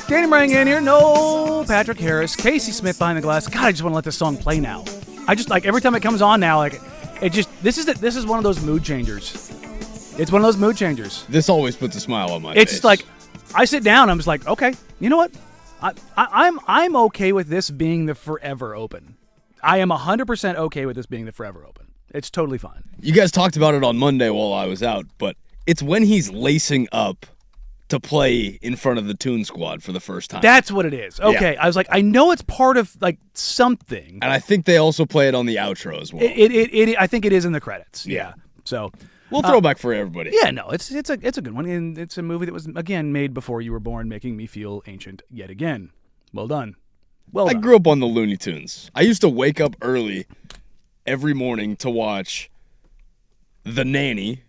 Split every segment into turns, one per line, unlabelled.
Danny Marang in here. No Patrick Harris. Casey Smith behind the glass. God, I just want to let this song play now. I just like every time it comes on now, like it just this is one of those mood changers. It's one of those mood changers.
This always puts a smile on my face.
It's like I sit down, I'm just like, okay, you know what? I'm okay with this being the forever open. I am 100% okay with this being the forever open. It's totally fine.
You guys talked about it on Monday while I was out, but it's when he's lacing up to play in front of the Toon Squad for the first time.
That's what it is. Okay, yeah. I was like, I know it's part of like something.
And I think they also play it on the outro as well.
I think it is in the credits. Yeah. So
we'll throw back for everybody.
Yeah, no, it's a good one, and it's a movie that was again made before you were born, making me feel ancient yet again. Well done. Well done.
I grew up on the Looney Tunes. I used to wake up early every morning to watch The Nanny,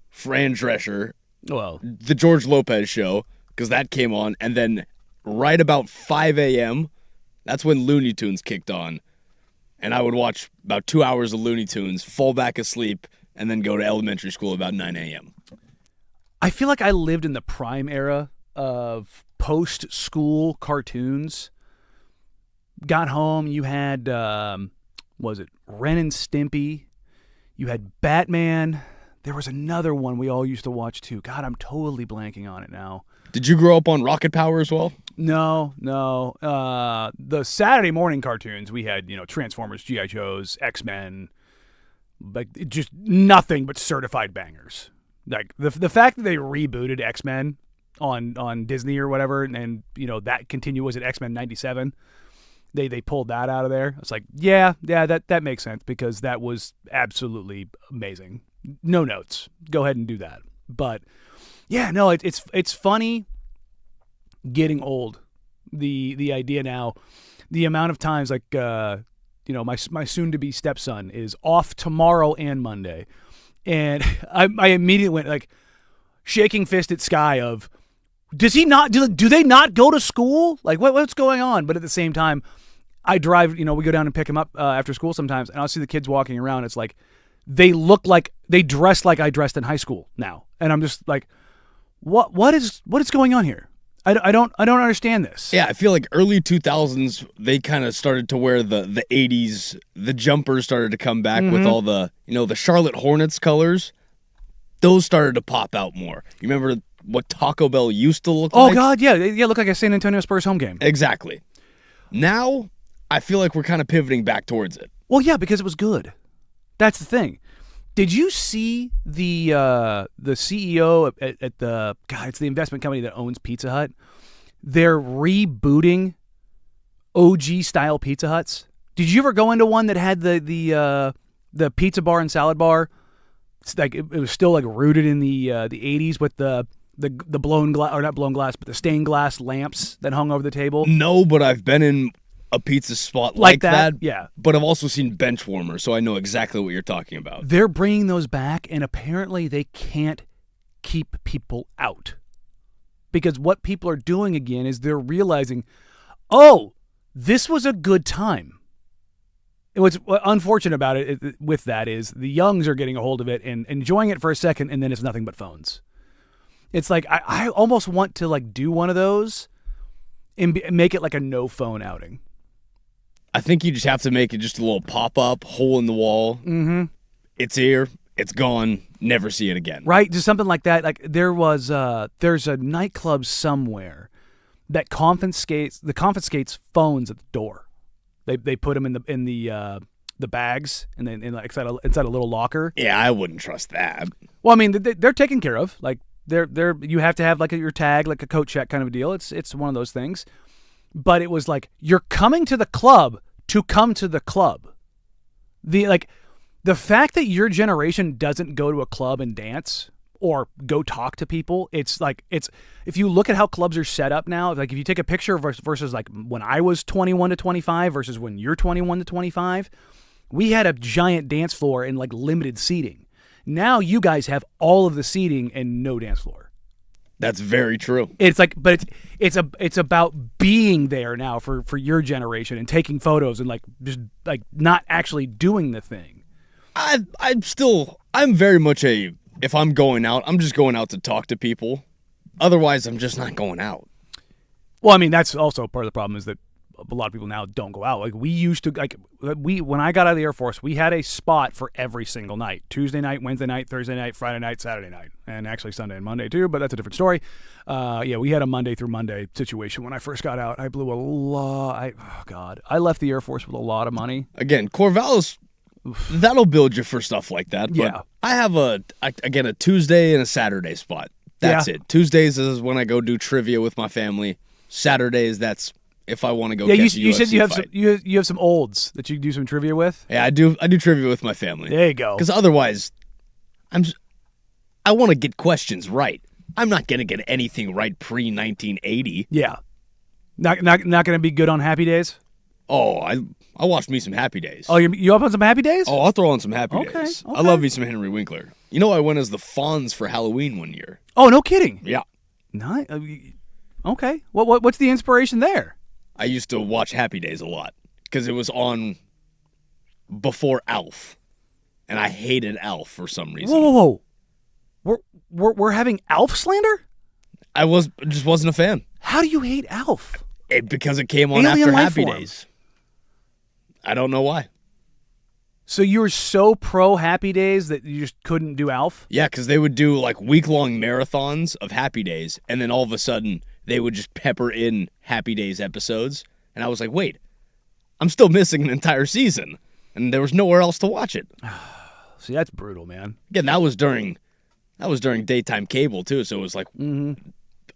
Fran Drescher, the George Lopez Show, because that came on, and then right about 5 a.m., that's when Looney Tunes kicked on, and I would watch about 2 hours of Looney Tunes, fall back asleep, and then go to elementary school about 9 a.m.
I feel like I lived in the prime era of post-school cartoons. Got home, you had, was it Ren and Stimpy? You had Batman. There was another one we all used to watch too. God, I'm totally blanking on it now.
Did you grow up on Rocket Power as well?
No. The Saturday morning cartoons, we had, Transformers, G.I. Joes, X-Men, like just nothing but certified bangers. Like the fact that they rebooted X-Men on Disney or whatever, and that continued, was it X-Men 97? They pulled that out of there. It's like, yeah, that makes sense because that was absolutely amazing. No notes. Go ahead and do that. But yeah, no, it's funny getting old. The idea now, the amount of times like my soon to be stepson is off tomorrow and Monday, and I immediately went like shaking fist at Sky of, does he not do they not go to school? Like what's going on? But at the same time, I drive, we go down and pick him up after school sometimes, and I'll see the kids walking around. It's like they dress like I dressed in high school now, and I'm just like, what is going on here? I don't understand this.
Yeah, I feel like early 2000s they kind of started to wear the 80s. The jumpers started to come back with all the the Charlotte Hornets colors. Those started to pop out more. You remember what Taco Bell used to look like?
Oh God, yeah, look like a San Antonio Spurs home game.
Exactly. Now I feel like we're kind of pivoting back towards it.
Well, yeah, because it was good. That's the thing. Did you see the CEO at the it's the investment company that owns Pizza Hut? They're rebooting OG style Pizza Huts. Did you ever go into one that had the pizza bar and salad bar? It's like it was still like rooted in the 80s with the blown glass, or not blown glass, but the stained glass lamps that hung over the table.
No, but I've been in a pizza spot like that.
Yeah.
But I've also seen bench warmers, so I know exactly what you're talking about.
They're bringing those back, and apparently they can't keep people out. Because what people are doing again is they're realizing, oh, this was a good time. And what's unfortunate about it with that is the youngs are getting a hold of it and enjoying it for a second, and then it's nothing but phones. It's like I almost want to like do one of those and make it like a no phone outing.
I think you just have to make it just a little pop-up, hole in the wall.
Mm-hmm.
It's here, it's gone, never see it again.
Right, just something like that. Like there's a nightclub somewhere that confiscates phones at the door. They put them in the bags and then inside a little locker.
Yeah, I wouldn't trust that.
Well, I mean they're taken care of. Like they're you have to have like your tag, like a coat check kind of a deal. It's one of those things. But it was like, you're coming to the club to come to the club. The fact that your generation doesn't go to a club and dance or go talk to people, it's if you look at how clubs are set up now, like if you take a picture versus like when I was 21 to 25 versus when you're 21 to 25, we had a giant dance floor and like limited seating. Now you guys have all of the seating and no dance floor.
That's very true.
It's like, but it's about being there now for your generation and taking photos and like just like not actually doing the thing.
I'm very much if I'm going out, I'm just going out to talk to people. Otherwise, I'm just not going out.
Well, I mean, that's also part of the problem is that a lot of people now don't go out. Like we used to, when I got out of the Air Force, we had a spot for every single night: Tuesday night, Wednesday night, Thursday night, Friday night, Saturday night, and actually Sunday and Monday too. But that's a different story. We had a Monday through Monday situation when I first got out. I blew a lot. I left the Air Force with a lot of money.
Again, Corvallis, that'll build you for stuff like that. But
Yeah.
I have a Tuesday and a Saturday spot. That's it. Tuesdays is when I go do trivia with my family. Saturdays, that's if I want to go.
Yeah,
catch
you said you have
fight.
you have some olds that you can do some trivia with.
Yeah, I do trivia with my family.
There you go.
Because otherwise, I want to get questions right. I'm not gonna get anything right pre-1980.
Yeah, not gonna be good on Happy Days.
Oh, I watched me some Happy Days.
Oh, you up on some Happy Days?
Oh, I'll throw on some Happy
Okay,
Days.
okay.
I love me some Henry Winkler. You know, I went as the Fonz for Halloween one year.
Oh, no kidding.
Yeah.
Nice. Okay. What's the inspiration there?
I used to watch Happy Days a lot because it was on before Alf, and I hated Alf for some reason.
Whoa. We're having Alf slander?
I just wasn't a fan.
How do you hate Alf?
Because it came on
Alien
after
life
Happy
form.
Days. I don't know why.
So you were so pro Happy Days that you just couldn't do Alf?
Yeah, because they would do like week-long marathons of Happy Days, and then all of a sudden they would just pepper in Happy Days episodes, and I was like, wait, I'm still missing an entire season, and there was nowhere else to watch it.
See, that's brutal, man.
Again, that was during daytime cable too, so it was like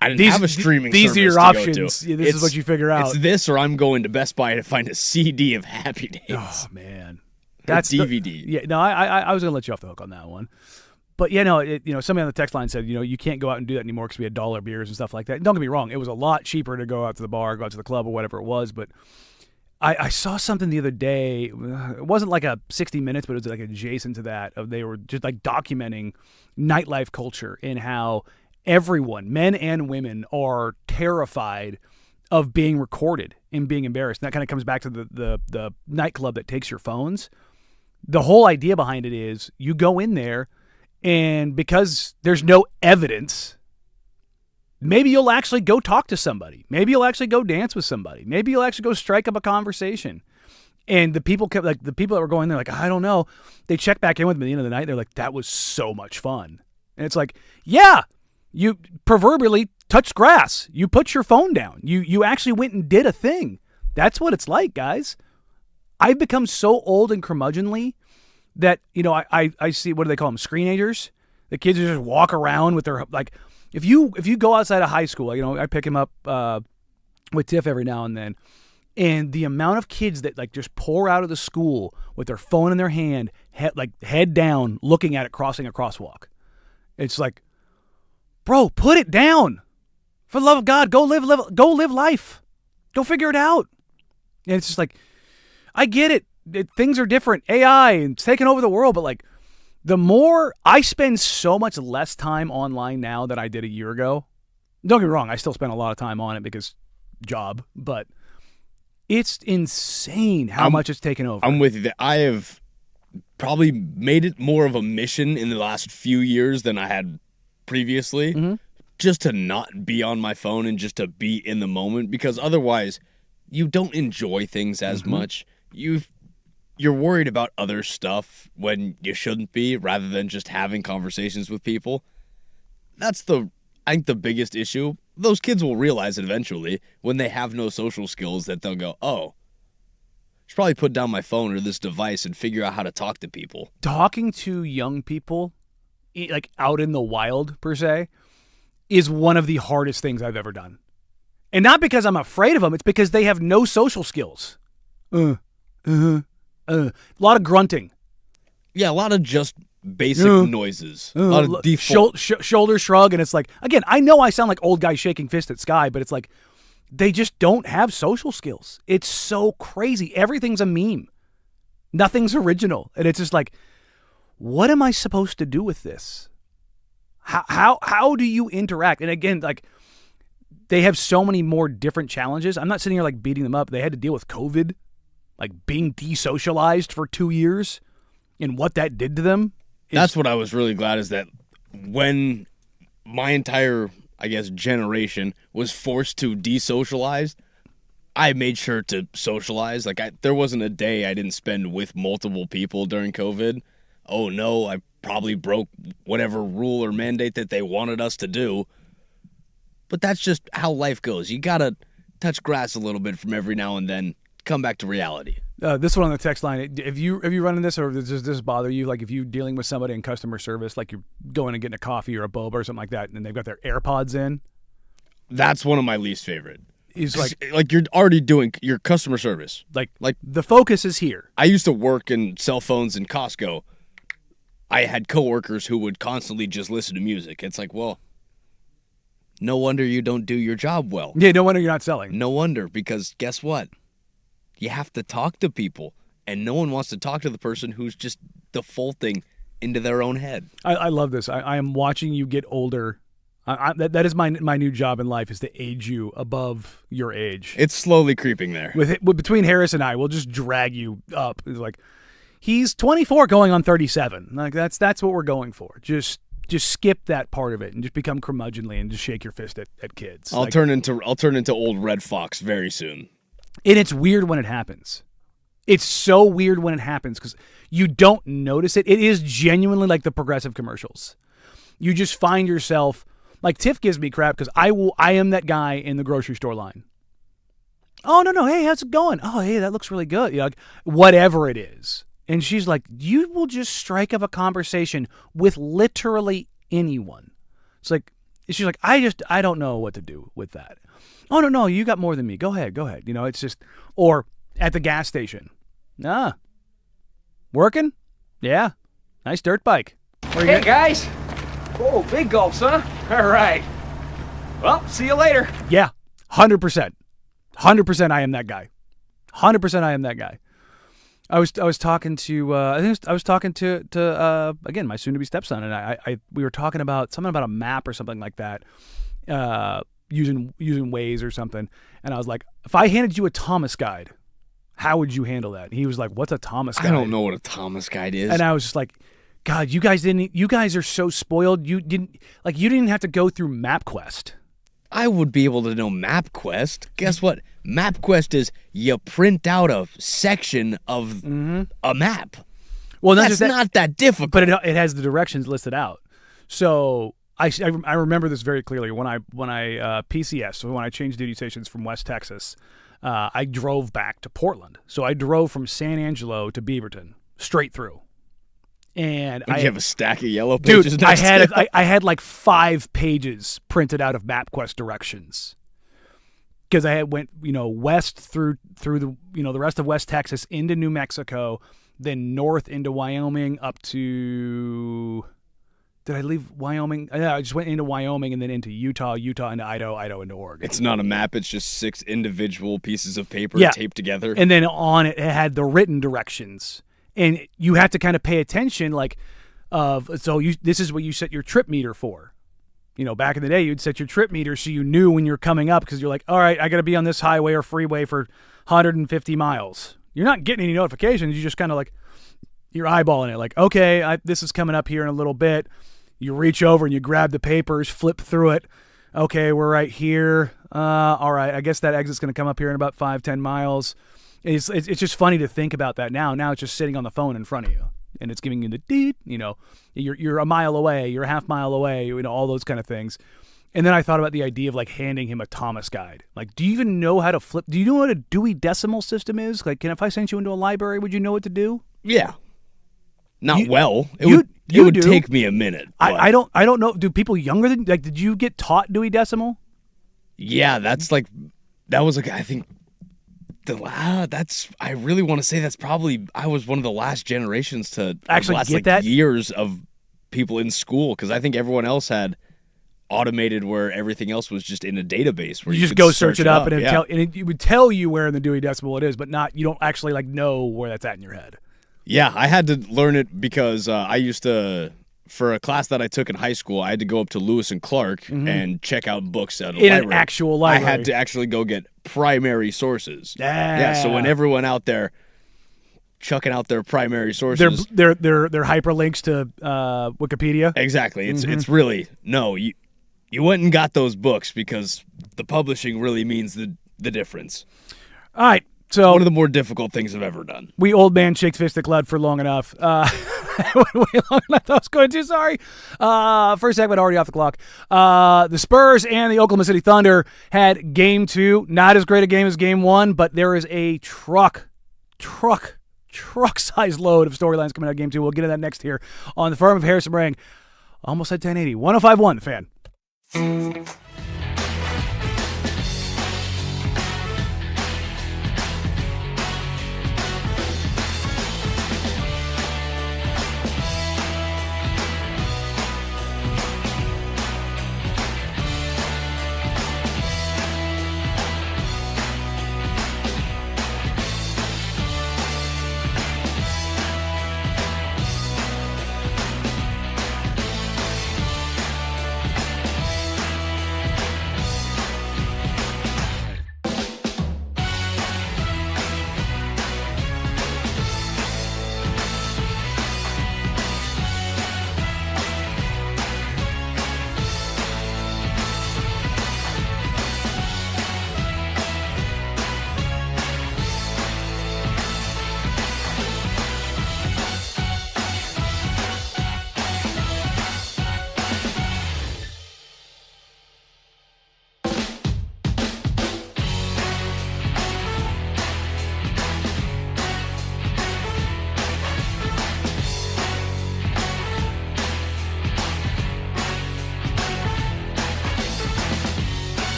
I didn't have a streaming
These
service
are your
to go
options.
to.
Yeah, this is what you figure out.
It's this, or I'm going to Best Buy to find a CD of Happy Days.
Oh man,
That's DVD.
Yeah, no, I was gonna let you off the hook on that one, but somebody on the text line said, you can't go out and do that anymore because we had dollar beers and stuff like that. Don't get me wrong, it was a lot cheaper to go out to the bar, go out to the club, or whatever it was. But I saw something the other day. It wasn't like a 60 Minutes, but it was like adjacent to that. They were just like documenting nightlife culture and how everyone, men and women, are terrified of being recorded and being embarrassed. And that kind of comes back to the nightclub that takes your phones. The whole idea behind it is you go in there, and because there's no evidence, maybe you'll actually go talk to somebody. Maybe you'll actually go dance with somebody. Maybe you'll actually go strike up a conversation. And the people that were going there, like, I don't know. They check back in with me at the end of the night. They're like, that was so much fun. And it's like, yeah, you proverbially touched grass. You put your phone down. You actually went and did a thing. That's what it's like, guys. I've become so old and curmudgeonly that, I see, what do they call them? Screenagers. The kids who just walk around with their, like, if you go outside of high school, I pick him up with Tiff every now and then, and the amount of kids that like just pour out of the school with their phone in their hand, head down, looking at it, crossing a crosswalk. It's like, bro, put it down. For the love of God, go live life. Go figure it out. And it's just like, I get it. Things are different. AI and it's taking over the world, but like, the more I spend so much less time online now than I did a year ago. Don't get me wrong, I still spend a lot of time on it because job, but it's insane how much it's taken over.
I'm with you. I have probably made it more of a mission in the last few years than I had previously, just to not be on my phone and just to be in the moment, because otherwise you don't enjoy things as much. You're worried about other stuff when you shouldn't be, rather than just having conversations with people. That's I think the biggest issue. Those kids will realize it eventually when they have no social skills, that they'll go, oh, I should probably put down my phone or this device and figure out how to talk to people.
Talking to young people, like out in the wild per se, is one of the hardest things I've ever done. And not because I'm afraid of them, it's because they have no social skills. A lot of grunting.
Yeah, a lot of just basic noises. A lot of default.
Shoulder shrug, and it's like, again, I know I sound like old guy shaking fist at sky, but it's like, they just don't have social skills. It's so crazy. Everything's a meme. Nothing's original. And it's just like, what am I supposed to do with this? How do you interact? And again, like, they have so many more different challenges. I'm not sitting here like beating them up. They had to deal with COVID, like being desocialized for 2 years, and what that did to them.
That's what I was really glad, is that when my entire, I guess, generation was forced to desocialize, I made sure to socialize. Like, there wasn't a day I didn't spend with multiple people during COVID. Oh, no, I probably broke whatever rule or mandate that they wanted us to do. But that's just how life goes. You got to touch grass a little bit from every now and then, come back to reality.
This one on the text line, have you run into this, or does this bother you? Like, if you're dealing with somebody in customer service, like you're going and getting a coffee or a boba or something like that, and they've got their AirPods in?
That's one of my least favorite.
He's like
you're already doing your customer service.
Like the focus is here.
I used to work in cell phones in Costco. I had coworkers who would constantly just listen to music. It's like, well, no wonder you don't do your job well.
Yeah, no wonder you're not selling.
No wonder, because guess what? You have to talk to people, and no one wants to talk to the person who's just defaulting into their own head.
I love this. I am watching you get older. That is my new job in life, is to age you above your age.
It's slowly creeping there.
Between Harris and I, we'll just drag you up. It's like, he's 24 going on 37. Like, that's what we're going for. Just skip that part of it and just become curmudgeonly and just shake your fist at kids.
I'll turn into old Red Fox very soon.
And it's weird when it happens. It's so weird when it happens because you don't notice it. It is genuinely like the Progressive commercials. You just find yourself, like, Tiff gives me crap because I am that guy in the grocery store line. Oh, no, hey, how's it going? Oh, hey, that looks really good. You know, like, whatever it is. And she's like, you will just strike up a conversation with literally anyone. It's like, she's like, I don't know what to do with that. Oh, no, you got more than me. Go ahead. You know, it's just, or at the gas station. Working? Yeah. Nice dirt bike.
Hey, guys. Oh, big gulps, huh? All right. Well, see you later.
Yeah, 100%. 100% I am that guy. 100% I am that guy. I was talking to I was talking to again, my soon to be stepson, and we were talking about something about a map or something like that, using Waze or something, and I was like, if I handed you a Thomas guide, how would you handle that? And he was like, what's a Thomas guide?
I don't know what a Thomas guide is.
And I was just like, God, you guys are so spoiled. You didn't have to go through MapQuest.
I would be able to know MapQuest. Guess what? MapQuest is you print out a section of a map.
Well,
that's not that difficult.
But it has the directions listed out. So I remember this very clearly when I PCS, so when I changed duty stations from West Texas, I drove back to Portland. So I drove from San Angelo to Beaverton straight through. And
you have a stack of yellow pages.
Dude, I had like 5 pages printed out of MapQuest directions because I had went west through the the rest of West Texas into New Mexico, then north into Wyoming up to. Did I leave Wyoming? Yeah, I just went into Wyoming and then into Utah into Idaho into Oregon.
It's not a map. It's just 6 individual pieces of paper taped together.
And then on it had the written directions. And you have to kind of pay attention, this is what you set your trip meter for. Back in the day, you'd set your trip meter so you knew when you're coming up because you're like, all right, I got to be on this highway or freeway for 150 miles. You're not getting any notifications. You just kind of like, you're eyeballing it. Like, okay, this is coming up here in a little bit. You reach over and you grab the papers, flip through it. Okay, we're right here. All right, I guess that exit's going to come up here in about 5-10 miles. It's just funny to think about that now. Now it's just sitting on the phone in front of you, and it's giving you the deed. You're a mile away, you're a half mile away. All those kind of things. And then I thought about the idea of like handing him a Thomas guide. Like, do you even know how to flip? Do you know what a Dewey Decimal System is? Like, if I sent you into a library, would you know what to do?
Yeah. It would take me a minute.
I don't know. Do people younger than did you get taught Dewey Decimal?
Yeah, that was I think. I really want to say that's probably I was one of the last generations to
actually get that
years of people in school because I think everyone else had automated where everything else was just in a database where
you just go search it up and it would tell you where in the Dewey Decimal it is, but you don't actually know where that's at in your head.
Yeah, I had to learn it because I used to. For a class that I took in high school, I had to go up to Lewis and Clark and check out books at a library.
An actual library.
I had to actually go get primary sources.
Yeah.
So when everyone out there chucking out their primary sources,
they're hyperlinks to Wikipedia.
Exactly. It's really you went and got those books because the publishing really means the difference.
All right. So
one of the more difficult things I've ever done.
We old man shake fist at Cloud for long enough. Way long enough. I was going to. Sorry. First segment already off the clock. The Spurs and the Oklahoma City Thunder had game 2. Not as great a game as game 1, but there is a truck-sized load of storylines coming out of game 2. We'll get into that next here on the Firm of Harris and Marang. Almost at 1080. 105.1, The Fan.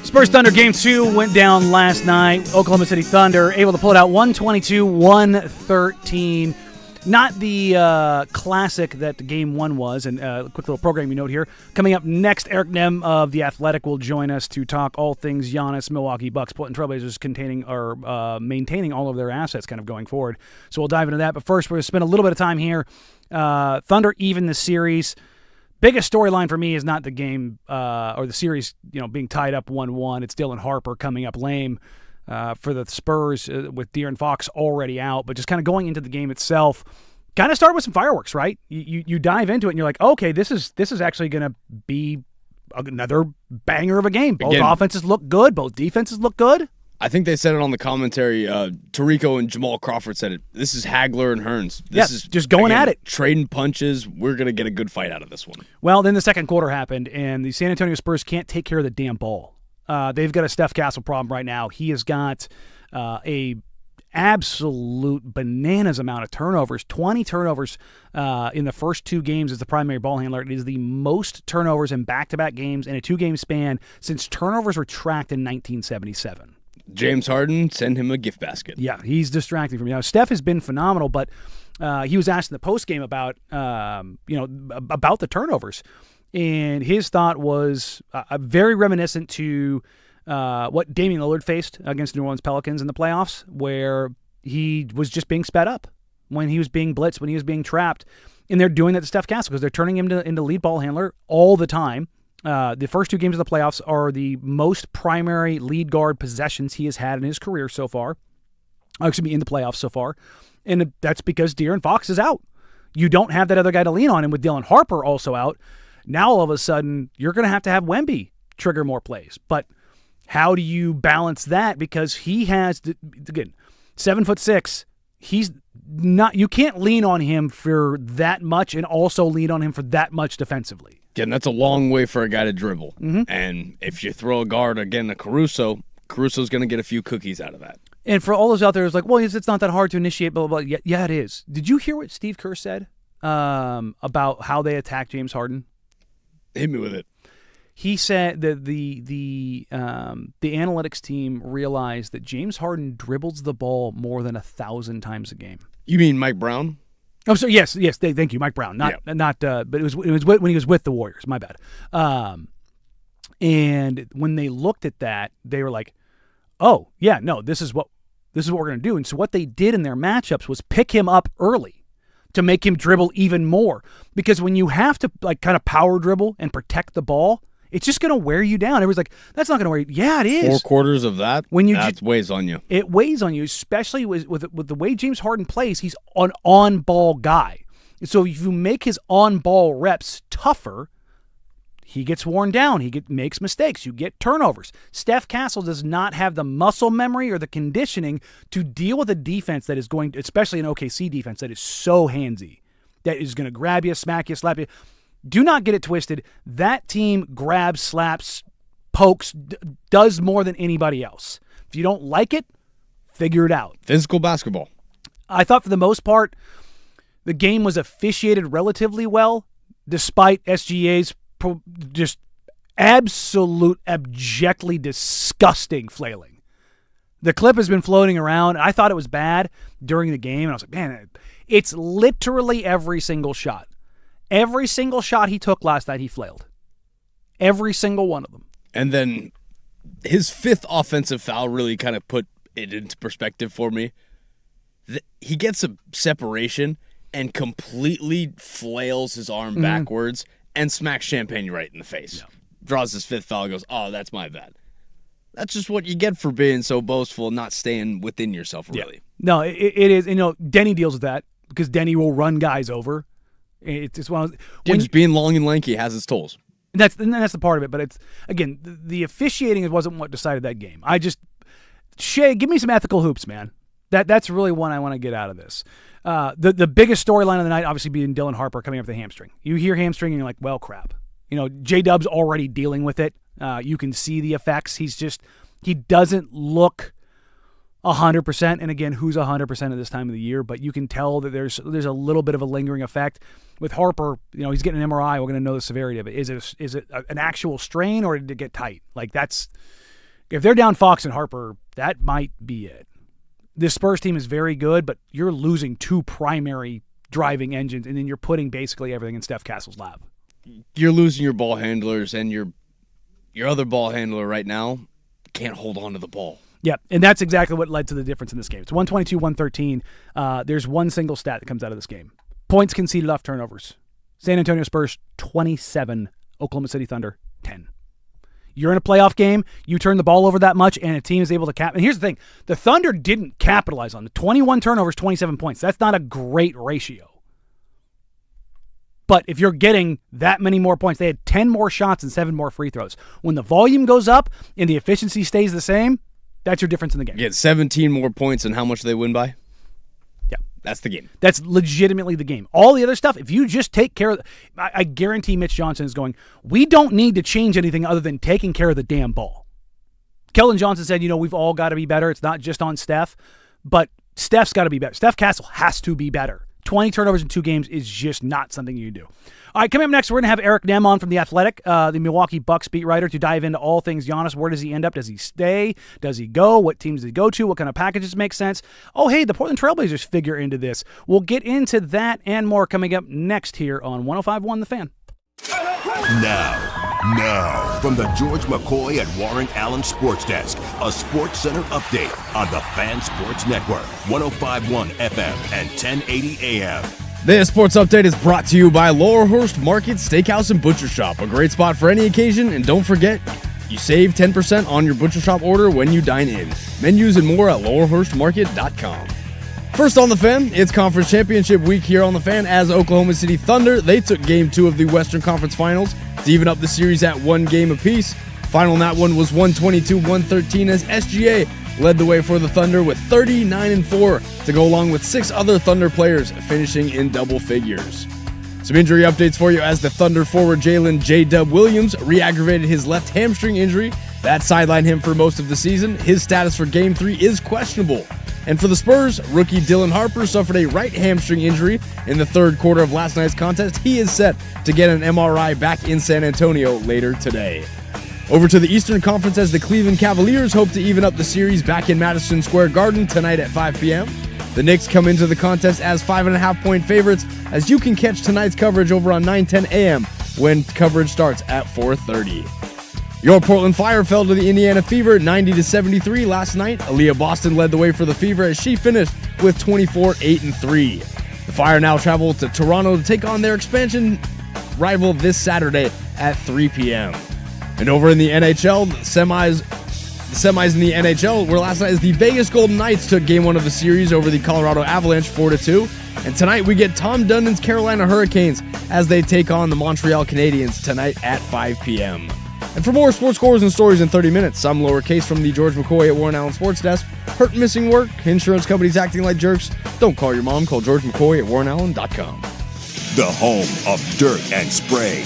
Spurs Thunder Game 2 went down last night. Oklahoma City Thunder able to pull it out 122-113. Not the classic that Game 1 was. And a quick little programming note here. Coming up next, Eric Nehm of The Athletic will join us to talk all things Giannis, Milwaukee Bucks, Portland Trailblazers maintaining all of their assets kind of going forward. So we'll dive into that. But first, we're going to spend a little bit of time here. Thunder even the series. Biggest storyline for me is not the game or the series, being tied up 1-1. It's Dylan Harper coming up lame for the Spurs with De'Aaron Fox already out. But just kind of going into the game itself, kind of started with some fireworks, right? You dive into it and you're like, okay, this is actually going to be another banger of a game. Both offenses look good. Both defenses look good.
I think they said it on the commentary. Tarico and Jamal Crawford said it. This is Hagler and Hearns. This is
just going at it.
Trading punches. We're going to get a good fight out of this one.
Well, then the second quarter happened, and the San Antonio Spurs can't take care of the damn ball. They've got a Steph Castle problem right now. He has got a absolute bananas amount of turnovers. 20 turnovers in the first 2 games as the primary ball handler. It is the most turnovers in back-to-back games in a 2-game span since turnovers were tracked in 1977.
James Harden, send him a gift basket.
Yeah, he's distracting from me. Now, Steph has been phenomenal, but he was asked in the postgame about the turnovers, and his thought was very reminiscent to what Damian Lillard faced against the New Orleans Pelicans in the playoffs, where he was just being sped up when he was being blitzed, when he was being trapped, and they're doing that to Steph Castle because they're turning him into lead ball handler all the time. The first 2 games of the playoffs are the most primary lead guard possessions he has had in his career so far. In the playoffs so far. And that's because De'Aaron Fox is out. You don't have that other guy to lean on. And with Dylan Harper also out, now all of a sudden you're going to have Wemby trigger more plays. But how do you balance that? Because he has, again, 7'6". He's not. You can't lean on him for that much and also lean on him for that much defensively.
Again, that's a long way for a guy to dribble.
Mm-hmm.
And if you throw a guard again to Caruso's going to get a few cookies out of that.
And for all those out there, it's like, well, it's not that hard to initiate, blah, blah, blah. Yeah, it is. Did you hear what Steve Kerr said about how they attack James Harden?
Hit me with it.
He said that the analytics team realized that James Harden dribbles the ball more than 1,000 times a game.
You mean Mike Brown?
Oh, so yes, thank you, Mike Brown. But it was when he was with the Warriors. My bad. And when they looked at that, they were like, "Oh, yeah, no, this is what we're going to do." And so what they did in their matchups was pick him up early to make him dribble even more. Because when you have to kind of power dribble and protect the ball, it's just going to wear you down. Everyone's like, "That's not going to wear you." Yeah, it is.
4 quarters of that. That weighs on you.
It weighs on you, especially with the way James Harden plays. He's an on-ball guy. So if you make his on-ball reps tougher, he gets worn down. He makes mistakes. You get turnovers. Steph Castle does not have the muscle memory or the conditioning to deal with a defense that is going, especially an OKC defense that is so handsy, that is going to grab you, smack you, slap you. Do not get it twisted. That team grabs, slaps, pokes, does more than anybody else. If you don't like it, figure it out.
Physical basketball.
I thought for the most part, the game was officiated relatively well, despite SGA's just absolute, abjectly disgusting flailing. The clip has been floating around. I thought it was bad during the game, and I was like, man, it's literally every single shot. Every single shot he took last night, he flailed. Every single one of them.
And then his 5th offensive foul really kind of put it into perspective for me. He gets a separation and completely flails his arm backwards and smacks Champagne right in the face. Yeah. Draws his 5th foul and goes, "Oh, that's my bad." That's just what you get for being so boastful and not staying within yourself, really.
Yeah. No, it is. Denny deals with that because Denny will run guys over. It's one of
just being long and lanky has its tolls.
That's the part of it. But it's, again, the officiating wasn't what decided that game. Shea, give me some ethical hoops, man. That's really one I want to get out of this. The biggest storyline of the night, obviously, being Dylan Harper coming up with the hamstring. You hear hamstring and you're like, well, crap. J-Dub's already dealing with it. You can see the effects. He doesn't look 100%, and again, who's 100% at this time of the year? But you can tell that there's a little bit of a lingering effect with Harper. He's getting an MRI. We're going to know the severity of it. Is it an actual strain, or did it get tight? Like, that's If they're down Fox and Harper, that might be it. This Spurs team is very good, but you're losing 2 primary driving engines, and then you're putting basically everything in Steph Castle's lap.
You're losing your ball handlers, and your other ball handler right now can't hold on to the ball.
Yeah, and that's exactly what led to the difference in this game. It's 122-113. There's one single stat that comes out of this game. Points conceded off turnovers. San Antonio Spurs, 27. Oklahoma City Thunder, 10. You're in a playoff game, you turn the ball over that much, and a team is able to cap. And here's the thing. The Thunder didn't capitalize on the 21 turnovers, 27 points. That's not a great ratio. But if you're getting that many more points, they had 10 more shots and 7 more free throws. When the volume goes up and the efficiency stays the same, that's your difference in the game.
You get 17 more points, and how much they win by?
Yeah.
That's the game.
That's legitimately the game. All the other stuff, if you just take care of... I guarantee Mitch Johnson is going, we don't need to change anything other than taking care of the damn ball. Kellen Johnson said, we've all got to be better. It's not just on Steph, but Steph's got to be better. Steph Castle has to be better. 20 turnovers in 2 games is just not something you do. All right, coming up next, we're going to have Eric Nehm on from The Athletic, the Milwaukee Bucks beat writer, to dive into all things Giannis. Where does he end up? Does he stay? Does he go? What teams does he go to? What kind of packages make sense? Oh, hey, the Portland Trailblazers figure into this. We'll get into that and more coming up next here on 105.1 The Fan.
Now, from the George McCoy at Warren Allen Sports Desk, a Sports Center update on the Fan Sports Network, 105.1 FM and 1080 AM.
This sports update is brought to you by Laurelhurst Market Steakhouse and Butcher Shop, a great spot for any occasion. And don't forget, you save 10% on your Butcher Shop order when you dine in. Menus and more at laurelhurstmarket.com. First on the Fan, it's Conference Championship week here on the Fan as Oklahoma City Thunder. They took Game 2 of the Western Conference Finals to even up the series at 1 game apiece. Final in that one was 122-113 as SGA led the way for the Thunder with 39-4 to go along with 6 other Thunder players finishing in double figures. Some injury updates for you as the Thunder forward Jalen J-Dub Williams re-aggravated his left hamstring injury. That sidelined him for most of the season. His status for Game 3 is questionable. And for the Spurs, rookie Dylan Harper suffered a right hamstring injury in the third quarter of last night's contest. He is set to get an MRI back in San Antonio later today. Over to the Eastern Conference as the Cleveland Cavaliers hope to even up the series back in Madison Square Garden tonight at 5 p.m. The Knicks come into the contest as 5.5-point favorites, as you can catch tonight's coverage over on 9:10 a.m. when coverage starts at 4:30. Your Portland Fire fell to the Indiana Fever 90-73 last night. Aaliyah Boston led the way for the Fever as she finished with 24-8-3. The Fire now travel to Toronto to take on their expansion rival this Saturday at 3 p.m. And over in the NHL, the semis in the NHL were last night as the Vegas Golden Knights took Game 1 of the series over the Colorado Avalanche 4-2. And tonight we get Tom Dundon's Carolina Hurricanes as they take on the Montreal Canadiens tonight at 5 p.m. And for more sports scores and stories in 30 minutes, I'm lowercase from the George McCoy at Warren Allen Sports Desk. Hurt, missing work, insurance companies acting like jerks. Don't call your mom, call George McCoy at warrenallen.com.
The home of dirt and spray.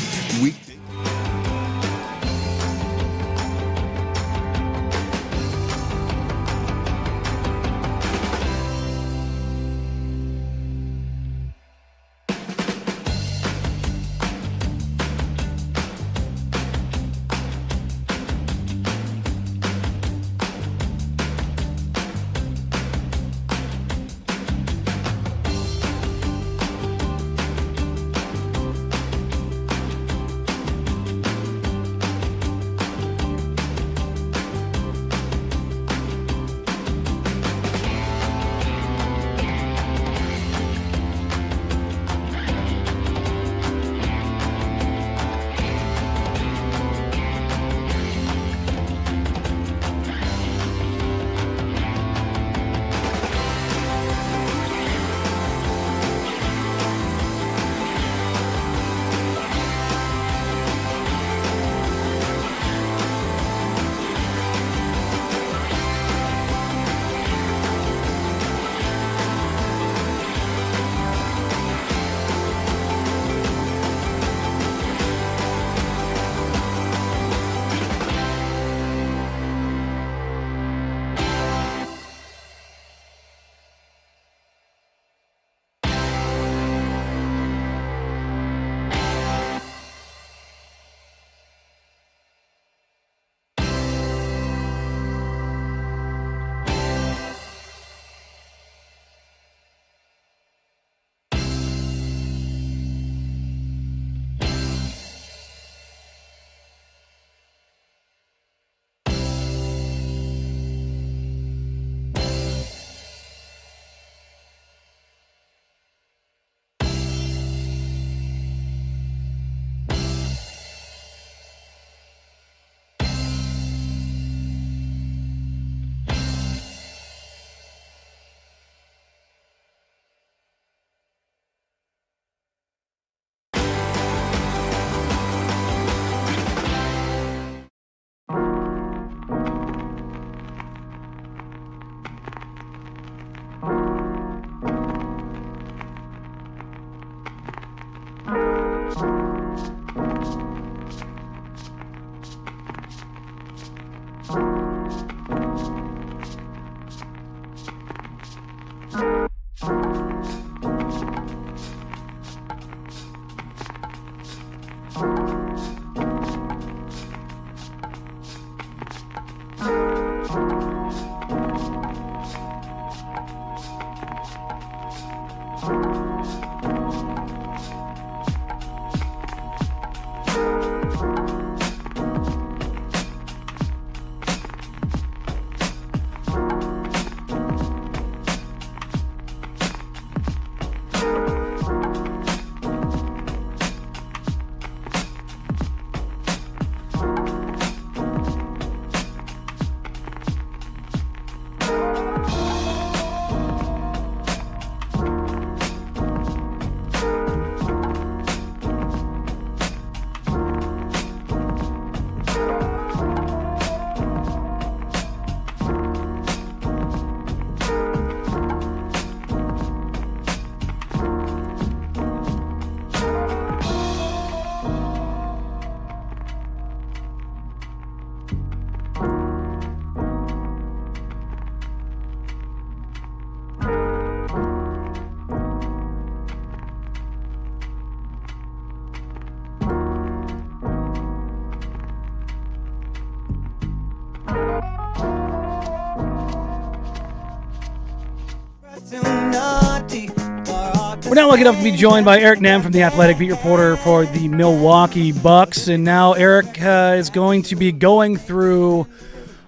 We're now lucky enough to be joined by Eric Nehm from The Athletic, beat reporter for the Milwaukee Bucks. And now Eric is going to be going through,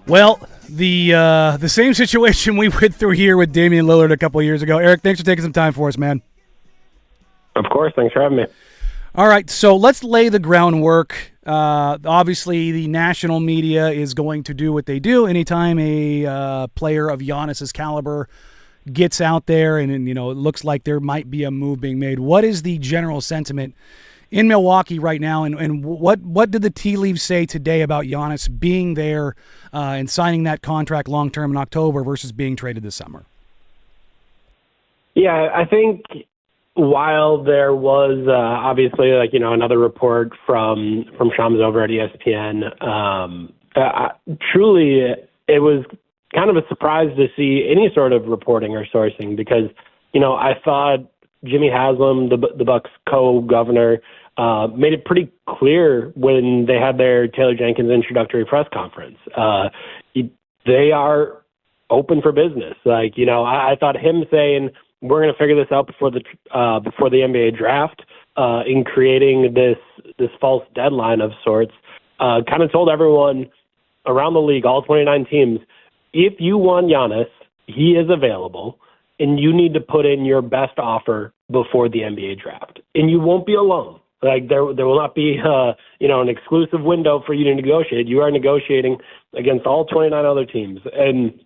well, the same situation we went through here with Damian Lillard a couple of years ago. Eric, thanks for taking some time for us, man.
Of course. Thanks for having me.
All right, so let's lay the groundwork. Obviously, the national media is going to do what they do anytime a player of Giannis's caliber gets out there, and it looks like there might be a move being made. What is the general sentiment in Milwaukee right now, and what did the tea leaves say today about Giannis being there and signing that contract long term in October versus being traded this summer?
Yeah, I think while there was obviously another report from Shams over at ESPN, truly it was kind of a surprise to see any sort of reporting or sourcing because, I thought Jimmy Haslam, the Bucks co-governor, made it pretty clear when they had their Taylor Jenkins introductory press conference. They are open for business. I thought him saying, we're going to figure this out before the NBA draft, in creating this false deadline of sorts, kind of told everyone around the league, all 29 teams, if you want Giannis, he is available, and you need to put in your best offer before the NBA draft. And you won't be alone. There will not be an exclusive window for you to negotiate. You are negotiating against all 29 other teams. And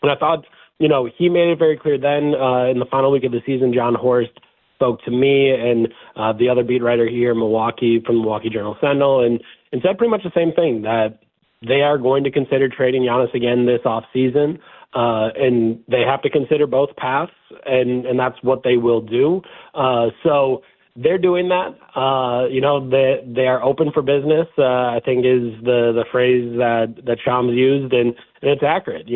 I thought, he made it very clear then in the final week of the season, John Horst spoke to me and the other beat writer here in Milwaukee from the Milwaukee Journal-Sentinel and said pretty much the same thing, that they are going to consider trading Giannis again this offseason, and they have to consider both paths, and that's what they will do. So they're doing that. They are open for business, I think is the phrase that Shams used, and it's accurate.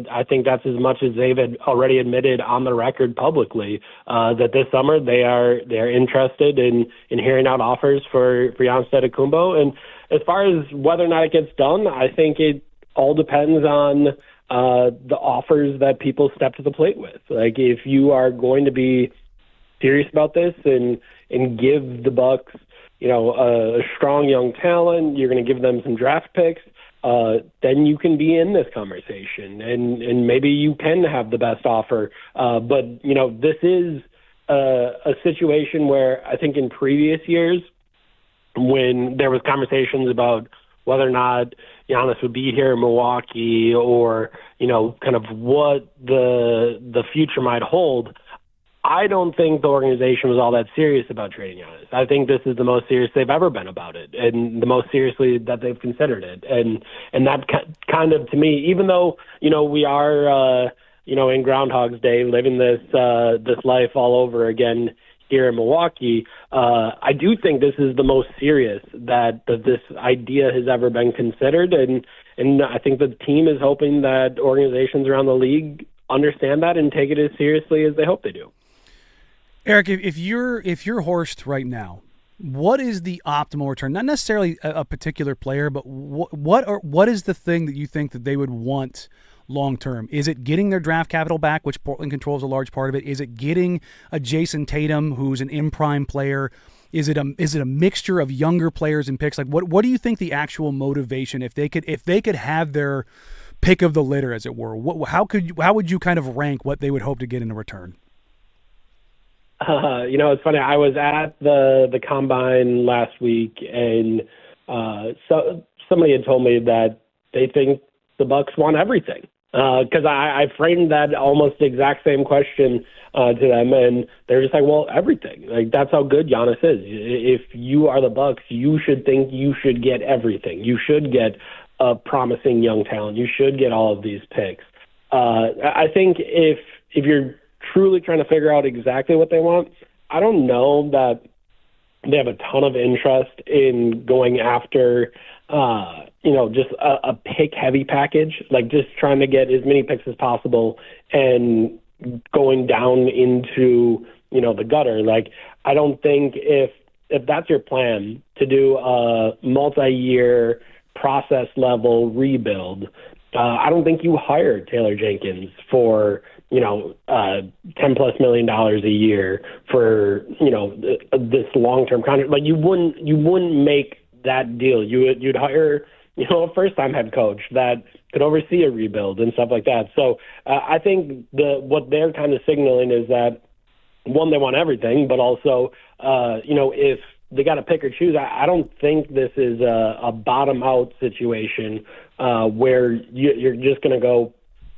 I think that's as much as they've already admitted on the record publicly, that this summer they are interested in hearing out offers for Giannis Antetokounmpo. And as far as whether or not it gets done, I think it all depends on the offers that people step to the plate with. If you are going to be serious about this and give the Bucks, a strong young talent, you're going to give them some draft picks, then you can be in this conversation and maybe you can have the best offer. But this is a situation where I think in previous years, when there was conversations about whether or not Giannis would be here in Milwaukee or, kind of what the future might hold, I don't think the organization was all that serious about trading Giannis. I think this is the most serious they've ever been about it and the most seriously that they've considered it. And that kind of, to me, even though, we are, in Groundhog's Day living this life all over again here in Milwaukee, I do think this is the most serious that this idea has ever been considered. And And I think the team is hoping that organizations around the league understand that and take it as seriously as they hope they do.
Eric, if you're Horst right now, what is the optimal return? Not necessarily a particular player, but what is the thing that you think that they would want long term? Is it getting their draft capital back, which Portland controls a large part of it? Is it getting a Jason Tatum, who's an in-prime player? Is it a mixture of younger players and picks? Like what do you think the actual motivation, if they could have their pick of the litter, as it were, how would you kind of rank what they would hope to get in return?
It's funny. I was at the combine last week, and so somebody had told me that they think the Bucks want everything. Because I framed that almost exact same question to them, and they're just like, well, everything. Like, that's how good Giannis is. If you are the Bucks, you should think you should get everything. You should get a promising young talent. You should get all of these picks. I think if you're truly trying to figure out exactly what they want, I don't know that they have a ton of interest in going after just a pick-heavy package, like just trying to get as many picks as possible and going down into, the gutter. Like, I don't think if that's your plan, to do a multi-year process-level rebuild, I don't think you hire Taylor Jenkins for, $10+ million a year for, this long-term contract. Like, you wouldn't make that deal. You'd hire, a first-time head coach that could oversee a rebuild and stuff like that. So I think what they're kind of signaling is that, one, they want everything, but also, if they got to pick or choose, I don't think this is a bottom-out situation where you're just going to go,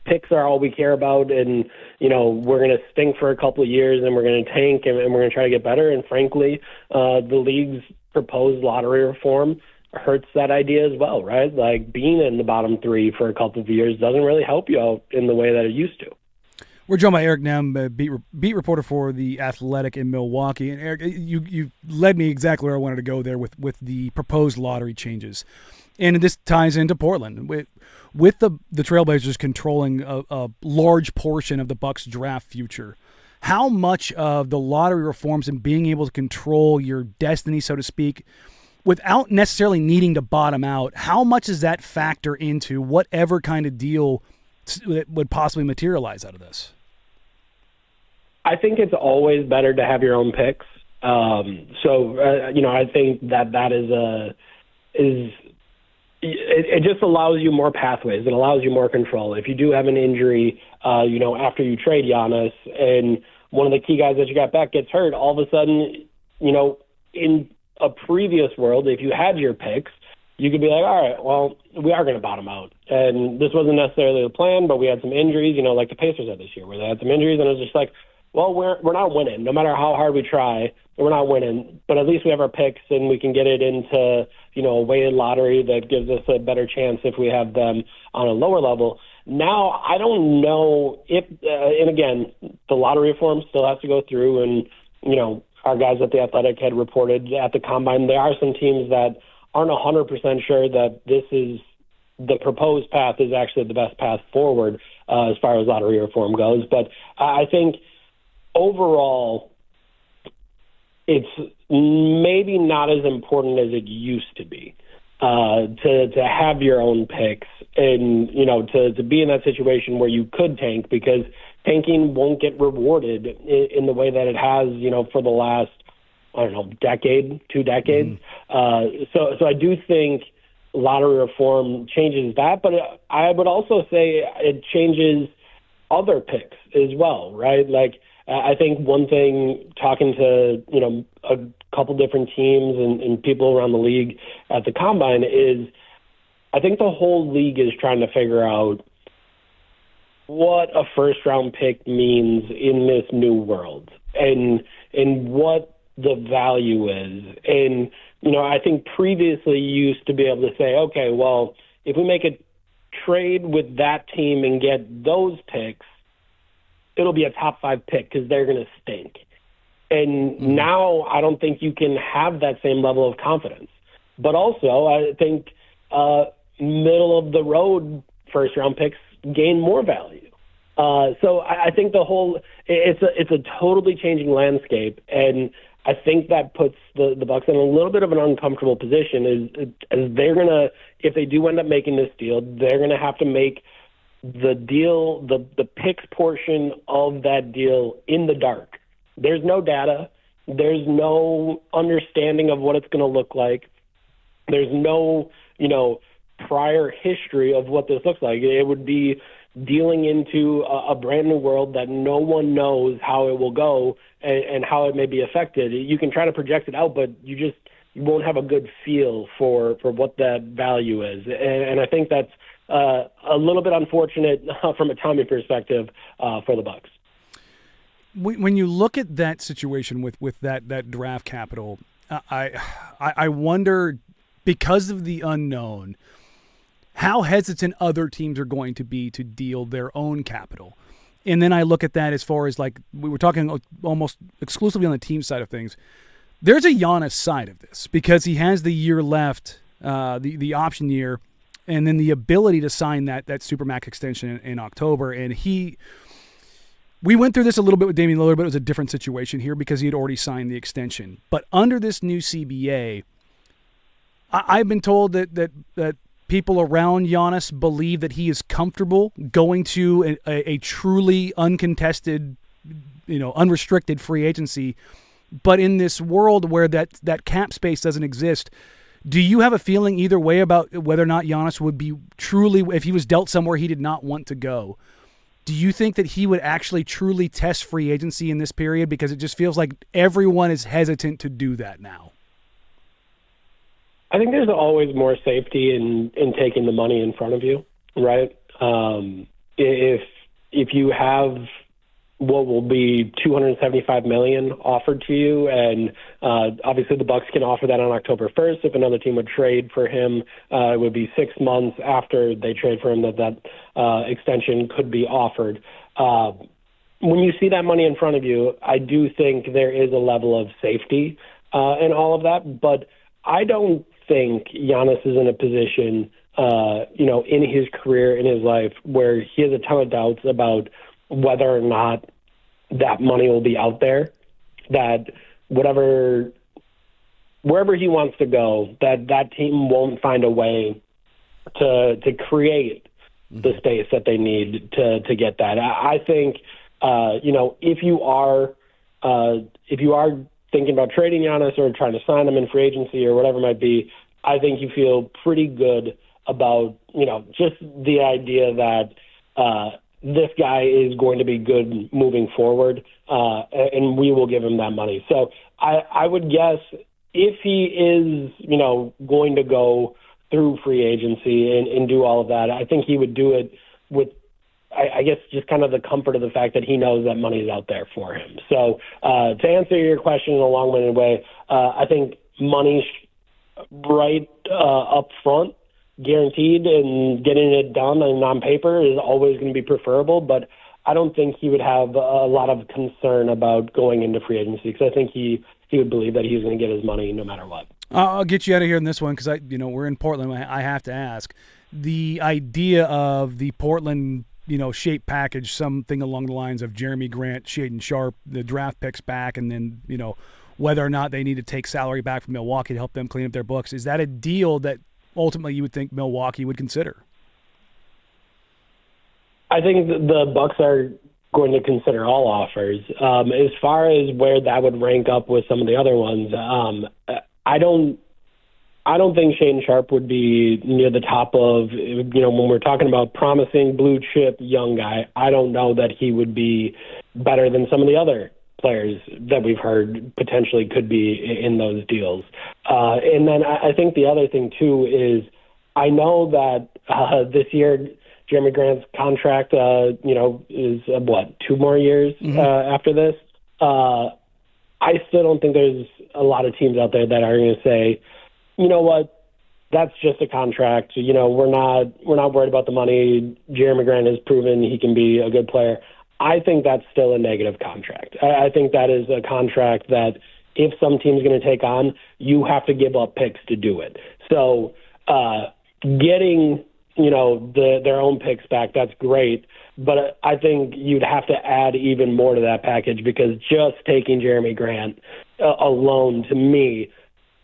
picks are all we care about, and, we're going to stink for a couple of years, and we're going to tank, and we're going to try to get better. And frankly, the league's proposed lottery reform hurts that idea as well, right? Like, being in the bottom three for a couple of years doesn't really help you out in the way that it used to.
We're joined by Eric Nehm, beat reporter for The Athletic in Milwaukee. And Eric, you led me exactly where I wanted to go there with the proposed lottery changes. And this ties into Portland. With the Trailblazers controlling a large portion of the Bucks' draft future, how much of the lottery reforms and being able to control your destiny, so to speak, without necessarily needing to bottom out, how much does that factor into whatever kind of deal that would possibly materialize out of this?
I think it's always better to have your own picks. I think that it just allows you more pathways. It allows you more control. If you do have an injury, after you trade Giannis and one of the key guys that you got back gets hurt, all of a sudden, in a previous world, if you had your picks, you could be like, all right, well, we are going to bottom out. And this wasn't necessarily the plan, but we had some injuries, like the Pacers had this year, where they had some injuries, and it was just like, well, we're not winning. No matter how hard we try, we're not winning. But at least we have our picks, and we can get it into, a weighted lottery that gives us a better chance if we have them on a lower level. Now, I don't know if, and again, the lottery reform still has to go through, and, our guys at The Athletic had reported at the Combine, there are some teams that aren't 100% sure that this is the proposed path is actually the best path forward as far as lottery reform goes. But I think overall, it's maybe not as important as it used to be to have your own picks and, to be in that situation where you could tank, because tanking won't get rewarded in the way that it has, for the last, decade, 2 decades. So I do think lottery reform changes that, but I would also say it changes other picks as well, right? Like, I think one thing, talking to, a couple different teams and people around the league at the Combine, is I think the whole league is trying to figure out what a first-round pick means in this new world and what the value is. And, I think previously you used to be able to say, okay, well, if we make a trade with that team and get those picks, it'll be a top 5 pick because they're going to stink. And now I don't think you can have that same level of confidence. But also, I think, middle of the road first round picks gain more value. So I think it's a totally changing landscape, and I think that puts the Bucks in a little bit of an uncomfortable position. As they're gonna, if they do end up making this deal, they're gonna have to make the deal, the picks portion of that deal in the dark. There's no data. There's no understanding of what it's going to look like. There's no, prior history of what this looks like. It would be dealing into a brand new world that no one knows how it will go and how it may be affected. You can try to project it out, but you won't have a good feel for what that value is. And I think that's a little bit unfortunate from a timing perspective for the Bucks.
When you look at that situation with that draft capital, I wonder, because of the unknown, how hesitant other teams are going to be to deal their own capital. And then I look at that as far as, like, we were talking almost exclusively on the team side of things. There's a Giannis side of this because he has the year left, the option year, and then the ability to sign that Supermax extension in October. And we went through this a little bit with Damian Lillard, but it was a different situation here because he had already signed the extension. But under this new CBA, I've been told that people around Giannis believe that he is comfortable going to a truly uncontested, unrestricted free agency. But in this world where that cap space doesn't exist, do you have a feeling either way about whether or not Giannis would be truly, if he was dealt somewhere he did not want to go, do you think that he would actually truly test free agency in this period? Because it just feels like everyone is hesitant to do that now.
I think there's always more safety in taking the money in front of you, right? If you have what will be $275 million offered to you, and obviously the Bucks can offer that on October 1st. If another team would trade for him, it would be 6 months after they trade for him that extension could be offered. When you see that money in front of you, I do think there is a level of safety in all of that, but I don't think Giannis is in a position, in his career, in his life, where he has a ton of doubts about whether or not that money will be out there, that wherever he wants to go, that team won't find a way to create the space that they need to get that. I think, if you are thinking about trading Giannis or trying to sign him in free agency or whatever it might be, I think you feel pretty good about, just the idea that this guy is going to be good moving forward, and we will give him that money. So I would guess if he is, going to go through free agency and do all of that, I think he would do it with, I guess, just kind of the comfort of the fact that he knows that money is out there for him. So to answer your question in a long-winded way, I think money right up front, guaranteed, and getting it done and on paper is always going to be preferable, but I don't think he would have a lot of concern about going into free agency because I think he would believe that he's going to get his money no matter what.
I'll get you out of here in this one because we're in Portland. I have to ask the idea of the Portland shape package, something along the lines of Jeremy Grant, Shaedon Sharpe, the draft picks back, and then whether or not they need to take salary back from Milwaukee to help them clean up their books. Is that a deal that ultimately you would think Milwaukee would consider?
I think the Bucks are going to consider all offers. As far as where that would rank up with some of the other ones, I don't think Shaedon Sharpe would be near the top of, when we're talking about promising blue chip young guy, I don't know that he would be better than some of the other players that we've heard potentially could be in those deals. And then I think the other thing too is I know that this year Jeremy Grant's contract, is 2 more years after this. I still don't think there's a lot of teams out there that are going to say, you know what, that's just a contract. We're not worried about the money. Jeremy Grant has proven he can be a good player. I think that's still a negative contract. I think that is a contract that if some team's going to take on, you have to give up picks to do it. So getting, their own picks back, that's great. But I think you'd have to add even more to that package, because just taking Jeremy Grant alone, to me,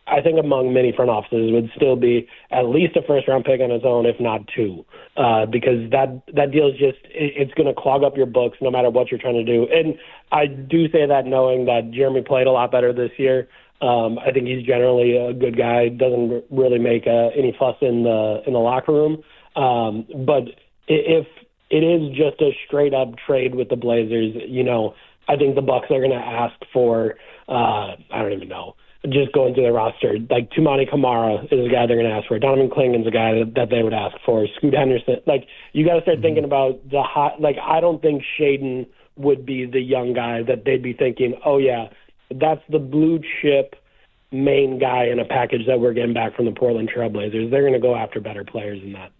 I think among many front offices would still be at least a first-round pick on its own, if not two, because that deal is just, it's going to clog up your books no matter what you're trying to do. And I do say that knowing that Jeremy played a lot better this year. I think he's generally a good guy, doesn't really make any fuss in the locker room. But if it is just a straight-up trade with the Blazers, I think the Bucks are going to ask for, I don't even know, just going through the roster, like Tumani Kamara is a guy they're going to ask for. Donovan Klingon's a guy that they would ask for. Scoot Henderson. Like, you got to start thinking about the hot. Like, I don't think Shaden would be the young guy that they'd be thinking, oh yeah, that's the blue chip main guy in a package that we're getting back from the Portland Trail Blazers. They're going to go after better players than that.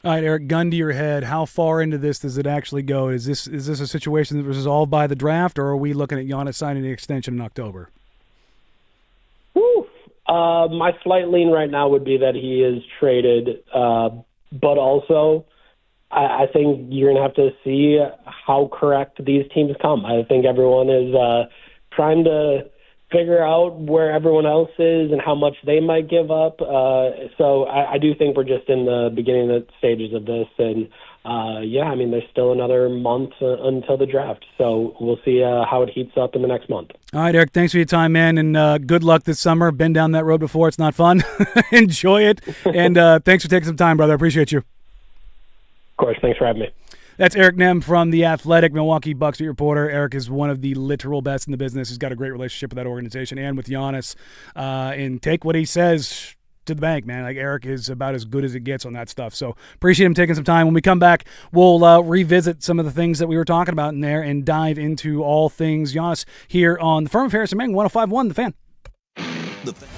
All right, Eric, gun to your head. How far into this does it actually go? Is this a situation that was resolved by the draft, or are we looking at Giannis signing the extension in October?
Whew. My slight lean right now would be that he is traded, but also I think you're going to have to see how correct these teams come. I think everyone is trying to figure out where everyone else is and how much they might give up. So I do think we're just in the beginning stages of this. And, there's still another month until the draft. So we'll see how it heats up in the next month.
All right, Eric, thanks for your time, man, and good luck this summer. Been down that road before. It's not fun. Enjoy it. And thanks for taking some time, brother. I appreciate you.
Of course. Thanks for having me.
That's Eric Nehm from The Athletic, Milwaukee Bucks beat reporter. Eric is one of the literal best in the business. He's got a great relationship with that organization and with Giannis. And take what he says to the bank, man. Like, Eric is about as good as it gets on that stuff. So appreciate him taking some time. When we come back, we'll revisit some of the things that we were talking about in there and dive into all things Giannis here on the Firm of Harrison Mang, 105.1 The Fan.
The Fan.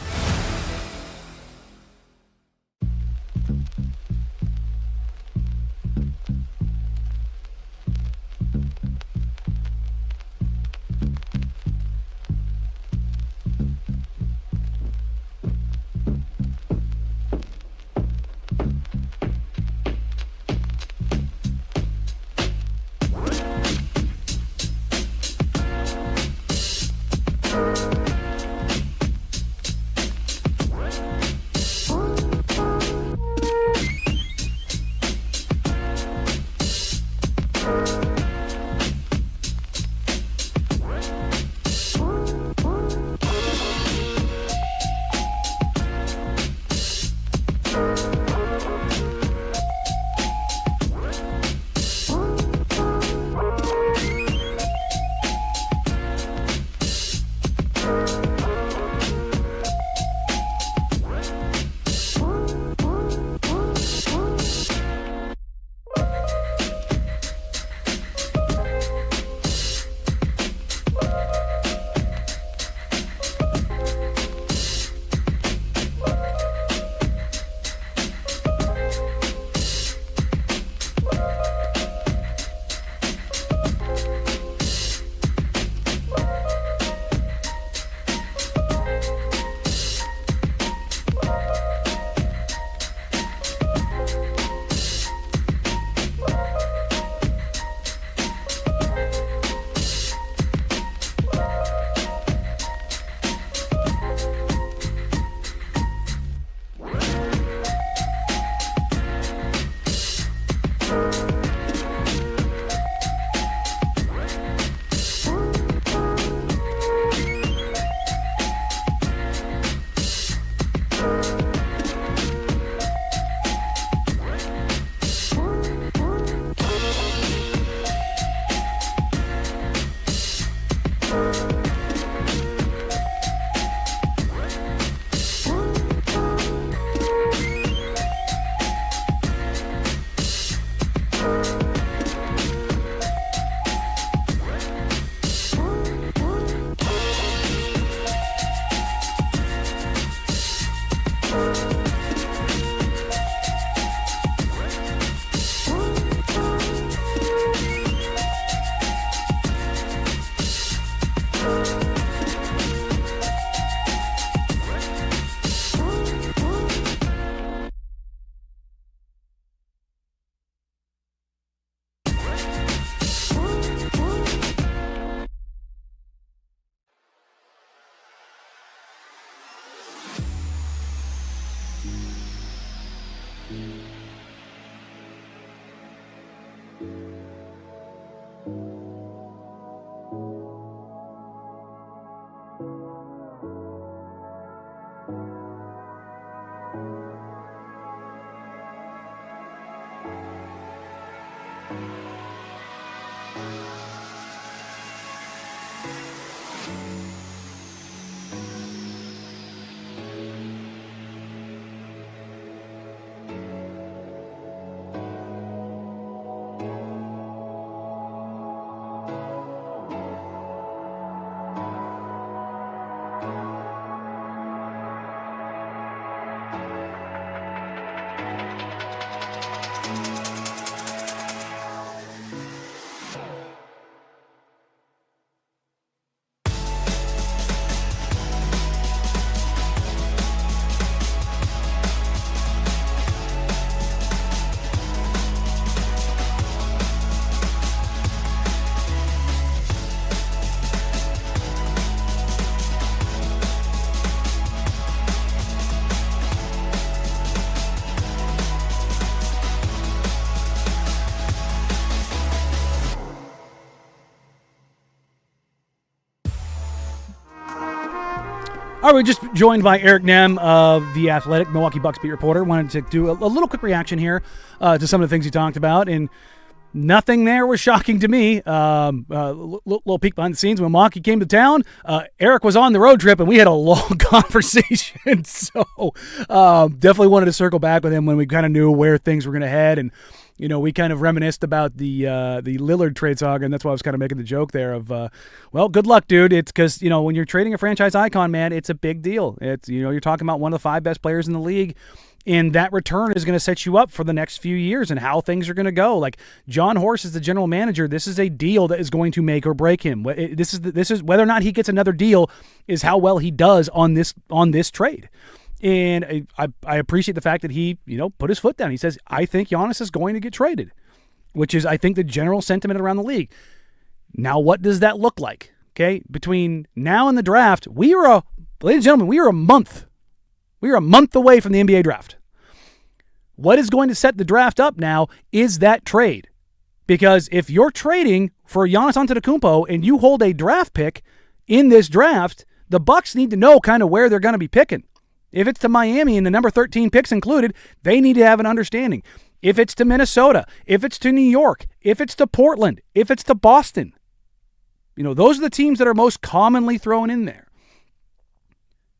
All right, we're just joined by Eric Nehm of The Athletic, Milwaukee Bucks beat reporter. Wanted to do a little quick reaction here to some of the things he talked about, and nothing there was shocking to me. Little peek behind the scenes. When Milwaukee came to town, Eric was on the road trip, and we had a long conversation. So definitely wanted to circle back with him when we kind of knew where things were going to head. And, you know, we kind of reminisced about the Lillard trade saga, and that's why I was kind of making the joke there of, well, good luck, dude. It's because, you know, when you're trading a franchise icon, man, it's a big deal. It's, you know, you're talking about one of the 5 best players in the league. And that return is going to set you up for the next few years and how things are going to go. Like John Horst is the general manager. This is a deal that is going to make or break him. This is whether or not he gets another deal is how well he does on this trade. And I appreciate the fact that he, you know, put his foot down. He says, I think Giannis is going to get traded, which is, I think, the general sentiment around the league. Now, what does that look like? Okay, between now and the draft, ladies and gentlemen, we are a month. We are a month away from the NBA draft. What is going to set the draft up now is that trade. Because if you're trading for Giannis Antetokounmpo and you hold a draft pick in this draft, the Bucks need to know kind of where they're going to be picking. If it's to Miami and the number 13 picks included, they need to have an understanding. If it's to Minnesota, if it's to New York, if it's to Portland, if it's to Boston, you know, those are the teams that are most commonly thrown in there.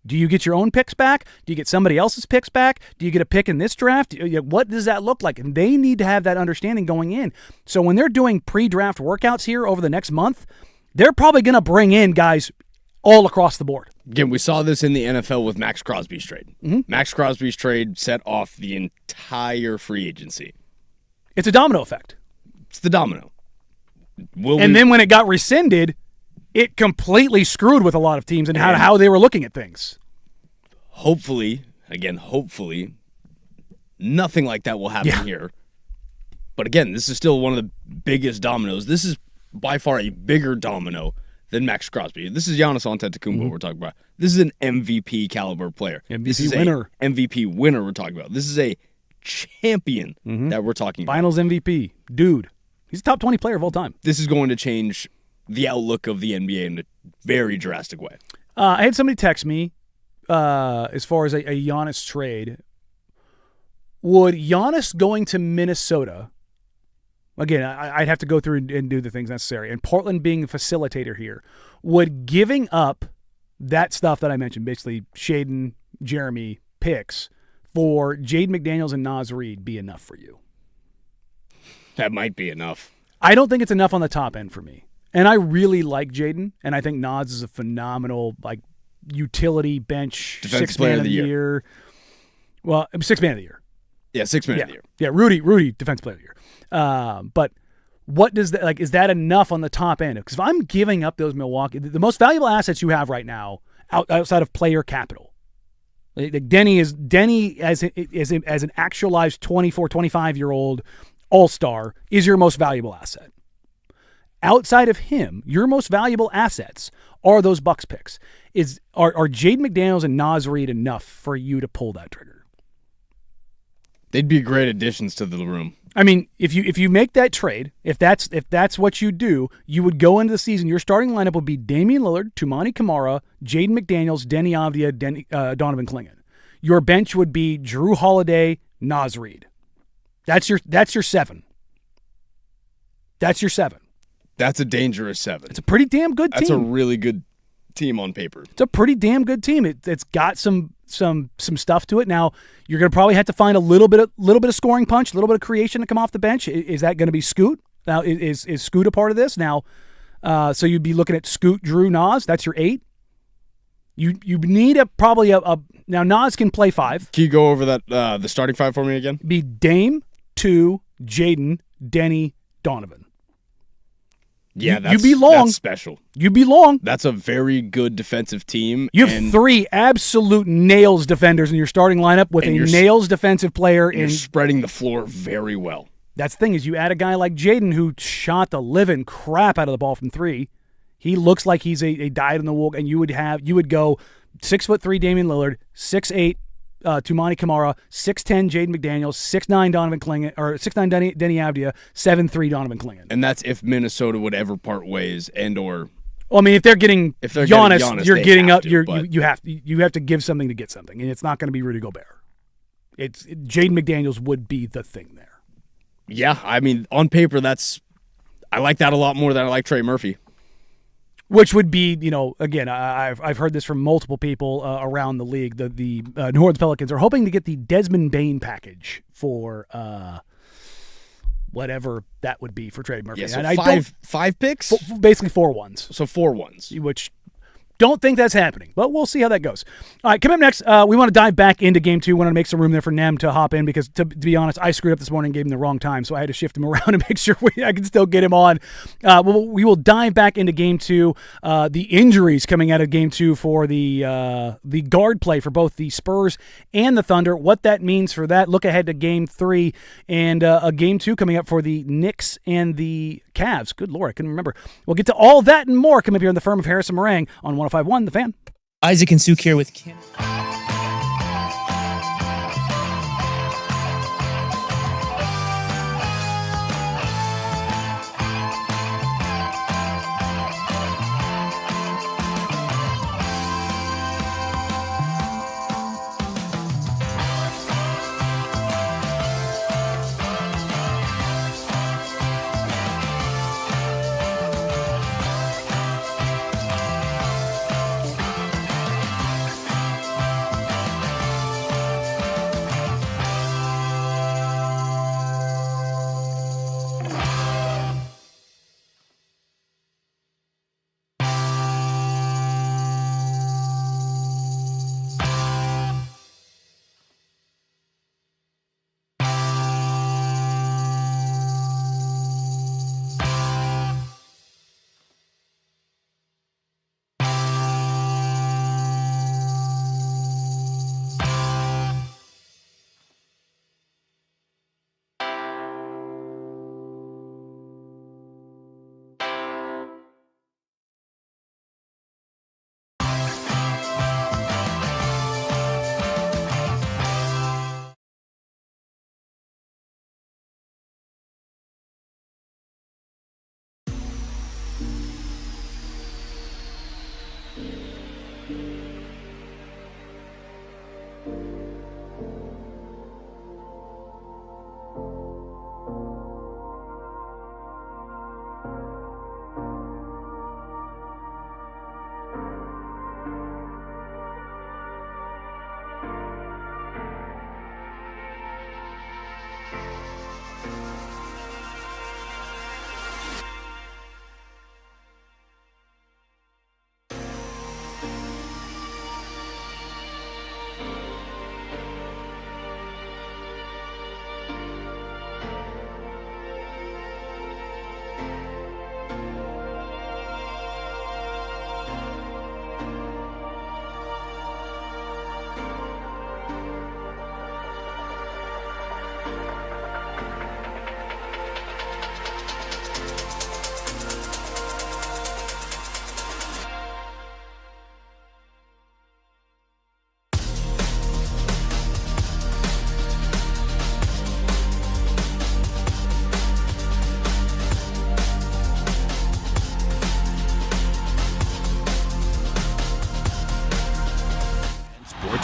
Do you get your own picks back? Do you get somebody else's picks back? Do you get a pick in this draft? What does that look like? And they need to have that understanding going in. So when they're doing pre-draft workouts here over the next month, they're probably going to bring in guys all across the board.
Again, we saw this in the NFL with Max Crosby's trade. Mm-hmm. Max Crosby's trade set off the entire free agency.
It's a domino effect.
It's the domino.
Then when it got rescinded, it completely screwed with a lot of teams and how they were looking at things.
Hopefully, nothing like that will happen here. But again, this is still one of the biggest dominoes. This is by far a bigger domino than Max Crosby. This is Giannis Antetokounmpo we're talking about. This is an MVP caliber player.
MVP winner.
MVP winner we're talking about. This is a champion that we're talking about.
Finals MVP. Dude. He's a top 20 player of all time.
This is going to change the outlook of the NBA in a very drastic way.
I had somebody text me as far as a Giannis trade. Would Giannis going to Minnesota, again, I'd have to go through and do the things necessary, and Portland being the facilitator here, would giving up that stuff that I mentioned, basically Shaden, Jeremy, picks, for Jaden McDaniels and Naz Reid be enough for you?
That might be enough.
I don't think it's enough on the top end for me. And I really like Jaden, and I think Naz is a phenomenal, like, utility bench
Defensive
6th man of the year. Well, 6th man of the year.
Yeah, 6th man of the year.
Yeah, Rudy, defensive player of the year. But what does that, like, is that enough on the top end? Because if I'm giving up those Milwaukee, the most valuable assets you have right now outside of player capital, like Denny as an actualized 24, 25-year-old all-star is your most valuable asset. Outside of him, your most valuable assets are those Bucks picks. Are Jaden McDaniels and Naz Reid enough for you to pull that trigger?
They'd be great additions to the room.
I mean, if you make that trade, if that's what you do, you would go into the season. Your starting lineup would be Damian Lillard, Toumani Camara, Jaden McDaniels, Denny Avdia, Donovan Clingan. Your bench would be Drew Holiday, Naz Reid. That's your 7. That's your 7.
That's a dangerous 7.
It's a pretty damn good team.
That's a really good team on paper.
It's a pretty damn good team. It's got some stuff to it. Now you're going to probably have to find a little bit of scoring punch, a little bit of creation to come off the bench. Is that going to be Scoot? Now is Scoot a part of this? Now, so you'd be looking at Scoot, Drew, Nas. That's your 8. You need probably now Nas can play 5.
Can you go over that the starting 5 for me again?
Be Dame, 2, Jaden, Denny, Donovan.
Yeah,
you belong.
That's special.
You belong.
That's a very good defensive team.
You have 3 absolute nails defenders in your starting lineup with a nails defensive player.
You're spreading the floor very well.
That's the thing is you add a guy like Jaden who shot the living crap out of the ball from 3. He looks like he's a dyed-in-the-wool, and you would go 6'3" Damian Lillard, 6'8" Tumani Kamara, 6'10" Jaden McDaniels, 6'9" Donovan Clingan, or 6'9" Denny Avdia, 7'3" Donovan Clingan.
And that's if Minnesota would ever part ways and/or.
Well, I mean, if they're getting Giannis, you're getting up. You have to give something to get something, and it's not going to be Rudy Gobert. Jaden McDaniels would be the thing there.
Yeah, I mean, on paper, I like that a lot more than I like Trey Murphy.
Which would be, again, I've heard this from multiple people around the league. The New Orleans Pelicans are hoping to get the Desmond Bane package for whatever that would be for Trey Murphy.
Yeah, so
and
five picks?
Basically 4 ones.
So 4 ones.
Which don't think that's happening, but we'll see how that goes. All right, coming up next, we want to dive back into Game 2. We want to make some room there for Nehm to hop in because, to be honest, I screwed up this morning and gave him the wrong time, so I had to shift him around and make sure I can still get him on. We will dive back into Game 2. The injuries coming out of Game 2 for the guard play for both the Spurs and the Thunder, what that means for that. Look ahead to Game 3 and a Game 2 coming up for the Knicks and the Cavs. Good Lord, I couldn't remember. We'll get to all that and more coming up here in the firm of Harris and Marang on 105.1 The Fan.
Isaac and Suk here with Kim.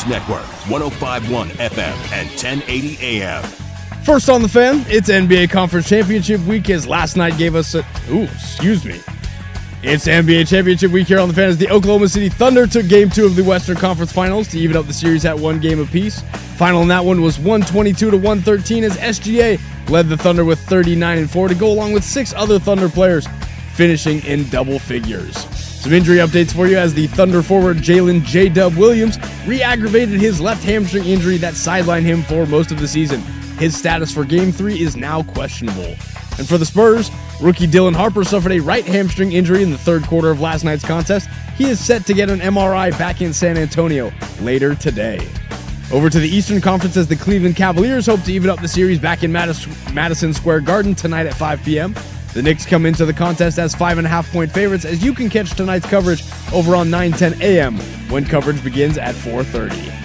Network, 105.1 FM and 1080 AM.
First on the Fan, it's NBA Conference Championship Week as last night gave us It's NBA Championship Week here on the Fan as the Oklahoma City Thunder took Game 2 of the Western Conference Finals to even up the series at 1 game apiece. Final in that one was 122-113 as SGA led the Thunder with 39-4 to go along with 6 other Thunder players finishing in double figures. Some injury updates for you as the Thunder forward Jalen J-Dub Williams re-aggravated his left hamstring injury that sidelined him for most of the season. His status for Game 3 is now questionable. And for the Spurs, rookie Dylan Harper suffered a right hamstring injury in the third quarter of last night's contest. He is set to get an MRI back in San Antonio later today. Over to the Eastern Conference as the Cleveland Cavaliers hope to even up the series back in Madison Square Garden tonight at 5 p.m. The Knicks come into the contest as 5.5-point favorites as you can catch tonight's coverage over on 9:10 a.m. when coverage begins at 4:30.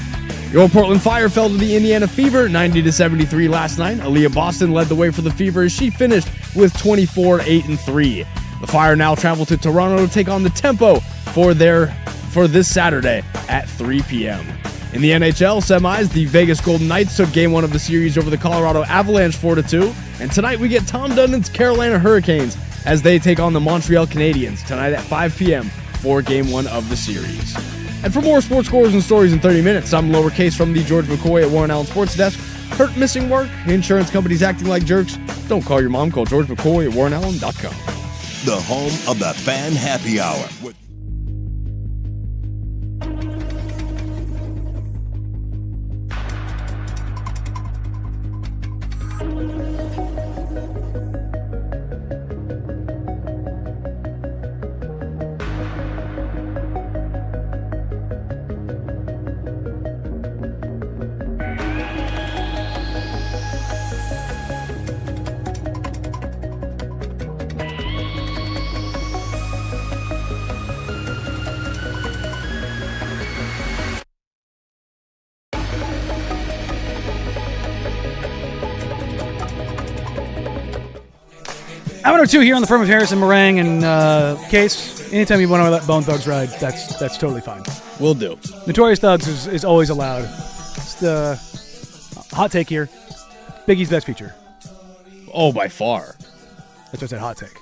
Your Portland Fire fell to the Indiana Fever 90-73 last night. Aaliyah Boston led the way for the Fever as she finished with 24-8-3. The Fire now travel to Toronto to take on the Tempo for this Saturday at 3 p.m. In the NHL semis, the Vegas Golden Knights took Game 1 of the series over the Colorado Avalanche 4-2. And tonight we get Tom Dundon's Carolina Hurricanes as they take on the Montreal Canadiens tonight at 5 p.m. for Game 1 of the series. And for more sports scores and stories in 30 minutes, I'm lowercase from the George McCoy at Warren Allen Sports Desk. Hurt, missing work, insurance companies acting like jerks. Don't call your mom, call George McCoy at warrenallen.com.
The home of the Fan Happy Hour.
Hour 2 here on the firm of Harrison, Marang, and Case. Anytime you want to let Bone Thugs ride, that's totally fine.
Will do.
Notorious Thugs is always allowed. It's the hot take here. Biggie's best feature.
Oh, by far.
That's what I said, hot take.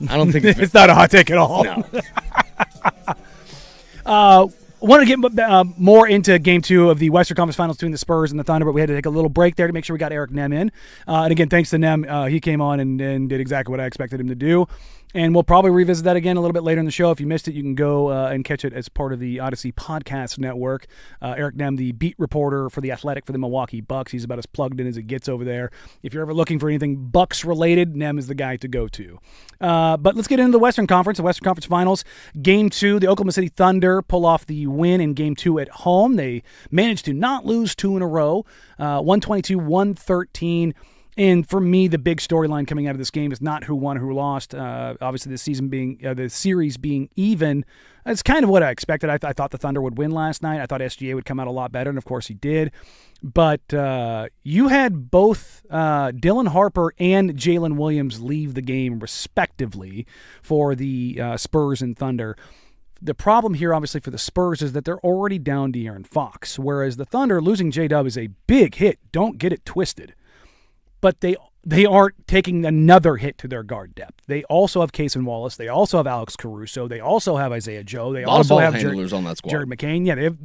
I don't think
it's not a hot take at all.
No.
Want to get more into Game 2 of the Western Conference Finals between the Spurs and the Thunder, but we had to take a little break there to make sure we got Eric Nehm in. And again, thanks to Nehm, he came on and did exactly what I expected him to do. And we'll probably revisit that again a little bit later in the show. If you missed it, you can go and catch it as part of the Odyssey Podcast Network. Eric Nehm, the beat reporter for The Athletic for the Milwaukee Bucks. He's about as plugged in as it gets over there. If you're ever looking for anything Bucks-related, Nehm is the guy to go to. But let's get into the Western Conference, the Western Conference Finals. Game 2, the Oklahoma City Thunder pull off the win in Game 2 at home. They managed to not lose 2 in a row, 122-113. And for me, the big storyline coming out of this game is not who won, who lost. Obviously, the series being even, it's kind of what I expected. I thought the Thunder would win last night. I thought SGA would come out a lot better, and of course he did. But you had both Dylan Harper and Jalen Williams leave the game respectively for the Spurs and Thunder. The problem here, obviously, for the Spurs is that they're already down De'Aaron Fox, whereas the Thunder losing J-Dub is a big hit. Don't get it twisted. But they aren't taking another hit to their guard depth. They also have Cason Wallace. They also have Alex Caruso. They also have Isaiah Joe. They also have
handlers on that squad.
Jared McCain. Yeah, they have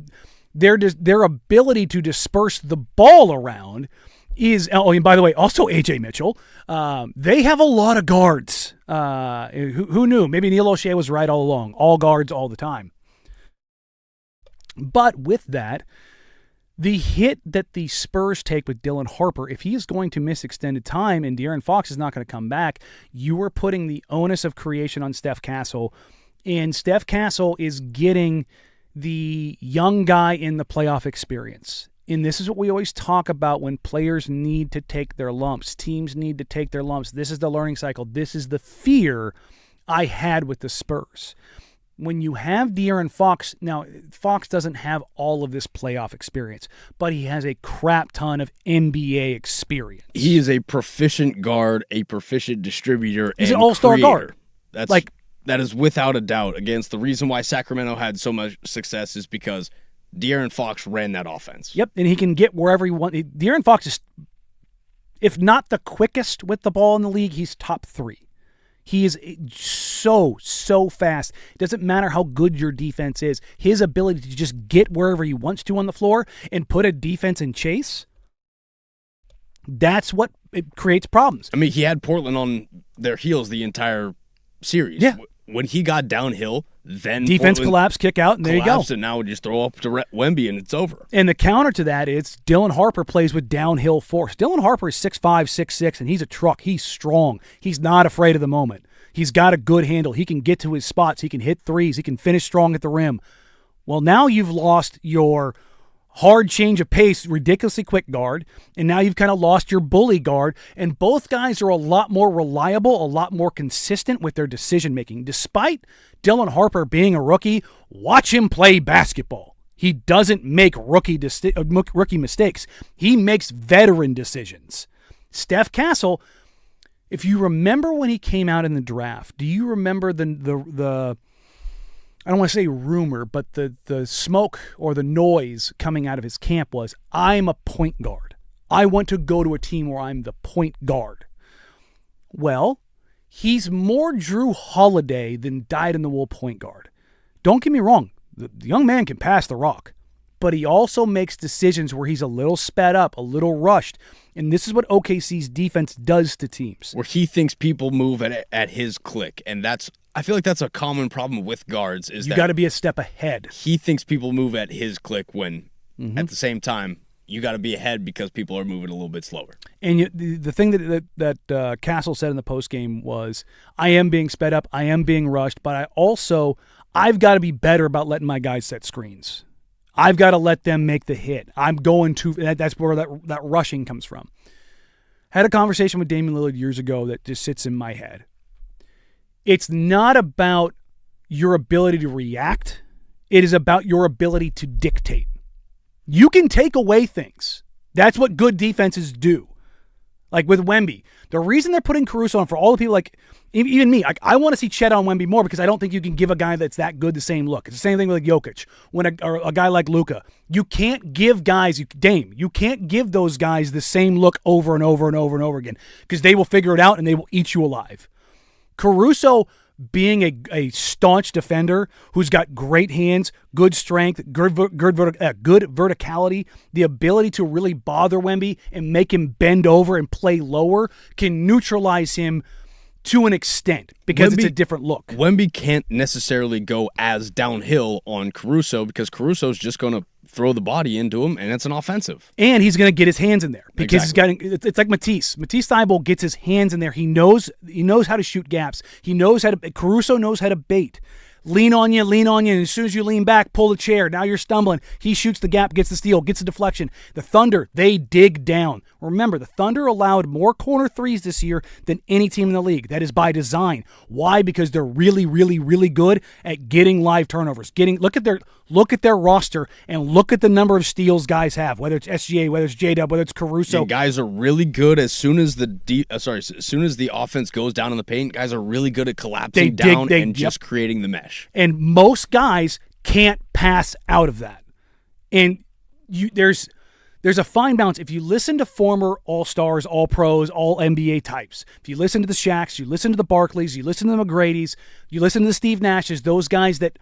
their ability to disperse the ball around is. Oh, and by the way, also AJ Mitchell. They have a lot of guards. Who knew? Maybe Neil O'Shea was right all along. All guards all the time. But with that, the hit that the Spurs take with Dylan Harper, if he is going to miss extended time and De'Aaron Fox is not going to come back, you are putting the onus of creation on Steph Castle. And Steph Castle is getting the young guy in the playoff experience. And this is what we always talk about when players need to take their lumps. Teams need to take their lumps. This is the learning cycle. This is the fear I had with the Spurs. When you have De'Aaron Fox, now Fox doesn't have all of this playoff experience, but he has a crap ton of NBA experience.
He is a proficient guard, a proficient distributor,
he's an all-star guard.
That is without a doubt. Against the reason why Sacramento had so much success is because De'Aaron Fox ran that offense.
Yep, and he can get wherever he wants. De'Aaron Fox If not the quickest with the ball in the league, he's top 3. He is so fast. It doesn't matter how good your defense is. His ability to just get wherever he wants to on the floor and put a defense in chase, that's what it creates problems.
I mean, he had Portland on their heels the entire series.
Yeah.
When he got downhill, then
defense
Portland
collapse, kick out, and there you go.
And now we just throw up to Wemby and it's over.
And the counter to that is Dylan Harper plays with downhill force. Dylan Harper is 6'5", 6'6", and he's a truck. He's strong. He's not afraid of the moment. He's got a good handle. He can get to his spots. He can hit threes. He can finish strong at the rim. Well, now you've lost your hard change of pace, ridiculously quick guard, and now you've kind of lost your bully guard, and both guys are a lot more reliable, a lot more consistent with their decision-making. Despite Dylan Harper being a rookie, watch him play basketball. He doesn't make rookie mistakes. He makes veteran decisions. Steph Castle, if you remember when he came out in the draft, do you remember the I don't want to say rumor, but the smoke or the noise coming out of his camp was, I'm a point guard. I want to go to a team where I'm the point guard. Well, he's more Drew Holiday than dyed-in-the-wool point guard. Don't get me wrong. The young man can pass the rock, but he also makes decisions where he's a little sped up, a little rushed. And this is what OKC's defense does to teams.
Where he thinks people move at his click, and I feel like that's a common problem with guards. Is
you got to be a step ahead.
He thinks people move at his click when, at the same time, you got to be ahead because people are moving a little bit slower.
And the thing that Castle said in the postgame was, I am being sped up, I am being rushed, but I've got to be better about letting my guys set screens. I've got to let them make the hit. I'm going to. That's where that rushing comes from. Had a conversation with Damian Lillard years ago that just sits in my head. It's not about your ability to react. It is about your ability to dictate. You can take away things. That's what good defenses do. Like with Wemby. The reason they're putting Caruso on, for all the people like, even me, I want to see Chet on Wemby more because I don't think you can give a guy that's that good the same look. It's the same thing with Jokic. Or a guy like Luka. You can't give guys, Dame, you can't give those guys the same look over and over and over and over again because they will figure it out and they will eat you alive. Caruso, being a staunch defender who's got great hands, good strength, good verticality, the ability to really bother Wemby and make him bend over and play lower can neutralize him to an extent because it's a different look.
Wemby can't necessarily go as downhill on Caruso because Caruso's just going to throw the body into him, and it's an offensive.
And he's going to get his hands in there because it's like Matisse. Matisse Thybulle gets his hands in there. He knows how to shoot gaps. Caruso knows how to bait. Lean on you, and as soon as you lean back, pull the chair. Now you're stumbling. He shoots the gap, gets the steal, gets the deflection. The Thunder, they dig down. Remember, the Thunder allowed more corner threes this year than any team in the league. That is by design. Why? Because they're really, really, really good at getting live turnovers. Look at their roster and look at the number of steals guys have, whether it's SGA, whether it's J-Dub, whether it's Caruso.
Yeah, guys are really good as soon as the offense goes down in the paint. Guys are really good at collapsing down and just creating the mesh.
And most guys can't pass out of that. And there's a fine balance. If you listen to former All-Stars, All-Pros, All-NBA types, if you listen to the Shaqs, you listen to the Barkleys, you listen to the McGrady's, you listen to the Steve Nashes, those guys that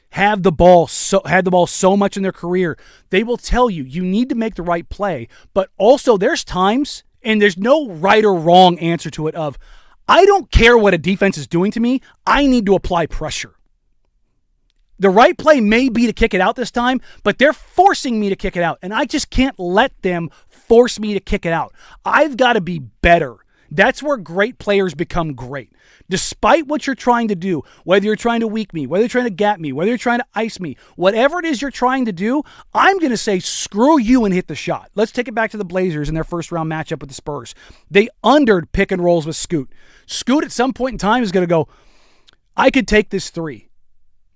had the ball so much in their career, they will tell you need to make the right play. But also there's times, and there's no right or wrong answer to it, of I don't care what a defense is doing to me, I need to apply pressure. The right play may be to kick it out this time, but they're forcing me to kick it out, and I just can't let them force me to kick it out. I've got to be better. That's where great players become great. Despite what you're trying to do, whether you're trying to weak me, whether you're trying to gap me, whether you're trying to ice me, whatever it is you're trying to do, I'm going to say screw you and hit the shot. Let's take it back to the Blazers in their first-round matchup with the Spurs. They undered pick and rolls with Scoot. Scoot at some point in time is going to go, I could take this three.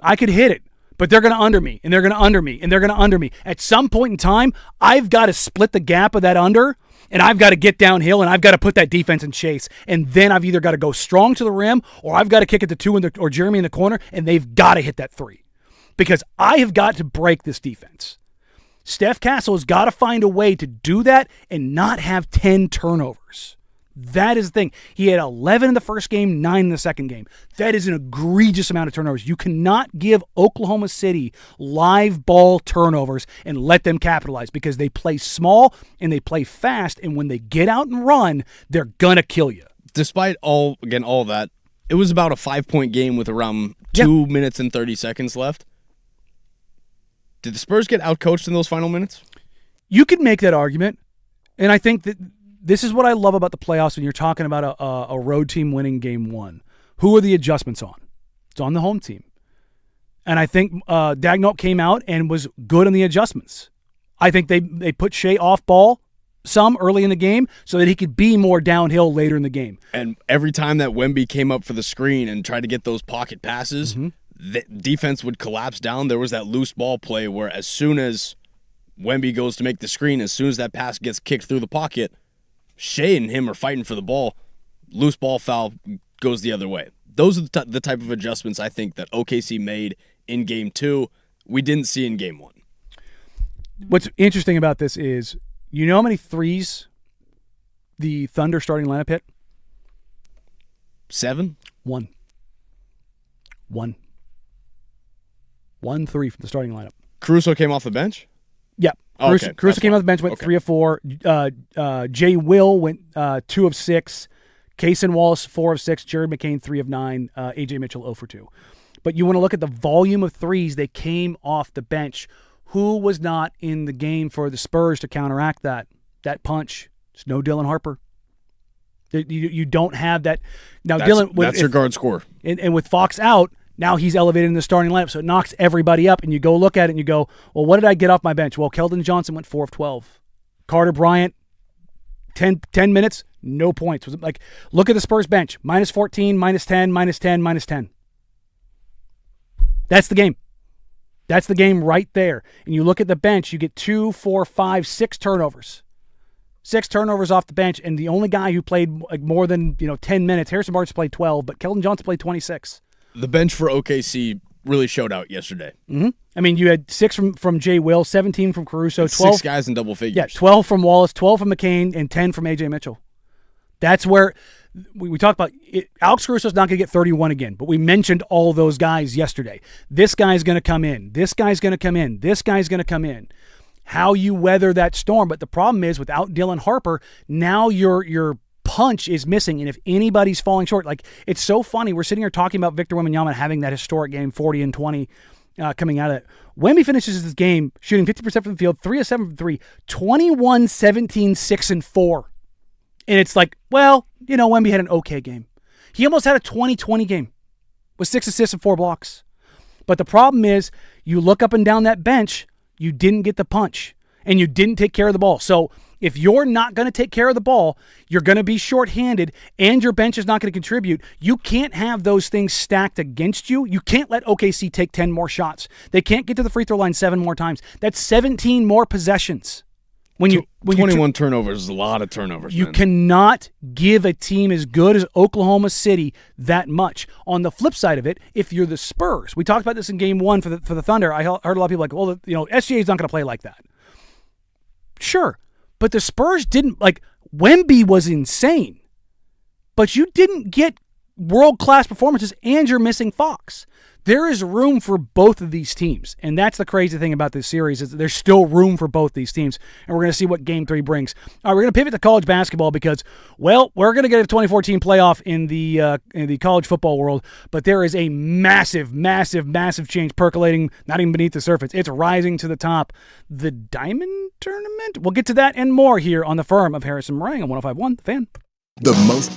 I could hit it, but they're going to under me, and they're going to under me, and they're going to under me. At some point in time, I've got to split the gap of that under, and I've got to get downhill, and I've got to put that defense in chase. And then I've either got to go strong to the rim, or I've got to kick it to two or Jeremy in the corner, and they've got to hit that three. Because I have got to break this defense. Steph Castle has got to find a way to do that and not have 10 turnovers. That is the thing. He had 11 in the first game, 9 in the second game. That is an egregious amount of turnovers. You cannot give Oklahoma City live ball turnovers and let them capitalize because they play small and they play fast, and when they get out and run, they're going to kill you.
Despite all that, it was about a 5-point game with around 2 minutes and 30 seconds left. Did the Spurs get outcoached in those final minutes?
You could make that argument, and I think that this is what I love about the playoffs when you're talking about a road team winning game one. Who are the adjustments on? It's on the home team. And I think Dagnall came out and was good on the adjustments. I think they put Shea off ball some early in the game so that he could be more downhill later in the game.
And every time that Wemby came up for the screen and tried to get those pocket passes, the defense would collapse down. There was that loose ball play where as soon as Wemby goes to make the screen, as soon as that pass gets kicked through the pocket, Shea and him are fighting for the ball. Loose ball foul goes the other way. Those are the type of adjustments I think that OKC made in Game 2 we didn't see in Game 1.
What's interesting about this is, you know how many threes the Thunder starting lineup hit?
7?
1. 1 3 from the starting lineup.
Caruso came off the bench?
Yeah. Caruso came off the bench, went 3 of 4. Jay Will went 2 of 6. Kaysen Wallace, 4 of 6. Jared McCain, 3 of 9. A.J. Mitchell, 0 for 2. But you want to look at the volume of threes they came off the bench. Who was not in the game for the Spurs to counteract that punch? It's no Dylan Harper. You don't have that. Now,
that's your guard scorer.
And with Fox out, now he's elevated in the starting lineup, so it knocks everybody up. And you go look at it and you go, well, what did I get off my bench? Well, Keldon Johnson went 4 of 12. Carter Bryant, 10 minutes, no points. Was like, look at the Spurs bench. Minus 14, minus 10, minus 10, minus 10. That's the game. That's the game right there. And you look at the bench, you get 2, 4, 5, 6 turnovers. 6 turnovers off the bench, and the only guy who played like more than 10 minutes, Harrison Barnes played 12, but Keldon Johnson played 26.
The bench for OKC really showed out yesterday.
Mm-hmm. I mean, you had 6 from Jay Will, 17 from Caruso, 12
6 guys in double figures.
Yeah, 12 from Wallace, 12 from McCain, and 10 from A.J. Mitchell. That's where we talked about it. Alex Caruso's not going to get 31 again, but we mentioned all those guys yesterday. This guy's going to come in. This guy's going to come in. This guy's going to come in. How you weather that storm. But the problem is, without Dylan Harper, now your punch is missing. And if anybody's falling short, like, it's so funny. We're sitting here talking about Victor Wembanyama having that historic game, 40 and 20, coming out of it. Wemby finishes this game shooting 50% from the field, 3 of 7 from 3, 21, 17, 6, and 4. And it's like, well, Wemby had an okay game. He almost had a 20-20 game with 6 assists and 4 blocks. But the problem is, you look up and down that bench, you didn't get the punch, and you didn't take care of the ball. So if you're not going to take care of the ball, you're going to be shorthanded, and your bench is not going to contribute. You can't have those things stacked against you. You can't let OKC take 10 more shots. They can't get to the free throw line 7 more times. That's 17 more possessions. When
21 turnovers is a lot of turnovers.
You
man.
cannot give a team as good as Oklahoma City that much. On the flip side of it, if you're the Spurs, we talked about this in Game 1 for the Thunder. I heard a lot of people like, well, SGA is not going to play like that. Sure, but the Spurs didn't. Like, Wemby was insane, but you didn't get world-class performances, and you're missing Fox. There is room for both of these teams, and that's the crazy thing about this series is that there's still room for both these teams, and we're going to see what Game 3 brings. All right, we're going to pivot to college basketball because, well, we're going to get a 2014 playoff in the college football world, but there is a massive, massive, massive change percolating, not even beneath the surface. It's rising to the top. The Diamond Tournament? We'll get to that and more here on the Firm of Harrison Marang on 105.1 The Fan.
The most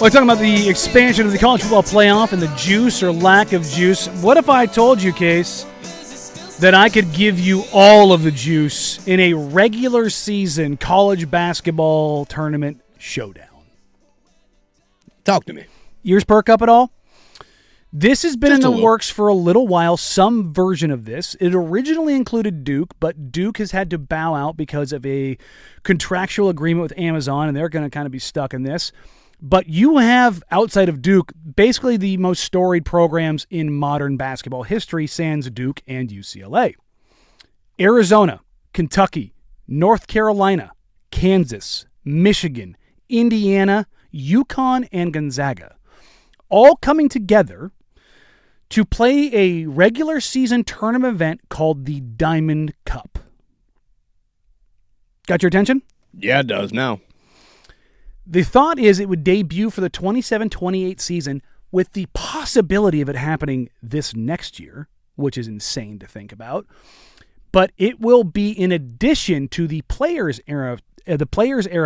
We're talking about the expansion of the college football playoff and the juice or lack of juice. What if I told you, Case, that I could give you all of the juice in a regular season college basketball tournament showdown?
Talk to me.
Ears perk up at all? This has been
Just
in
a
the works for a little while, some version of this. It originally included Duke, but Duke has had to bow out because of a contractual agreement with Amazon, and they're going to kind of be stuck in this. But you have, outside of Duke, basically the most storied programs in modern basketball history, sans Duke and UCLA. Arizona, Kentucky, North Carolina, Kansas, Michigan, Indiana, UConn, and Gonzaga, all coming together to play a regular season tournament event called the Diamond Cup. Got your attention?
Yeah, it does now.
The thought is it would debut for the 27-28 season with the possibility of it happening this next year, which is insane to think about. But it will be in addition to the Players Era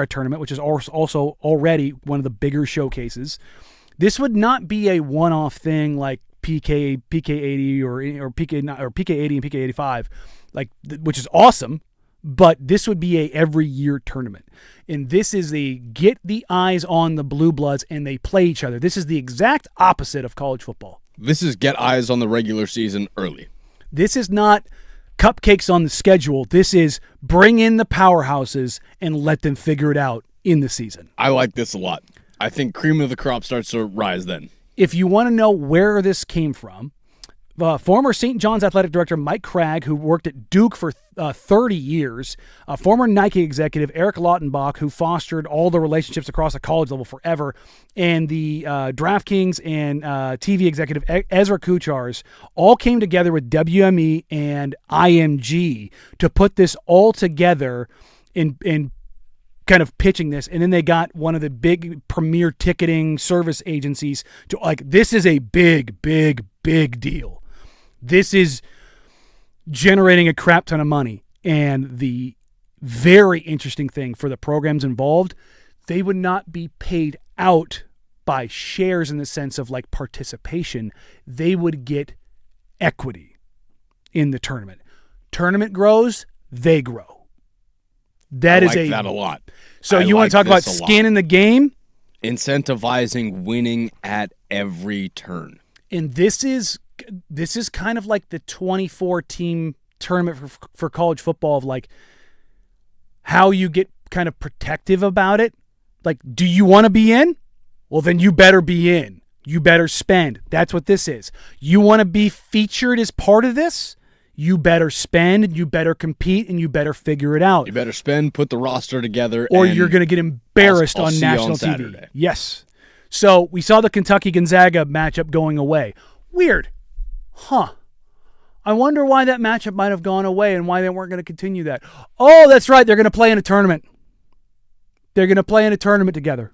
tournament, which is also already one of the bigger showcases. This would not be a one-off thing like PK80 or PK80 and PK85, which is awesome. But this would be a every year tournament. And this is a get the eyes on the Blue Bloods and they play each other. This is the exact opposite of college football.
This is get eyes on the regular season early.
This is not cupcakes on the schedule. This is bring in the powerhouses and let them figure it out in the season.
I like this a lot. I think cream of the crop starts to rise then.
If you want to know where this came from, former St. John's athletic director Mike Cragg, who worked at Duke for 30 years, former Nike executive Eric Lautenbach, who fostered all the relationships across the college level forever, and the DraftKings and TV executive Ezra Kuchars, all came together with WME and IMG to put this all together in kind of pitching this. And then they got one of the big premier ticketing service agencies to this is a big, big, big deal. This is generating a crap ton of money. And the very interesting thing for the programs involved, they would not be paid out by shares in the sense of participation. They would get equity in the tournament. Tournament grows, they grow. I like
that a lot.
So you want to talk about skin in the game?
Incentivizing winning at every turn.
And this is kind of like the 24-team tournament for college football of how you get kind of protective about it. Do you want to be in? Well, then you better be in. You better spend. That's what this is. You want to be featured as part of this? You better spend, you better compete, and you better figure it out.
You better spend, put the roster together.
Or you're going to get embarrassed on national TV.
Saturday.
Yes. So we saw the Kentucky-Gonzaga matchup going away. Weird. Huh. I wonder why that matchup might have gone away and why they weren't going to continue that. Oh, that's right. They're going to play in a tournament. They're going to play in a tournament together.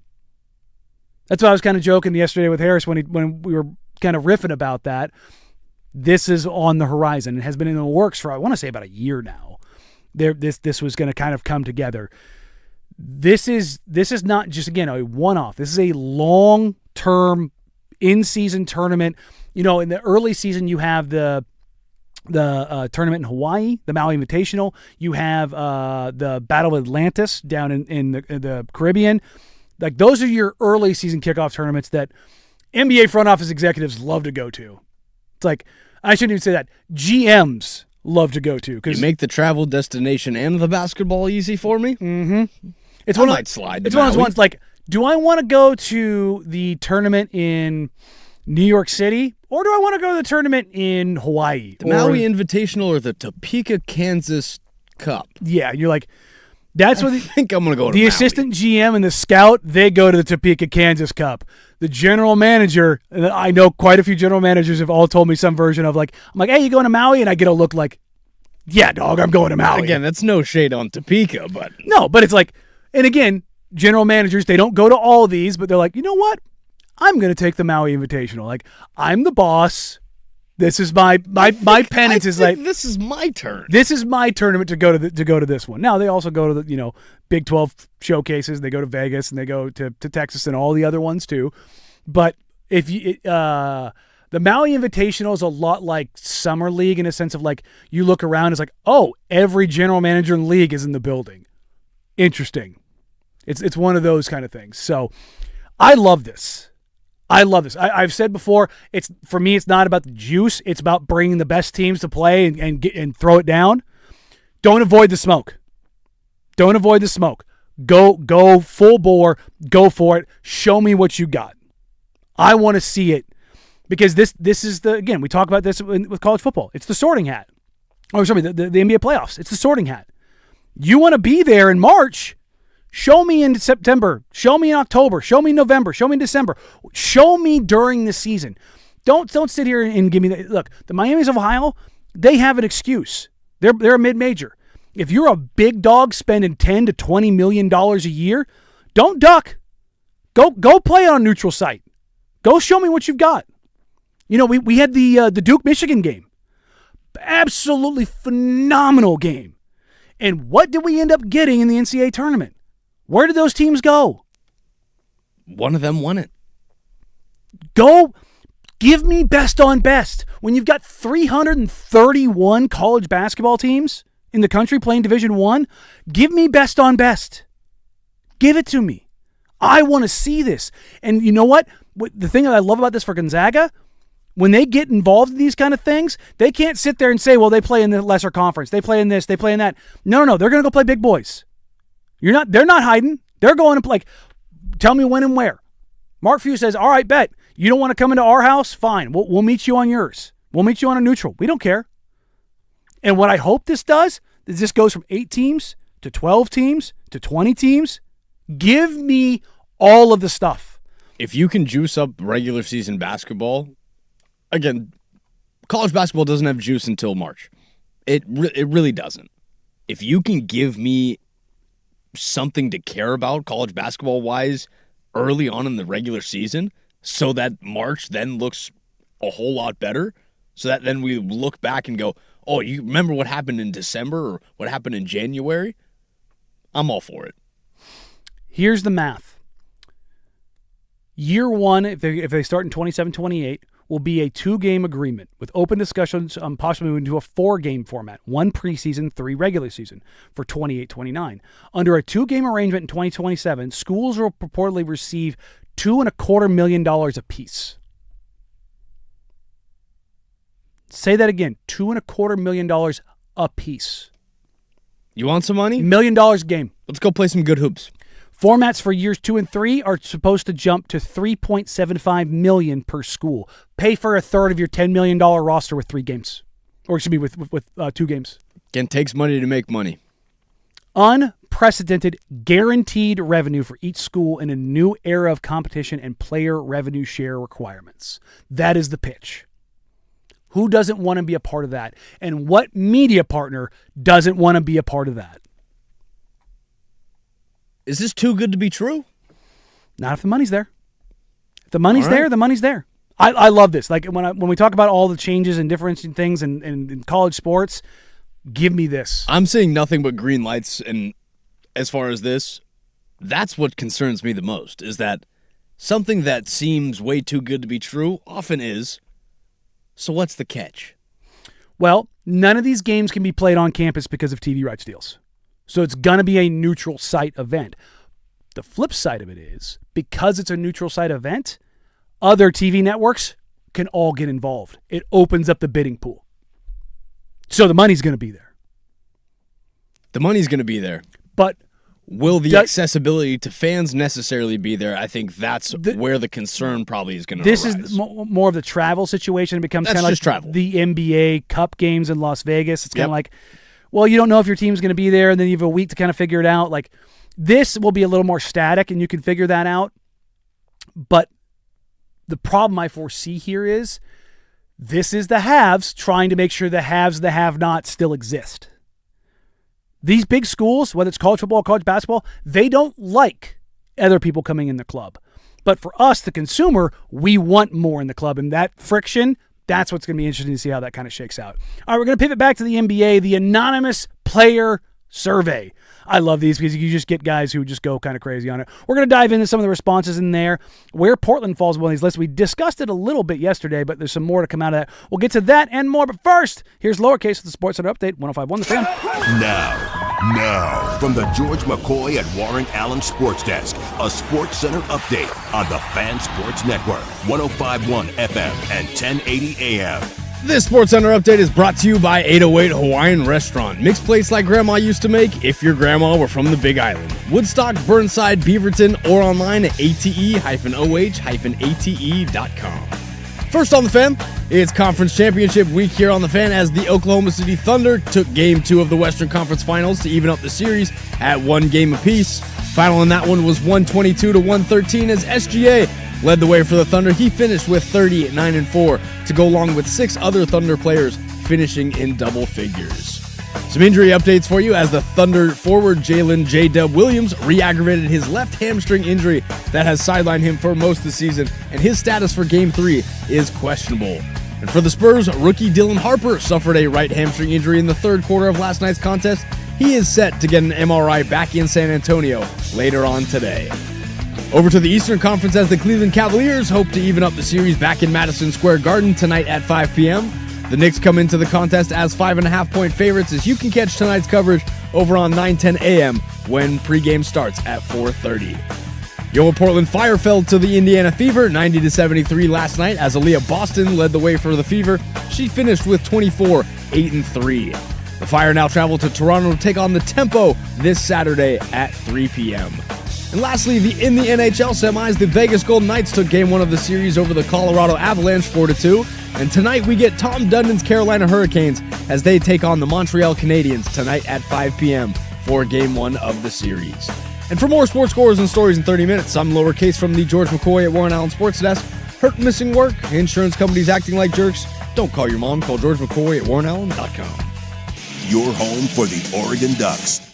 That's why I was kind of joking yesterday with Harris when we were kind of riffing about that. This is on the horizon. It has been in the works for, I want to say, about a year now. This was going to kind of come together. This is not just, again, a one-off. This is a long-term in-season tournament. In the early season, you have the tournament in Hawaii, the Maui Invitational. You have the Battle of Atlantis down in the Caribbean. Those are your early season kickoff tournaments that NBA front office executives love to go to. It's I shouldn't even say that. GMs love to go to.
You make the travel destination and the basketball easy for me?
Mm-hmm.
It's one of those
ones do I want to go to the tournament in New York City or do I want to go to the tournament in Hawaii?
The Maui Invitational or the Topeka, Kansas Cup?
Yeah, you're that's what
I think I'm going to go to
the
Maui.
Assistant GM and the scout, they go to the Topeka, Kansas Cup. The general manager, and I know quite a few general managers have all told me some version of I'm hey, you going to Maui? And I get a look yeah, dog, I'm going to Maui.
Again, that's no shade on Topeka, but.
No, but it's and again, general managers, they don't go to all of these, but they're you know what? I'm going to take the Maui Invitational. I'm the boss. This is my penance is like
this is my turn.
This is my tournament to go to this one. Now they also go to the Big 12 showcases. They go to Vegas and they go to Texas and all the other ones too. But if you the Maui Invitational is a lot like Summer League in a sense of like you look around, it's like, oh, every general manager in the league is in the building. Interesting. It's one of those kind of things. So I love this. I've said before, for me, it's not about the juice. It's about bringing the best teams to play and throw it down. Don't avoid the smoke. Go full bore. Go for it. Show me what you got. I want to see it because this is again, we talk about this with college football. It's the sorting hat. Oh, sorry, the NBA playoffs. It's the sorting hat. You want to be there in March. Show me in September. Show me in October. Show me in November. Show me in December. Show me during the season. Don't sit here and give me that. Look, the Miamis of Ohio, they have an excuse. They're a mid-major. If you're a big dog spending $10 to $20 million a year, don't duck. Go play on a neutral site. Go show me what you've got. We had the Duke-Michigan game. Absolutely phenomenal game. And what did we end up getting in the NCAA tournament? Where did those teams go?
One of them won it.
Go give me best on best. When you've got 331 college basketball teams in the country playing Division I, give me best on best. Give it to me. I want to see this. And you know what? The thing that I love about this for Gonzaga, when they get involved in these kind of things, they can't sit there and say, well, they play in the lesser conference. They play in this. They play in that. No. They're going to go play big boys. They're not hiding. They're going to tell me when and where. Mark Few says, all right, bet. You don't want to come into our house? Fine. We'll meet you on yours. We'll meet you on a neutral. We don't care. And what I hope this does is this goes from 8 teams to 12 teams to 20 teams. Give me all of the stuff.
If you can juice up regular season basketball, again, college basketball doesn't have juice until March. It really doesn't. If you can give me something to care about college basketball-wise early on in the regular season so that March then looks a whole lot better, so that then we look back and go, oh, you remember what happened in December or what happened in January? I'm all for it.
Here's the math. Year one, if they start in 27-28, will be a 2-game agreement with open discussions on possibly moving to a 4-game format, 1 preseason, 3 regular season for 28-29. Under a 2-game arrangement in 2027, schools will purportedly receive $2.25 million apiece. Say that again, $2.25 million apiece.
You want some money?
$1 million a game.
Let's go play some good hoops.
Formats for years 2 and 3 are supposed to jump to $3.75 million per school. Pay for a third of your $10 million roster with 3 games. Or excuse me, with 2 games.
Again, takes money to make money.
Unprecedented, guaranteed revenue for each school in a new era of competition and player revenue share requirements. That is the pitch. Who doesn't want to be a part of that? And what media partner doesn't want to be a part of that?
Is this too good to be true?
Not if the money's there. If the money's there, the money's there. I love this. Like when we talk about all the changes and difference in things in college sports, give me this.
I'm seeing nothing but green lights, and as far as this, that's what concerns me the most, is that something that seems way too good to be true often is. So what's the catch?
Well, none of these games can be played on campus because of TV rights deals. So it's going to be a neutral site event. The flip side of it is, because it's a neutral site event, other TV networks can all get involved. It opens up the bidding pool. So the money's going to be there.
The money's going to be there.
But
will the accessibility to fans necessarily be there? I think that's where the concern probably is going to arise.
This is more of the travel situation. It becomes kind of like
travel.
The NBA Cup games in Las Vegas. It's kind of like, well, you don't know if your team's going to be there, and then you have a week to kind of figure it out. Like, this will be a little more static, and you can figure that out. But the problem I foresee here is this is the haves trying to make sure the haves, the have-nots still exist. These big schools, whether it's college football or college basketball, they don't like other people coming in the club. But for us, the consumer, we want more in the club. And that friction, That's what's going to be interesting to see how that kind of shakes out. All right, we're going to pivot back to the NBA, the anonymous player survey. I love these because you just get guys who just go kind of crazy on it. We're going to dive into some of the responses in there, where Portland falls on these lists. We discussed it a little bit yesterday, but there's some more to come out of that. We'll get to that and more. But first, here's Lowercase with the Sports Center Update, 105.1 The Fan.
Now, from the George McCoy at Warren Allen Sports Desk, a Sports Center update on the Fan Sports Network, 105.1 FM and 1080 AM.
This Sports Center update is brought to you by 808 Hawaiian Restaurant. Mixed plates like Grandma used to make if your grandma were from the Big Island. Woodstock, Burnside, Beaverton, or online at ate-oh-ate.com. First on the Fan, it's Conference Championship week here on the Fan as the Oklahoma City Thunder took Game 2 of the Western Conference Finals to even up the series at 1 game apiece. Final in that one was 122-113 as SGA led the way for the Thunder. He finished with 30-9-4 to go along with 6 other Thunder players finishing in double figures. Some injury updates for you as the Thunder forward Jalen J-Dub Williams re-aggravated his left hamstring injury that has sidelined him for most of the season, and his status for Game 3 is questionable. And for the Spurs, rookie Dylan Harper suffered a right hamstring injury in the third quarter of last night's contest. He is set to get an MRI back in San Antonio later on today. Over to the Eastern Conference as the Cleveland Cavaliers hope to even up the series back in Madison Square Garden tonight at 5 p.m. The Knicks come into the contest as 5.5-point favorites as you can catch tonight's coverage over on 9:10 a.m. when pregame starts at 4:30. Your Portland Fire fell to the Indiana Fever 90-73 last night as Aaliyah Boston led the way for the Fever. She finished with 24, 8-3. The Fire now travel to Toronto to take on the Tempo this Saturday at 3 p.m. And lastly, in the NHL semis, the Vegas Golden Knights took Game 1 of the series over the Colorado Avalanche 4-2. And tonight we get Tom Dundon's Carolina Hurricanes as they take on the Montreal Canadiens tonight at 5 p.m. for Game 1 of the series. And for more sports scores and stories in 30 minutes, I'm Lowercase from the George McCoy at Warren Allen Sports Desk. Hurt, missing work, insurance companies acting like jerks. Don't call your mom, call George McCoy at warrenallen.com.
Your home for the Oregon Ducks.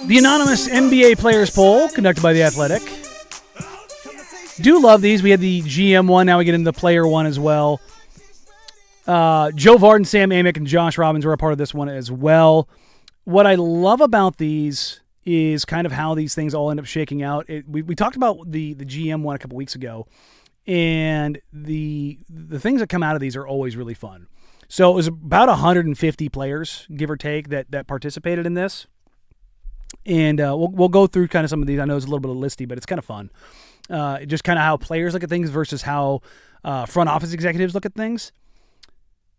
The anonymous NBA players poll conducted by The Athletic. Do love these. We had the GM one. Now we get into the player one as well. Joe Varden, Sam Amick, and Josh Robbins were a part of this one as well. What I love about these is kind of how these things all end up shaking out. We talked about the GM one a couple weeks ago, and the things that come out of these are always really fun. So it was about 150 players, give or take, that participated in this. And we'll go through kind of some of these. I know it's a little bit of listy, but it's kind of fun. Just kind of how players look at things versus how front office executives look at things.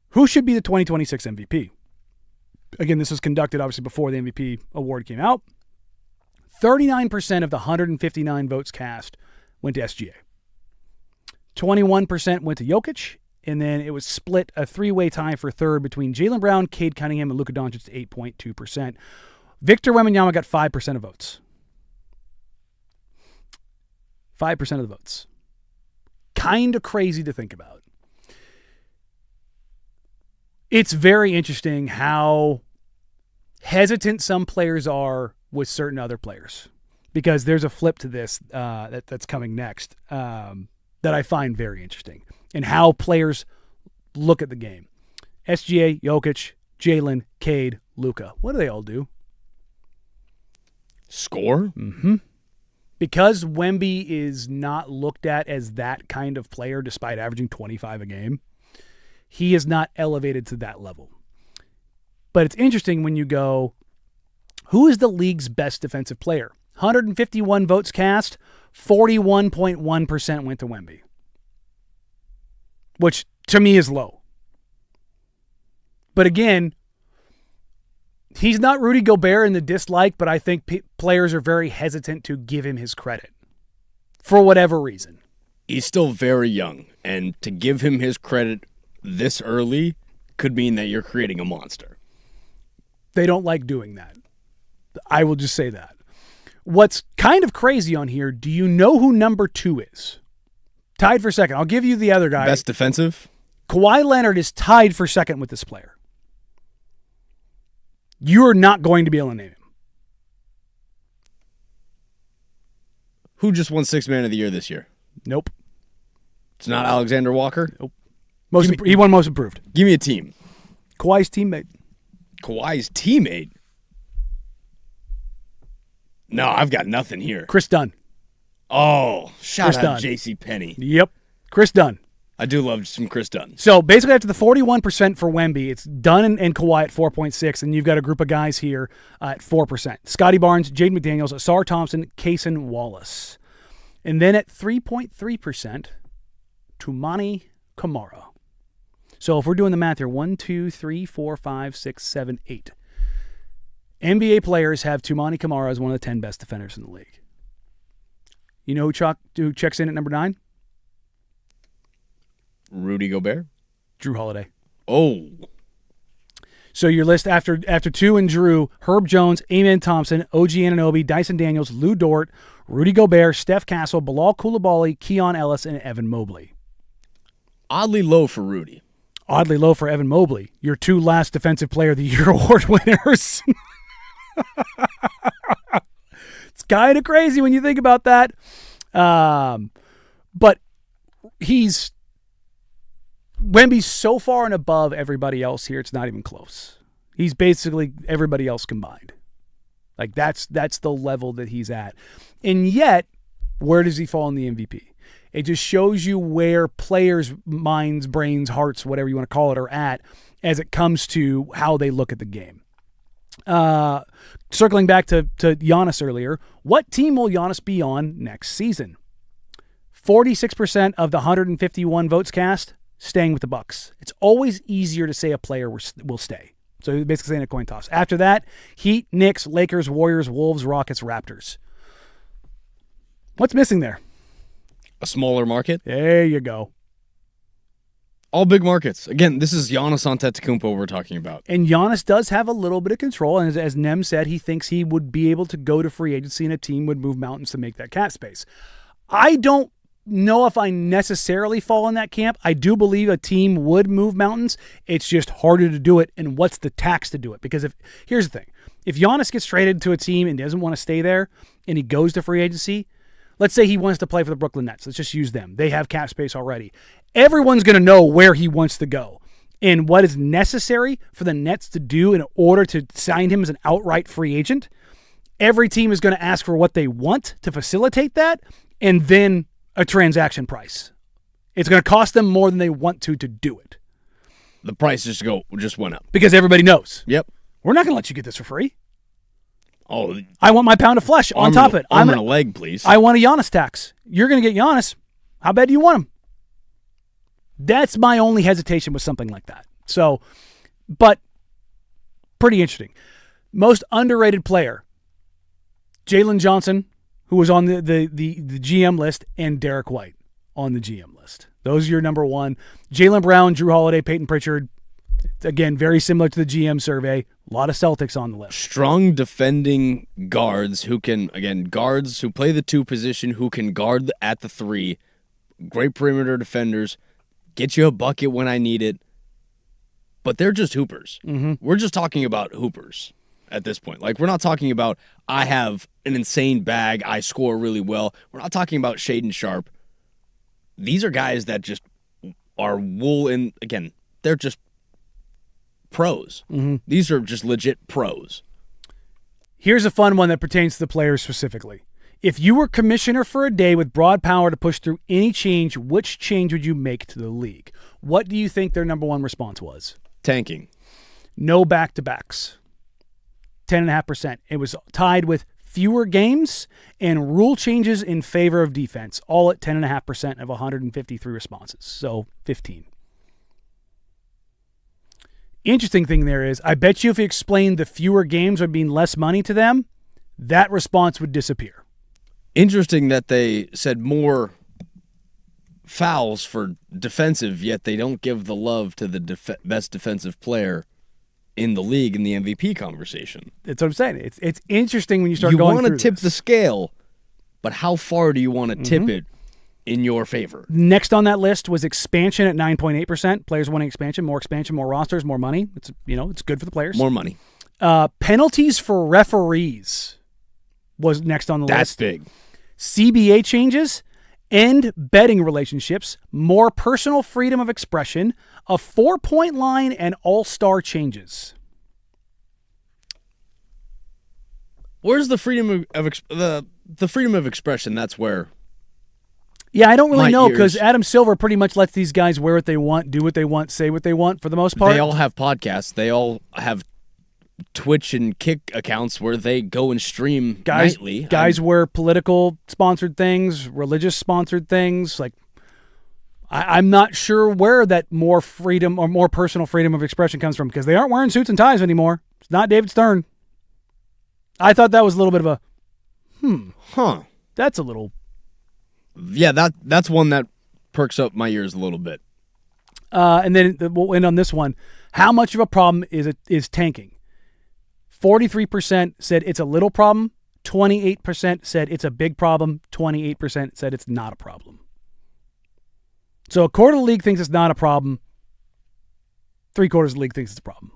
Who should be the 2026 MVP? Again, this was conducted obviously before the MVP award came out. 39% of the 159 votes cast went to SGA. 21% went to Jokic, and then it was split a three-way tie for third between Jaylen Brown, Cade Cunningham, and Luka Doncic at 8.2%. Victor Wembanyama got 5% of votes. 5% of the votes. Kind of crazy to think about. It's very interesting how hesitant some players are with certain other players, because there's a flip to this that's coming next that I find very interesting, and how players look at the game. SGA, Jokic, Jaylen, Cade, Luka. What do they all do?
Score?
Mm-hmm. Because Wemby is not looked at as that kind of player despite averaging 25 a game, he is not elevated to that level. But it's interesting when you go, who is the league's best defensive player? 151 votes cast, 41.1% went to Wemby, which to me is low. But again, he's not Rudy Gobert in the dislike, but I think players are very hesitant to give him his credit for whatever reason.
He's still very young, and to give him his credit this early could mean that you're creating a monster.
They don't like doing that. I will just say that. What's kind of crazy on here, do you know who number 2 is? Tied for second. I'll give you the other guy.
Best defensive?
Kawhi Leonard is tied for second with this player. You're not going to be able to name him.
Who just won Sixth Man of the Year this year?
Nope.
It's not Alexander Walker?
Nope. He won Most Improved.
Give me a team.
Kawhi's teammate.
Kawhi's teammate? No, I've got nothing here.
Chris Dunn.
Oh, shout
Chris
out
Dunn.
JC Penney.
Yep. Chris Dunn.
I do love some Chris Dunn.
So basically after the 41% for Wemby, it's Dunn and Kawhi at 4.6, and you've got a group of guys here at 4%. Scotty Barnes, Jaden McDaniels, Asar Thompson, Kaysen Wallace. And then at 3.3%, Toumani Camara. So if we're doing the math here, 1, 2, 3, 4, 5, 6, 7, 8. NBA players have Toumani Camara as one of the 10 best defenders in the league. You know who checks in at number 9?
Rudy Gobert?
Drew Holiday.
Oh.
So your list after 2 and Drew, Herb Jones, Amen Thompson, OG Anunoby, Dyson Daniels, Lou Dort, Rudy Gobert, Steph Castle, Bilal Coulibaly, Keon Ellis, and Evan Mobley.
Oddly low for Rudy.
Oddly low for Evan Mobley, your 2 last Defensive Player of the Year award winners. It's kind of crazy when you think about that. But Wemby's so far and above everybody else here, it's not even close. He's basically everybody else combined. Like that's the level that he's at. And yet, where does he fall in the MVP? It just shows you where players' minds, brains, hearts, whatever you want to call it, are at as it comes to how they look at the game. Circling back to Giannis earlier, what team will Giannis be on next season? 46% of the 151 votes cast staying with the Bucks. It's always easier to say a player will stay. So he's basically saying a coin toss. After that, Heat, Knicks, Lakers, Warriors, Wolves, Rockets, Raptors. What's missing there?
A smaller market?
There you go.
All big markets. Again, this is Giannis Antetokounmpo we're talking about.
And Giannis does have a little bit of control. And as Nehm said, he thinks he would be able to go to free agency and a team would move mountains to make that cap space. I don't know if I necessarily fall in that camp. I do believe a team would move mountains. It's just harder to do it, and what's the tax to do it? Because here's the thing. If Giannis gets traded to a team and doesn't want to stay there and he goes to free agency, let's say he wants to play for the Brooklyn Nets. Let's just use them. They have cap space already. Everyone's going to know where he wants to go and what is necessary for the Nets to do in order to sign him as an outright free agent. Every team is going to ask for what they want to facilitate that, and then a transaction price. It's going to cost them more than they want to do it.
The price just went up.
Because everybody knows.
Yep.
We're not going to let you get this for free.
Oh,
I want my pound of flesh on top of it.
Arm and a leg, please.
I want a Giannis tax. You're going to get Giannis. How bad do you want him? That's my only hesitation with something like that. So, but pretty interesting. Most underrated player, Jalen Johnson, who was on the GM list, and Derek White on the GM list. Those are your number one. Jaylen Brown, Drew Holiday, Peyton Pritchard. Again, very similar to the GM survey. A lot of Celtics on the list.
Strong defending guards guards who play the 2 position, who can guard at the 3. Great perimeter defenders. Get you a bucket when I need it. But they're just hoopers. Mm-hmm. We're just talking about hoopers at this point. Like, we're not talking about, I have an insane bag, I score really well. We're not talking about Shaedon Sharpe. These are guys that just are wool in, again, they're just pros. Mm-hmm. These are just legit pros.
Here's a fun one that pertains to the players specifically. If you were commissioner for a day with broad power to push through any change, which change would you make to the league? What do you think their number one response was?
Tanking.
No back-to-backs. 10.5%. It was tied with fewer games and rule changes in favor of defense, all at 10.5% of 153 responses. So 15. Interesting thing there is, I bet you if you explained the fewer games would mean less money to them, that response would disappear.
Interesting that they said more fouls for defensive, yet they don't give the love to the best defensive player in the league in the MVP conversation.
That's what I'm saying. It's interesting when you start going through this.
You want to tip the scale, but how far do you want to tip it in your favor?
Next on that list was expansion at 9.8%. Players wanting expansion, more rosters, more money. It's good for the players.
More money.
Penalties for referees was next on the list.
That's big.
CBA changes, end betting relationships, more personal freedom of expression, a 4-point line, and all-star changes.
Where's the freedom of the freedom of expression? That's where.
Yeah, I don't really know because Adam Silver pretty much lets these guys wear what they want, do what they want, say what they want for the most part.
They all have podcasts. They all have Twitch and Kick accounts where they go and stream nightly.
Guys wear political sponsored things, religious sponsored things. Like, I'm not sure where that more freedom or more personal freedom of expression comes from because they aren't wearing suits and ties anymore. It's not David Stern. I thought that was a little bit of a, that's a little.
Yeah, that's one that perks up my ears a little bit.
And then we'll end on this one. How much of a problem is tanking? 43% said it's a little problem. 28% said it's a big problem. 28% said it's not a problem. So a quarter of the league thinks it's not a problem. 3/4 of the league thinks it's a problem.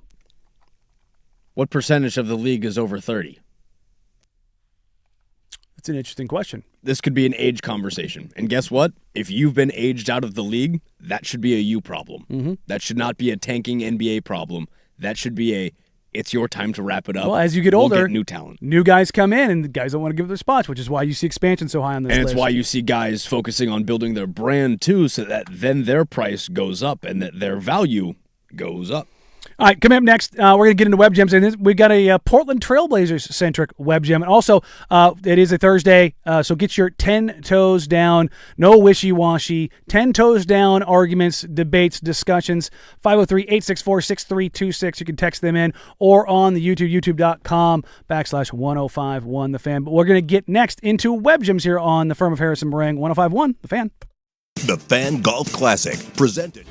What percentage of the league is over 30?
That's an interesting question.
This could be an age conversation. And guess what? If you've been aged out of the league, that should be a you problem. Mm-hmm. That should not be a tanking NBA problem. That should be it's your time to wrap it up.
Well, as you get older,
we'll get new talent.
New guys come in, and the guys don't want to give their spots, which is why you see expansion so high on this list.
And it's why you see guys focusing on building their brand, too, so that then their price goes up and that their value goes up.
All right, coming up next, we're going to get into web gems. And we've got a Portland Trailblazers-centric web gem. And also, it is a Thursday, so get your 10 toes down, no wishy-washy, 10 toes down arguments, debates, discussions, 503-864-6326. You can text them in or on the youtube.com/1051 The Fan. But we're going to get next into web gems here on the Firm of Harrison Marang, 1051 The Fan.
The Fan Golf Classic, presented.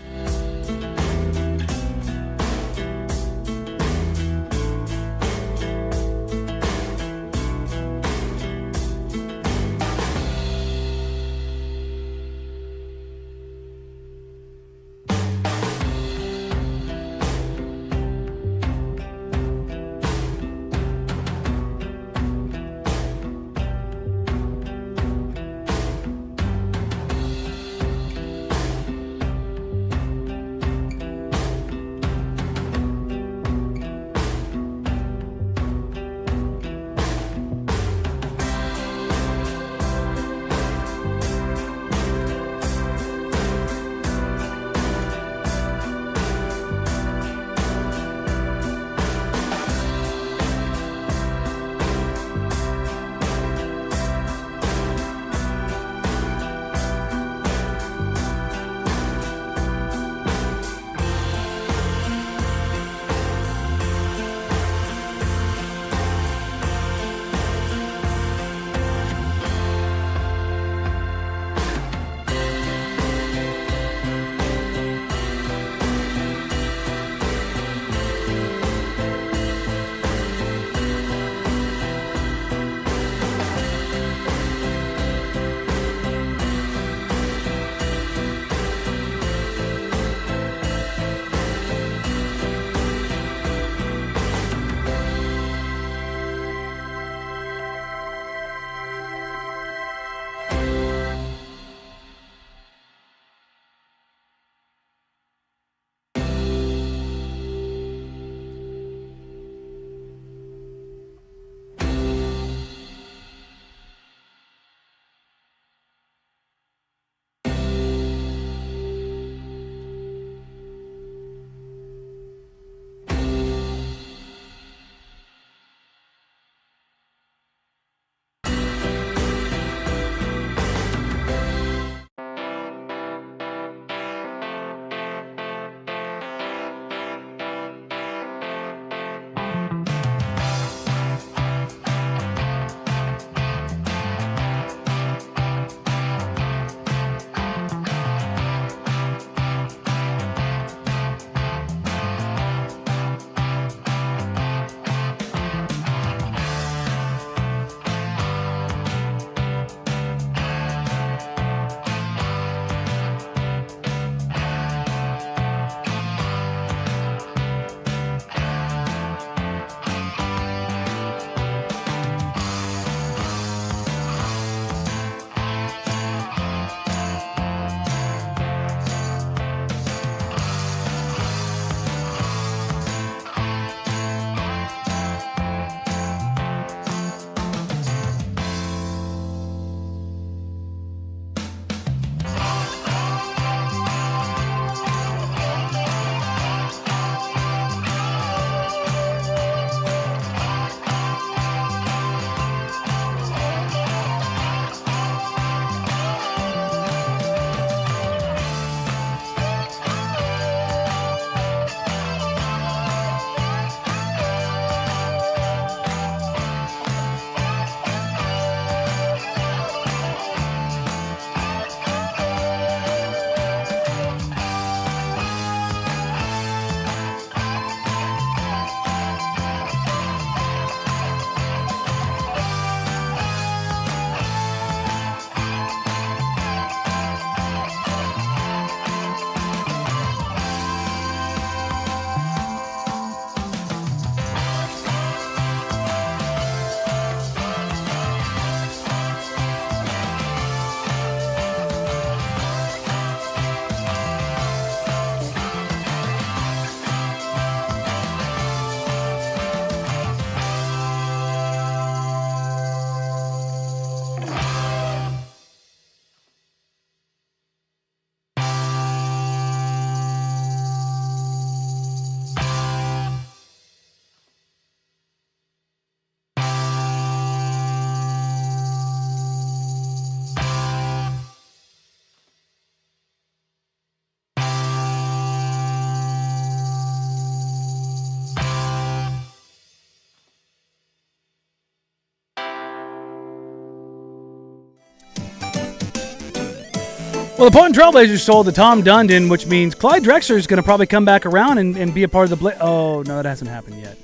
Well, the Portland Trailblazers sold to Tom Dundon, which means Clyde Drexler is going to probably come back around and be a part of the Oh, no, that hasn't happened yet.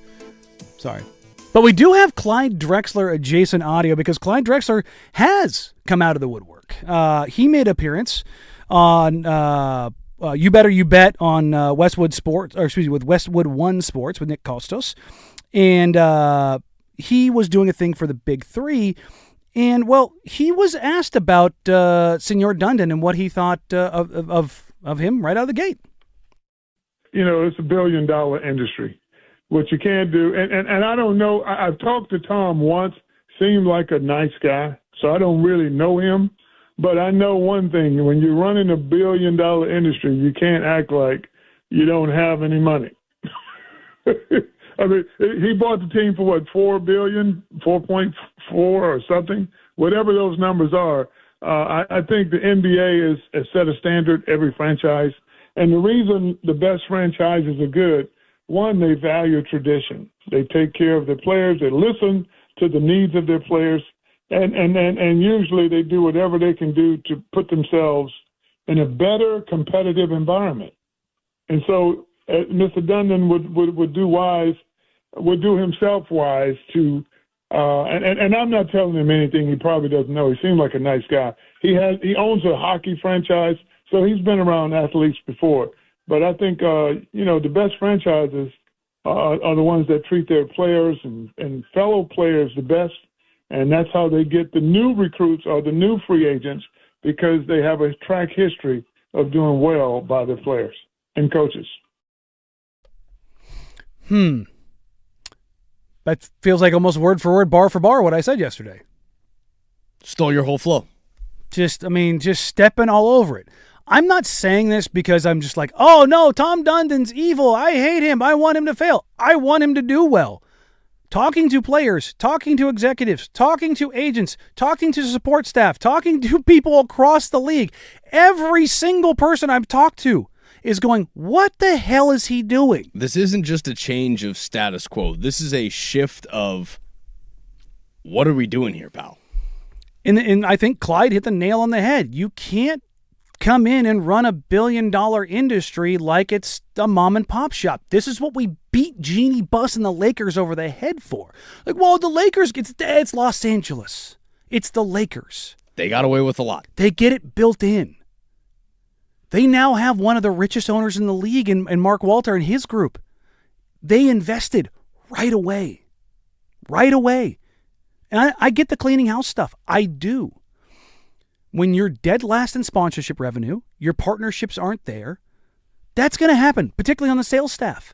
Sorry. But we do have Clyde Drexler adjacent audio because Clyde Drexler has come out of the woodwork. He made an appearance on You Better You Bet on Westwood Sports, or excuse me, with Westwood One Sports with Nick Costos. And he was doing a thing for the Big Three. And, well, he was asked about Senor Dundon and what he thought of him right out of the gate.
You know, it's $1 billion industry. What you can't do, and I don't know, I've talked to Tom once, seemed like a nice guy, so I don't really know him. But I know one thing, when you're running $1 billion industry, you can't act like you don't have any money. I mean, he bought the team for what, $4 billion, 4.4 or something, whatever those numbers are. I think the NBA has set a standard every franchise. And the reason the best franchises are good, one, they value tradition. They take care of their players. They listen to the needs of their players. And usually they do whatever they can do to put themselves in a better competitive environment. And so Mr. Dundon would do himself wise to, and I'm not telling him anything he probably doesn't know. He seemed like a nice guy. He owns a hockey franchise, so he's been around athletes before. But I think, the best franchises are the ones that treat their players and fellow players the best. And that's how they get the new recruits or the new free agents, because they have a track history of doing well by their players and coaches.
That feels like almost word for word, bar for bar, what I said yesterday.
Stole your whole flow.
Just stepping all over it. I'm not saying this because I'm just like, oh no, Tom Dundon's evil. I hate him. I want him to fail. I want him to do well. Talking to players, talking to executives, talking to agents, talking to support staff, talking to people across the league. Every single person I've talked to is going, what the hell is he doing?
This isn't just a change of status quo. This is a shift of, what are we doing here, pal?
And I think Clyde hit the nail on the head. You can't come in and run $1 billion industry like it's a mom and pop shop. This is what we beat Jeannie Buss and the Lakers over the head for. Like, well, the Lakers, it's Los Angeles. It's the Lakers.
They got away with a lot.
They get it built in. They now have one of the richest owners in the league in Mark Walter and his group. They invested right away. Right away. And I get the cleaning house stuff. I do. When you're dead last in sponsorship revenue, your partnerships aren't there, that's going to happen, particularly on the sales staff.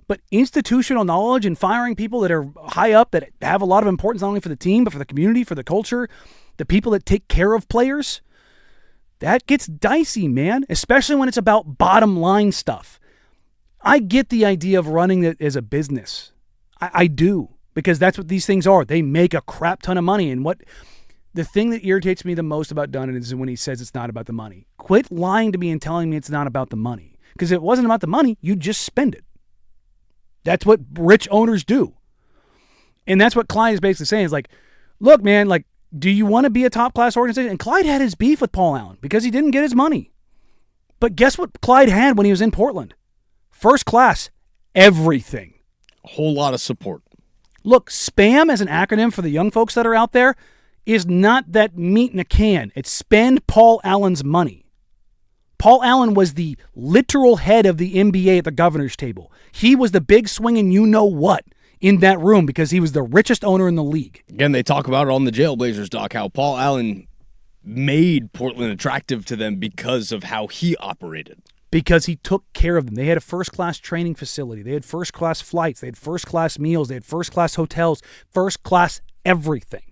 But institutional knowledge and firing people that are high up that have a lot of importance not only for the team, but for the community, for the culture, the people that take care of players, that gets dicey, man, especially when it's about bottom line stuff. I get the idea of running it as a business. I do, because that's what these things are. They make a crap ton of money. And the thing that irritates me the most about Dundon is when he says it's not about the money. Quit lying to me and telling me it's not about the money. Because if it wasn't about the money, you'd just spend it. That's what rich owners do. And that's what Clyde is basically saying is like, look, man, like, do you want to be a top-class organization? And Clyde had his beef with Paul Allen because he didn't get his money. But guess what Clyde had when he was in Portland? First class, everything.
A whole lot of support.
Look, SPAM as an acronym for the young folks that are out there is not that meat in a can. It's spend Paul Allen's money. Paul Allen was the literal head of the NBA at the governor's table. He was the big swinging you-know-what in that room because he was the richest owner in the league.
Again, they talk about it on the Jailblazers doc, how Paul Allen made Portland attractive to them because of how he operated.
Because he took care of them. They had a first-class training facility. They had first-class flights. They had first-class meals. They had first-class hotels. First-class everything.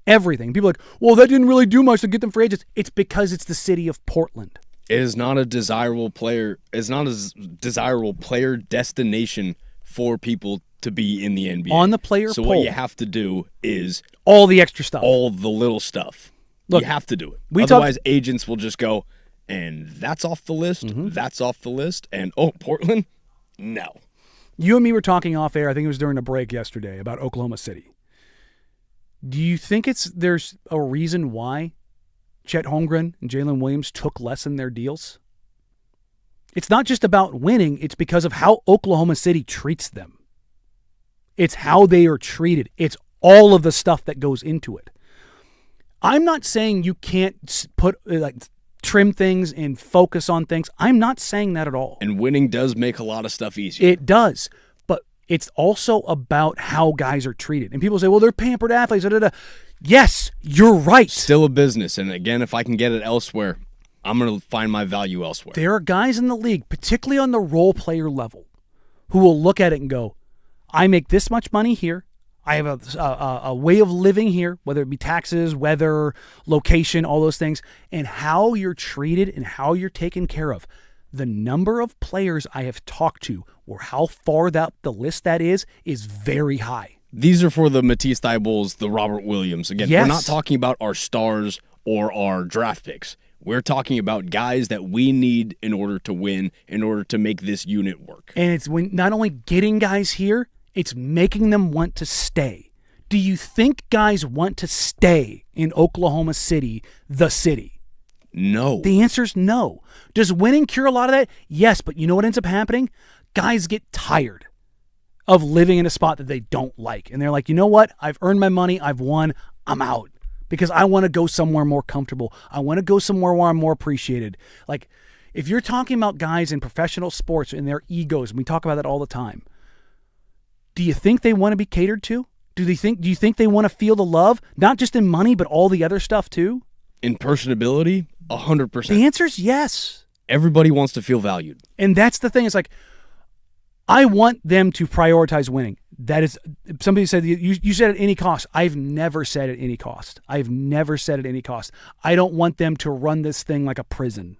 Everything. People are like, well, that didn't really do much to get them free agents. It's because it's the city of Portland.
It is not a desirable player. It's not a desirable player destination for people to be in the NBA.
On the player
so
poll.
What you have to do is
all the extra stuff.
All the little stuff. Look, you have to do it. Otherwise, agents will just go, and that's off the list, that's off the list, and Portland? No.
You and me were talking off air, I think it was during a break yesterday, about Oklahoma City. Do you think there's a reason why Chet Holmgren and Jalen Williams took less in their deals? It's not just about winning. It's because of how Oklahoma City treats them. It's how they are treated. It's all of the stuff that goes into it. I'm not saying you can't trim things and focus on things. I'm not saying that at all.
And winning does make a lot of stuff easier.
It does. But it's also about how guys are treated. And people say, well, they're pampered athletes. Da, da, da. Yes, you're right.
Still a business. And again, if I can get it elsewhere, I'm going to find my value elsewhere.
There are guys in the league, particularly on the role player level, who will look at it and go, I make this much money here. I have a way of living here, whether it be taxes, weather, location, all those things, and how you're treated and how you're taken care of. The number of players I have talked to or how far up the list that is very high.
These are for the Matisse Thybulles, the Robert Williams. Again,
yes.
We're not talking about our stars or our draft picks. We're talking about guys that we need in order to win, in order to make this unit work.
And it's not only getting guys here, it's making them want to stay. Do you think guys want to stay in Oklahoma City, the city?
No.
The answer is no. Does winning cure a lot of that? Yes, but you know what ends up happening? Guys get tired of living in a spot that they don't like. And they're like, you know what? I've earned my money. I've won. I'm out. Because I want to go somewhere more comfortable. I want to go somewhere where I'm more appreciated. Like, if you're talking about guys in professional sports and their egos, and we talk about that all the time, do you think they want to be catered to? Do you think they want to feel the love? Not just in money, but all the other stuff too?
In personability, 100%.
The answer is yes.
Everybody wants to feel valued.
And that's the thing. It's like, I want them to prioritize winning. That is, somebody said, you said at any cost. I've never said at any cost. I've never said at any cost. I don't want them to run this thing like a prison.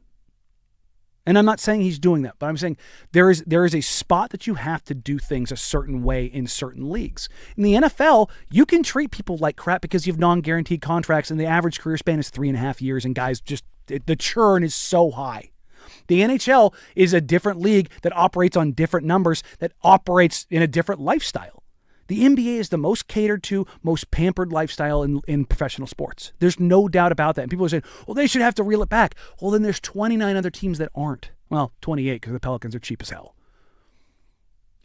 And I'm not saying he's doing that, but I'm saying there is a spot that you have to do things a certain way in certain leagues. In the NFL, you can treat people like crap because you have non-guaranteed contracts and the average career span is 3.5 years and guys the churn is so high. The NHL is a different league that operates on different numbers, that operates in a different lifestyle. The NBA is the most catered to, most pampered lifestyle in professional sports. There's no doubt about that. And people are saying, well, they should have to reel it back. Well, then there's 29 other teams that aren't. Well, 28 because the Pelicans are cheap as hell.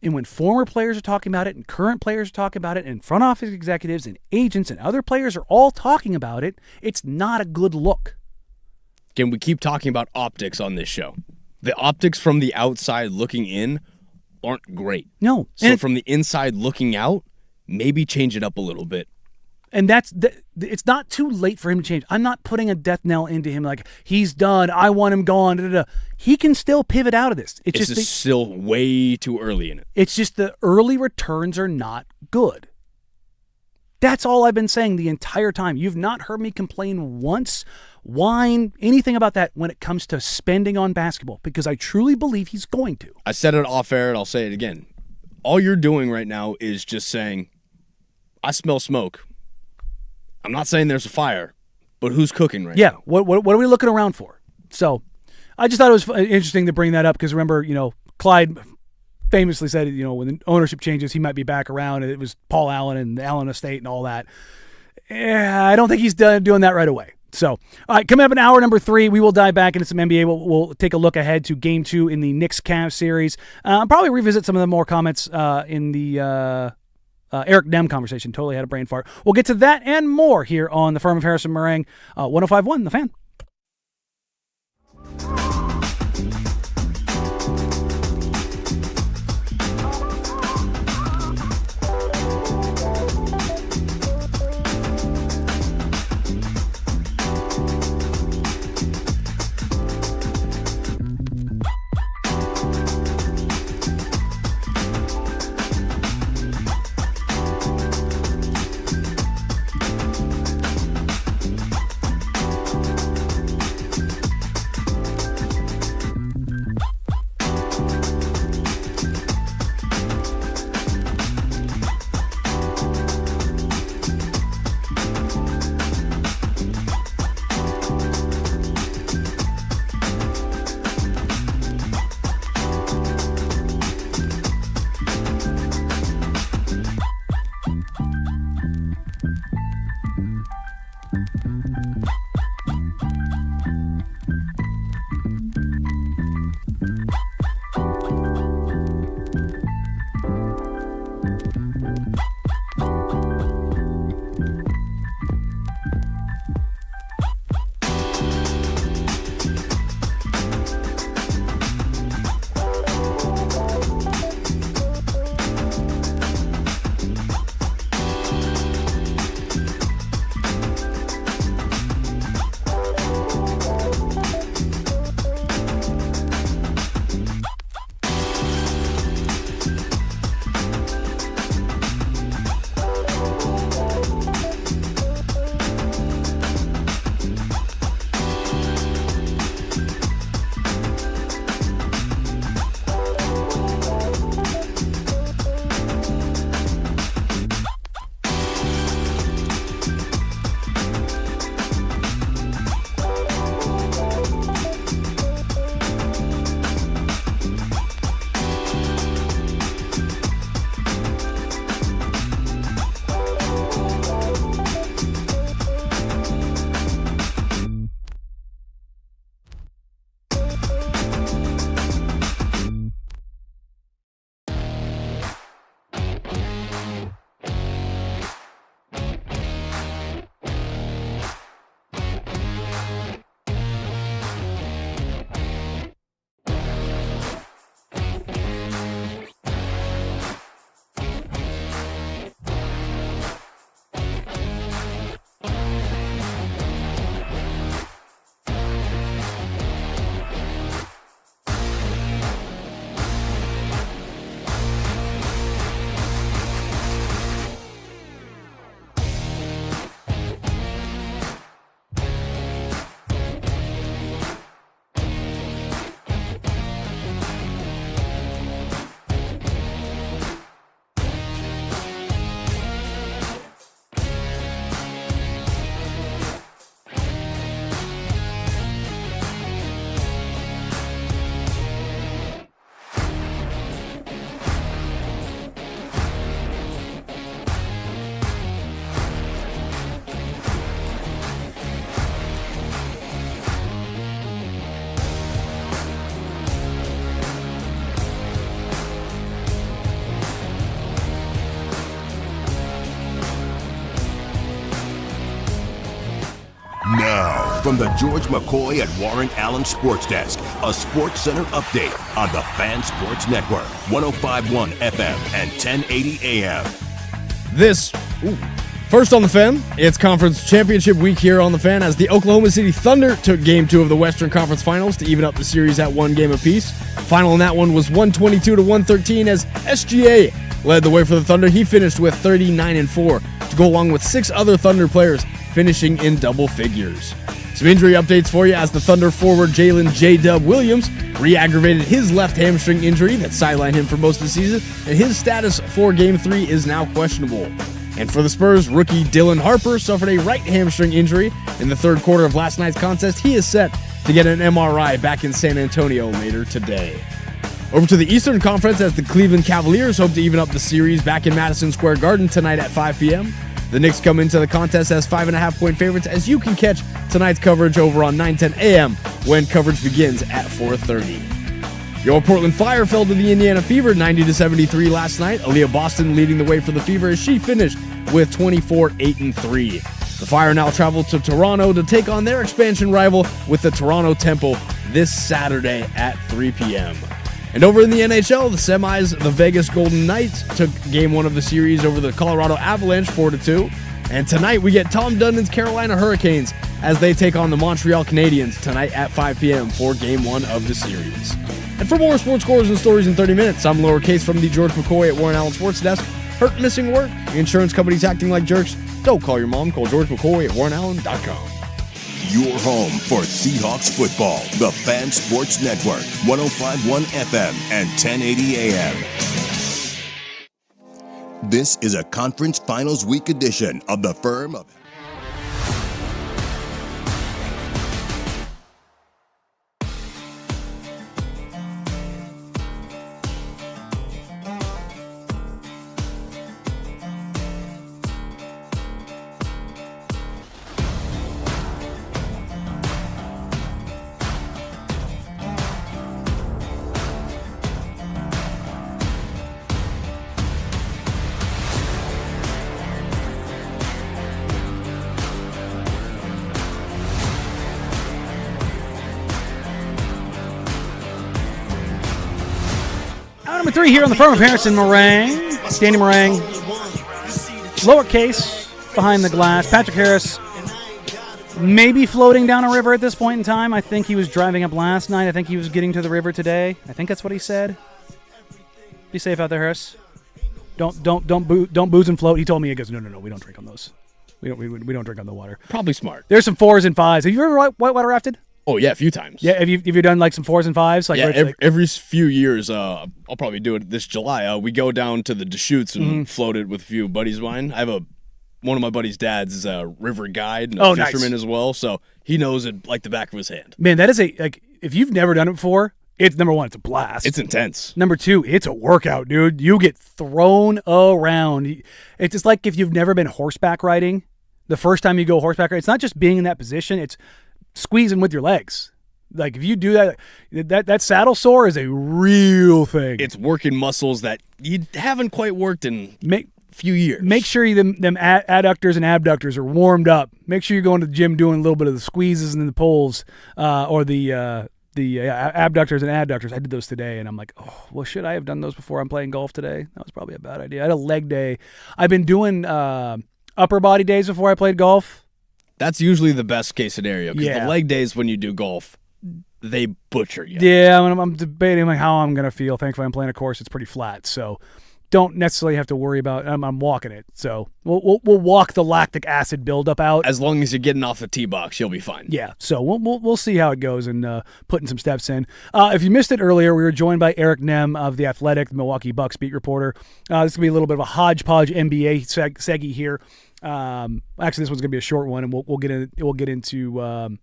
And when former players are talking about it and current players are talking about it and front office executives and agents and other players are all talking about it, it's not a good look.
Again, we keep talking about optics on this show. The optics from the outside looking in aren't great.
No.
So from the inside looking out, maybe change it up a little bit.
And it's not too late for him to change. I'm not putting a death knell into him like, he's done, I want him gone. Da, da, da. He can still pivot out of this.
It's just still way too early in it.
It's just the early returns are not good. That's all I've been saying the entire time. You've not heard me complain once, whine, anything about that when it comes to spending on basketball, because I truly believe he's going to.
I said it off air and I'll say it again. All you're doing right now is just saying, I smell smoke. I'm not saying there's a fire, but who's cooking right now?
What are we looking around for? So I just thought it was interesting to bring that up because remember, Clyde famously said, when the ownership changes, he might be back around. And it was Paul Allen and the Allen estate and all that. I don't think he's doing that right away. So, all right, coming up in hour number 3, we will dive back into some NBA. We'll take a look ahead to Game 2 in the Knicks-Cavs series. Probably revisit some of the more comments in the Eric Nehm conversation. Totally had a brain fart. We'll get to that and more here on the Firm of Harrison Marang, 105.1 The Fan.
Now, from the George McCoy at Warren Allen Sports Desk, a Sports Center update on the Fan Sports Network, 105.1 FM and 1080 AM.
First on the Fan, it's Conference Championship week here on the Fan as the Oklahoma City Thunder took Game 2 of the Western Conference Finals to even up the series at 1 game apiece. Final in that one was 122-113 as SGA led the way for the Thunder. He finished with 39-4 to go along with 6 other Thunder players finishing in double figures. Some injury updates for you as the Thunder forward Jalen J-Dub Williams re-aggravated his left hamstring injury that sidelined him for most of the season, and his status for Game 3 is now questionable. And for the Spurs, rookie Dylan Harper suffered a right hamstring injury in the third quarter of last night's contest. He is set to get an MRI back in San Antonio later today. Over to the Eastern Conference as the Cleveland Cavaliers hope to even up the series back in Madison Square Garden tonight at 5 p.m. The Knicks come into the contest as 5.5-point favorites, as you can catch tonight's coverage over on 9:10 a.m. when coverage begins at 4:30. Your Portland Fire fell to the Indiana Fever 90-73 last night. Aaliyah Boston leading the way for the Fever as she finished with 24-8-3. The Fire now travel to Toronto to take on their expansion rival with the Toronto Temple this Saturday at 3 p.m. And over in the NHL, the semis, the Vegas Golden Knights took Game 1 of the series over the Colorado Avalanche 4-2. And tonight we get Tom Dundon's Carolina Hurricanes as they take on the Montreal Canadiens tonight at 5 p.m. for Game 1 of the series. And for more sports scores and stories in 30 minutes, I'm Lowercase from the George McCoy at Warren Allen Sports Desk. Hurt, missing work, insurance companies acting like jerks? Don't call your mom. Call George McCoy at warrenallen.com.
Your home for Seahawks football, the Fan Sports Network, 105.1 FM and 1080 AM. This is a Conference Finals Week edition of the Firm of...
Number 3 here on the Firm of Harrison Marang. Danny Marang, lowercase, behind the glass. Patrick Harris, maybe floating down a river at this point in time. I think he was driving up last night. I think he was getting to the river today. I think that's what he said. Be safe out there, Harris. Don't booze and float. He told me, he goes, no, we don't drink on those. We don't drink on the water.
Probably smart.
There's some 4s and 5s. Have you ever whitewater rafted?
Oh, yeah, a few times.
Yeah, have you done like some 4s and 5s? Like,
yeah, every few years, I'll probably do it this July. We go down to the Deschutes and float it with a few buddies of mine. I have one of my buddies' dads is a river guide and a fisherman as well, so he knows it like the back of his hand.
Man, that is if you've never done it before, it's number 1, it's a blast.
It's intense.
Number 2, it's a workout, dude. You get thrown around. It's just like if you've never been horseback riding, the first time you go horseback riding, it's not just being in that position, it's squeezing with your legs. Like if you do that saddle sore is a real thing.
It's working muscles that you haven't quite worked in a few years.
Make sure them adductors and abductors are warmed up. Make sure you're going to the gym doing a little bit of the squeezes and the pulls, or the abductors and adductors. I did those today, and I'm like, oh, well, should I have done those before I'm playing golf today? That was probably a bad idea. I had a leg day. I've been doing upper body days before I played golf.
That's usually the best case scenario because the leg days when you do golf, they butcher you.
Yeah, I'm debating how I'm going to feel. Thankfully, I'm playing a course that's pretty flat, so don't necessarily have to worry about. I'm walking it, so we'll walk the lactic acid buildup out.
As long as you're getting off the tee box, you'll be fine.
Yeah, so we'll see how it goes and putting some steps in. If you missed it earlier, we were joined by Eric Nehm of The Athletic, the Milwaukee Bucks beat reporter. This will be a little bit of a hodgepodge NBA seggy here. Actually, this one's gonna be a short one, and we'll get into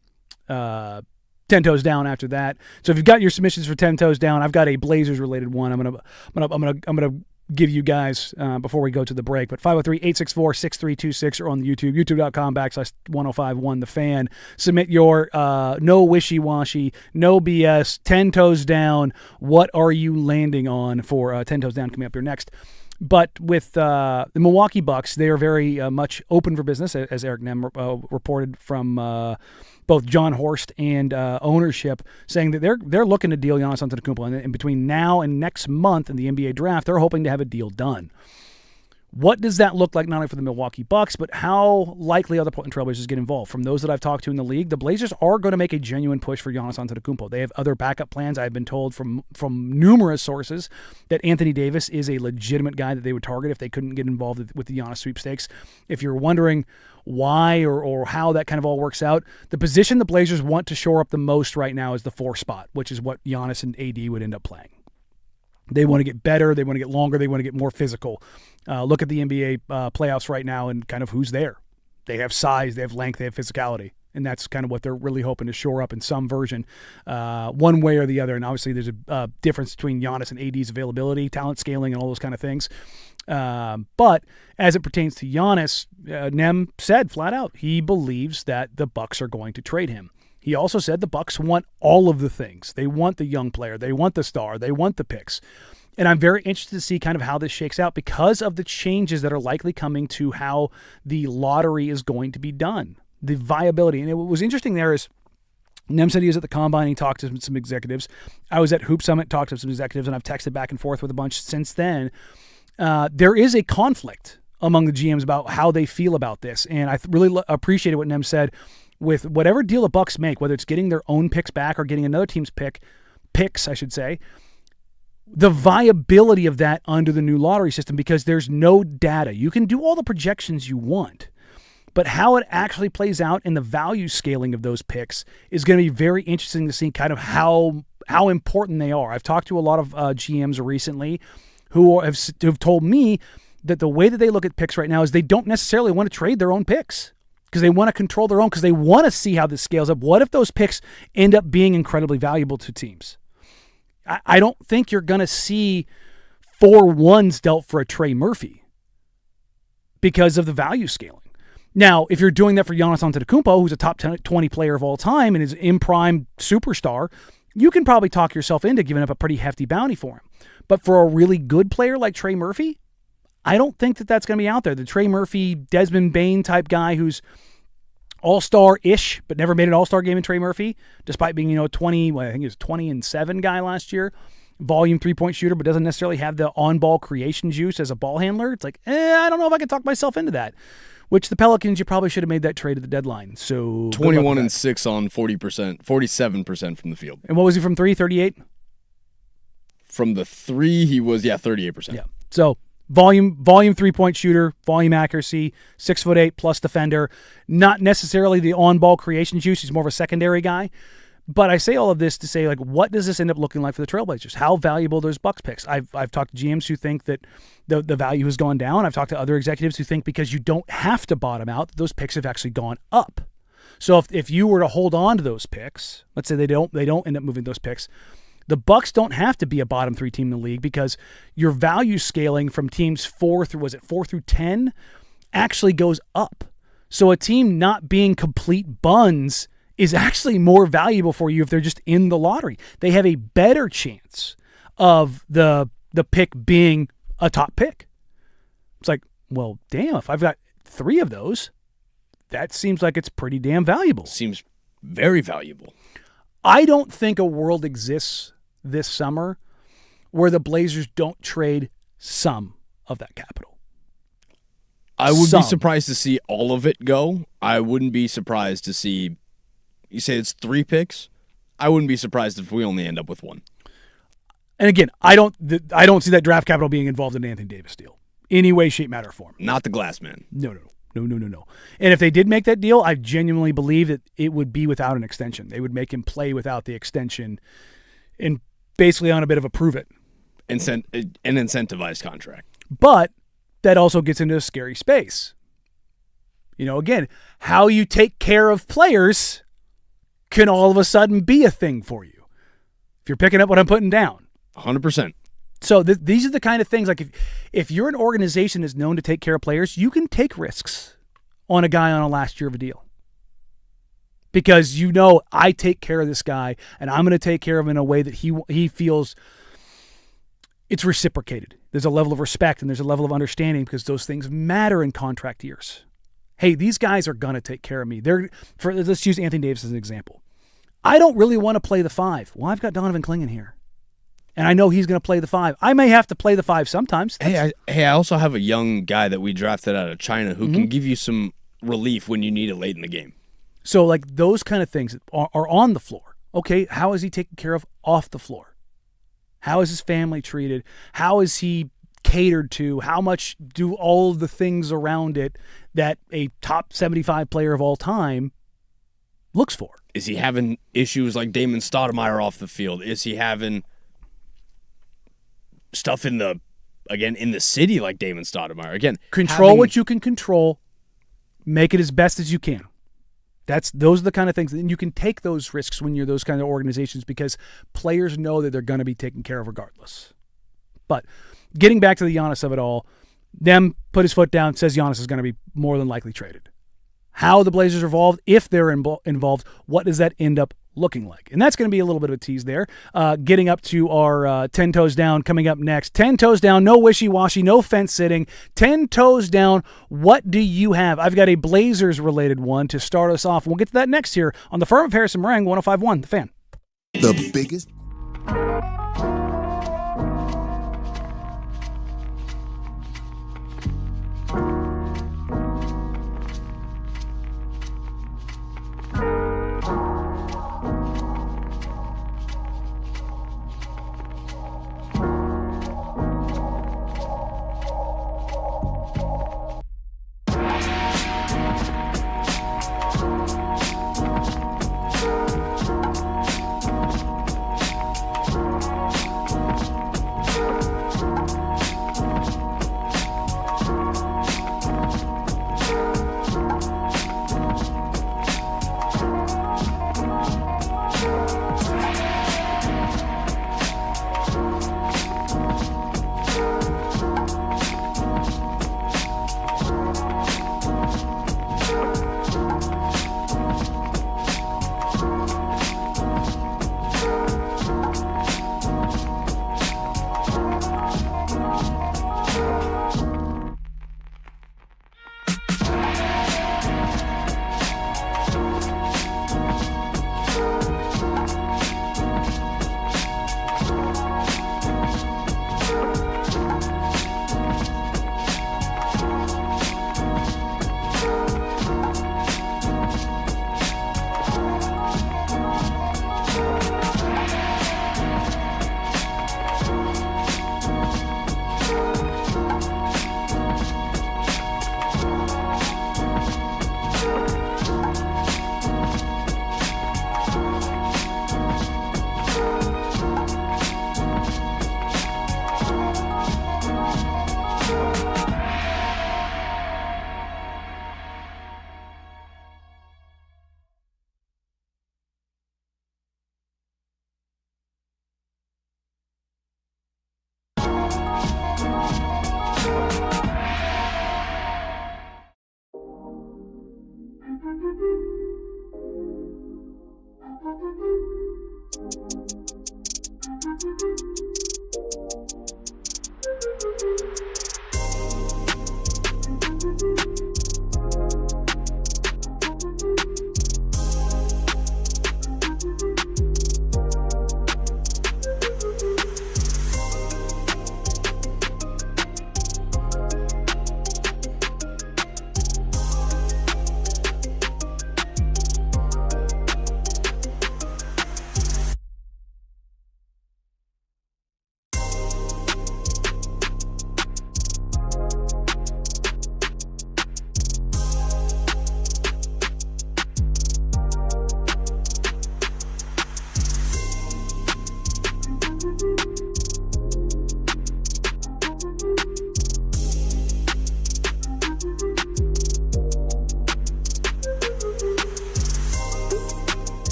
10 Toes Down after that. So if you've got your submissions for 10 Toes Down, I've got a Blazers related one. I'm gonna give you guys before we go to the break. But 503-864-6326 or on the YouTube, youtube.com/1051 The Fan. Submit your no wishy-washy, no BS, 10 Toes Down. What are you landing on for 10 Toes Down coming up here next? But with the Milwaukee Bucks, they are very much open for business, as Eric Nehm reported from both John Horst and ownership, saying that they're looking to deal Giannis Antetokounmpo, and between now and next month in the NBA draft, they're hoping to have a deal done. What does that look like not only for the Milwaukee Bucks, but how likely are the Portland Trailblazers to get involved? From those that I've talked to in the league, the Blazers are going to make a genuine push for Giannis Antetokounmpo. They have other backup plans. I've been told from numerous sources that Anthony Davis is a legitimate guy that they would target if they couldn't get involved with the Giannis sweepstakes. If you're wondering why or how that kind of all works out, the position the Blazers want to shore up the most right now is the 4 spot, which is what Giannis and AD would end up playing. They want to get better. They want to get longer. They want to get more physical. Look at the NBA playoffs right now and kind of who's there. They have size, they have length, they have physicality. And that's kind of what they're really hoping to shore up in some version, one way or the other. And obviously there's a difference between Giannis and AD's availability, talent scaling, and all those kind of things. But as it pertains to Giannis, Nehm said flat out, he believes that the Bucks are going to trade him. He also said the Bucks want all of the things. They want the young player. They want the star. They want the picks. And I'm very interested to see kind of how this shakes out because of the changes that are likely coming to how the lottery is going to be done, the viability. And what was interesting there is Nehm said he was at the Combine. He talked to some executives. I was at Hoop Summit, talked to some executives, and I've texted back and forth with a bunch since then. There is a conflict among the GMs about how they feel about this. And I really appreciated what Nehm said. With whatever deal the Bucks make, whether it's getting their own picks back or getting another team's picks, I should say, the viability of that under the new lottery system, because there's no data. You can do all the projections you want, but how it actually plays out in the value scaling of those picks is going to be very interesting to see kind of how important they are. I've talked to a lot of GMs recently who have told me that the way that they look at picks right now is they don't necessarily want to trade their own picks, because they want to control their own, because they want to see how this scales up. What if those picks end up being incredibly valuable to teams? I don't think you're going to see 4 1s dealt for a Trey Murphy because of the value scaling. Now, if you're doing that for Giannis Antetokounmpo, who's a top 20 player of all time and is in prime superstar, you can probably talk yourself into giving up a pretty hefty bounty for him. But for a really good player like Trey Murphy, I don't think that that's going to be out there. The Trey Murphy, Desmond Bane type guy who's all-star-ish, but never made an all-star game in Trey Murphy, despite being, 20, I think he was 20-7 guy last year, volume 3-point shooter, but doesn't necessarily have the on-ball creation juice as a ball handler. It's like, I don't know if I can talk myself into that, which the Pelicans, you probably should have made that trade at the deadline. So
21-6 on 40%, 47% from the field.
And what was he from 3, 38?
From the 3, he was, 38%.
Yeah. So volume 3-point shooter, volume accuracy, 6'8" plus defender. Not necessarily the on-ball creation juice. He's more of a secondary guy. But I say all of this to say, like, what does this end up looking like for the Trailblazers? How valuable are those Bucks picks? I've talked to GMs who think that the value has gone down. I've talked to other executives who think because you don't have to bottom out, those picks have actually gone up. So if you were to hold on to those picks, let's say they don't end up moving those picks, the Bucks don't have to be a bottom 3 team in the league because your value scaling from teams 4 through 10 actually goes up. So a team not being complete buns is actually more valuable for you if they're just in the lottery. They have a better chance of the pick being a top pick. It's like, well, damn, if I've got 3 of those, that seems like it's pretty damn valuable.
Seems very valuable.
I don't think a world exists this summer where the Blazers don't trade some of that capital.
I would be surprised to see all of it go. I wouldn't be surprised to see, you say it's 3 picks? I wouldn't be surprised if we only end up with 1.
And again, I don't see that draft capital being involved in the Anthony Davis deal. Any way, shape, matter, form.
Not the glass man.
No. And if they did make that deal, I genuinely believe that it would be without an extension. They would make him play without the extension and basically on a bit of a prove it.
An incentivized contract.
But that also gets into a scary space. Again, how you take care of players can all of a sudden be a thing for you. If you're picking up what I'm putting down.
100%.
So these are the kind of things, like if you're an organization that's known to take care of players, you can take risks on a guy on a last year of a deal. Because I take care of this guy, and I'm going to take care of him in a way that he feels it's reciprocated. There's a level of respect and there's a level of understanding because those things matter in contract years. Hey, these guys are going to take care of me. Let's use Anthony Davis as an example. I don't really want to play the 5. Well, I've got Donovan Clingan here. And I know he's going to play the 5. I may have to play the 5 sometimes.
I also have a young guy that we drafted out of China who can give you some relief when you need it late in the game.
So, like, those kind of things are on the floor. Okay, how is he taken care of off the floor? How is his family treated? How is he catered to? How much do all of the things around it that a top 75 player of all time looks for?
Is he having issues like Damon Stoudemire off the field? Is he having stuff in the city like Damon Stoudemire? Again,
control what you can control. Make it as best as you can. Those are the kind of things, and you can take those risks when you're those kind of organizations because players know that they're going to be taken care of regardless. But getting back to the Giannis of it all, them put his foot down, says Giannis is going to be more than likely traded. How the Blazers are involved, if they're involved, what does that end up looking like? And that's going to be a little bit of a tease there. Getting up to our 10 toes down coming up next. 10 toes down, no wishy-washy, no fence sitting. 10 toes down, what do you have? I've got a Blazers-related one to start us off. We'll get to that next here on the Firm of Harrison Marang, 105.1, The Fan.
The biggest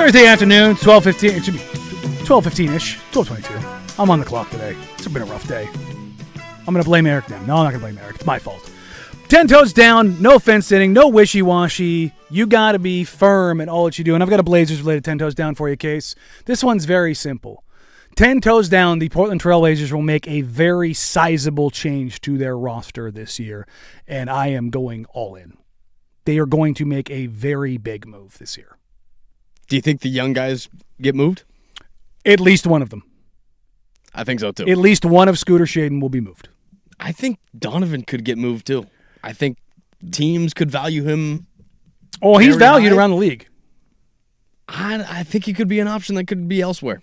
Thursday afternoon, 12:15. It should be 12:15-ish, 12:22. I'm on the clock today. It's been a rough day. I'm going to blame Eric Nehm. No, I'm not going to blame Eric. It's my fault. 10 toes down, no fence sitting, no wishy-washy. You got to be firm in all that you do. And I've got a Blazers-related 10 toes down for you case. This one's very simple. 10 toes down, the Portland Trail Blazers will make a very sizable change to their roster this year. And I am going all in. They are going to make a very big move this year.
Do you think the young guys get moved?
At least one of them.
I think so, too.
At least one of Scooter Shaden will be moved.
I think Donovan could get moved, too. I think teams could value him.
Oh, he's valued around the league.
I think he could be an option that could be elsewhere.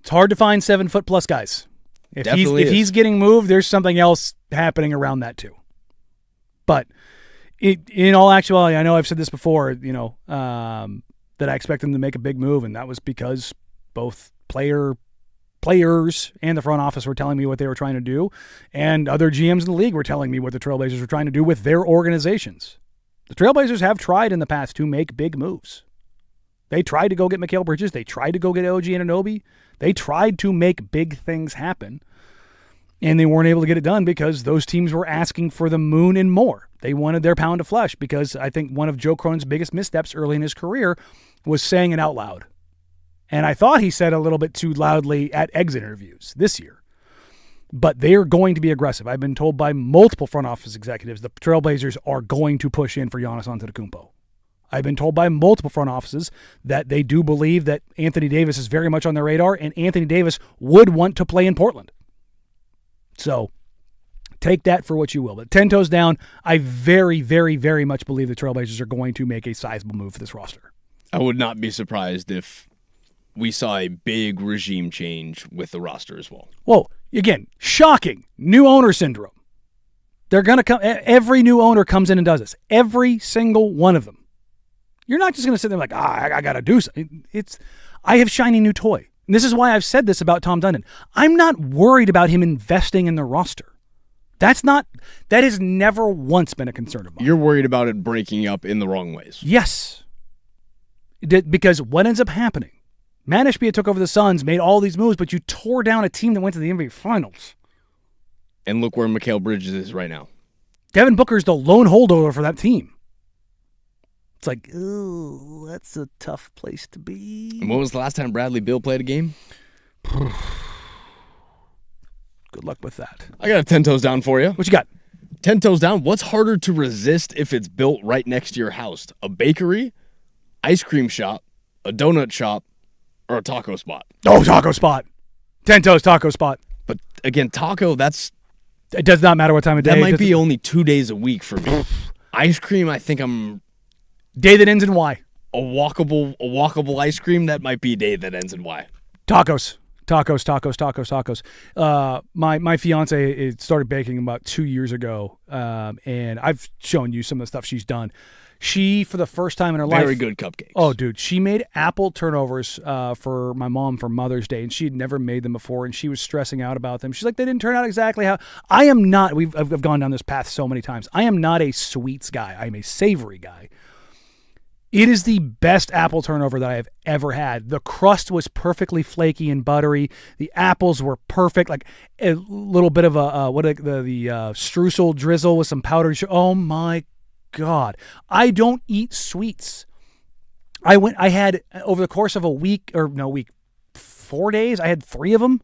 It's hard to find 7-foot-plus guys. If he's getting moved, there's something else happening around that, too. But in all actuality, I know I've said this before, that I expect them to make a big move, and that was because both players and the front office were telling me what they were trying to do, and other GMs in the league were telling me what the Trailblazers were trying to do with their organizations. The Trailblazers have tried in the past to make big moves. They tried to go get Mikal Bridges. They tried to go get OG Anunoby. They tried to make big things happen, and they weren't able to get it done because those teams were asking for the moon and more. They wanted their pound of flesh because I think one of Joe Cronin's biggest missteps early in his career was saying it out loud. And I thought he said a little bit too loudly at exit interviews this year. But they are going to be aggressive. I've been told by multiple front office executives the Trailblazers are going to push in for Giannis Antetokounmpo. I've been told by multiple front offices that they do believe that Anthony Davis is very much on their radar, and Anthony Davis would want to play in Portland. So take that for what you will. But 10 toes down, I very, very, very much believe the Trailblazers are going to make a sizable move for this roster.
I would not be surprised if we saw a big regime change with the roster as well.
Well, again, shocking. New owner syndrome. They're going to come. Every new owner comes in and does this. Every single one of them. You're not just going to sit there like, I got to do something. I have shiny new toy. And this is why I've said this about Tom Dundon. I'm not worried about him investing in the roster. That has never once been a concern of mine.
You're worried about it breaking up in the wrong ways.
Yes. Because what ends up happening? Matt Ishbia took over the Suns, made all these moves, but you tore down a team that went to the NBA Finals.
And look where Mikal Bridges is right now.
Devin Booker's the lone holdover for that team. It's like, ooh, that's a tough place to be.
And when was the last time Bradley Beal played a game?
Good luck with that.
I got a 10 toes down for you.
What you got?
10 toes down. What's harder to resist if it's built right next to your house? A bakery, ice cream shop, a donut shop, or a taco spot?
Oh, taco spot. 10 toes taco spot.
But again, taco,
it does not matter what time of day.
That might be only 2 days a week for me. Ice cream, I think
day that ends in Y.
A walkable ice cream, that might be a day that ends in Y.
Tacos. My fiance started baking about 2 years ago, and I've shown you some of the stuff she's done. She, for the first time in her life...
Very good cupcakes.
Oh, dude. She made apple turnovers for my mom for Mother's Day, and she had never made them before, and she was stressing out about them. She's like, they didn't turn out exactly how... I am not... I've gone down this path so many times. I am not a sweets guy. I am a savory guy. It is the best apple turnover that I have ever had. The crust was perfectly flaky and buttery. The apples were perfect, like a little bit of the streusel drizzle with some powdered sugar. Oh my God. I don't eat sweets. I had over the course of 4 days, I had 3 of them.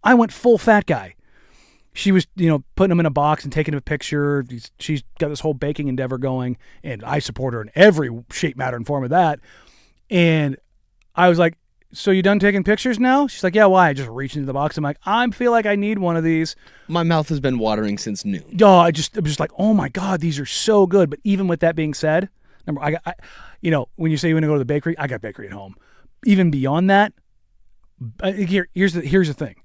I went full fat guy. She was, putting them in a box and taking a picture. She's got this whole baking endeavor going, and I support her in every shape, matter, and form of that. And I was like, so you done taking pictures now? She's like, yeah, why? I just reached into the box. I'm like, I feel like I need one of these.
My mouth has been watering since noon.
Oh, I was just like, oh my God, these are so good. But even with that being said, when you say you want to go to the bakery, I got bakery at home. Even beyond that, here's the thing.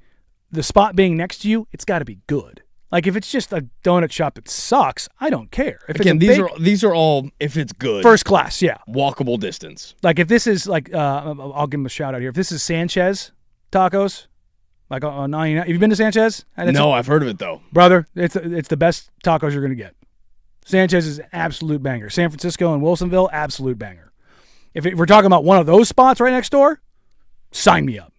The spot being next to you, it's got to be good. Like if it's just a donut shop that sucks, I don't care. If
again, these are all if it's good,
first class, yeah,
walkable distance.
Like if this is like, I'll give him a shout out here. If this is Sanchez Tacos, like on 99, have you been to Sanchez?
No, I've heard of it though,
brother. It's the best tacos you're gonna get. Sanchez is an absolute banger. San Francisco and Wilsonville, absolute banger. If we're talking about one of those spots right next door, sign me up.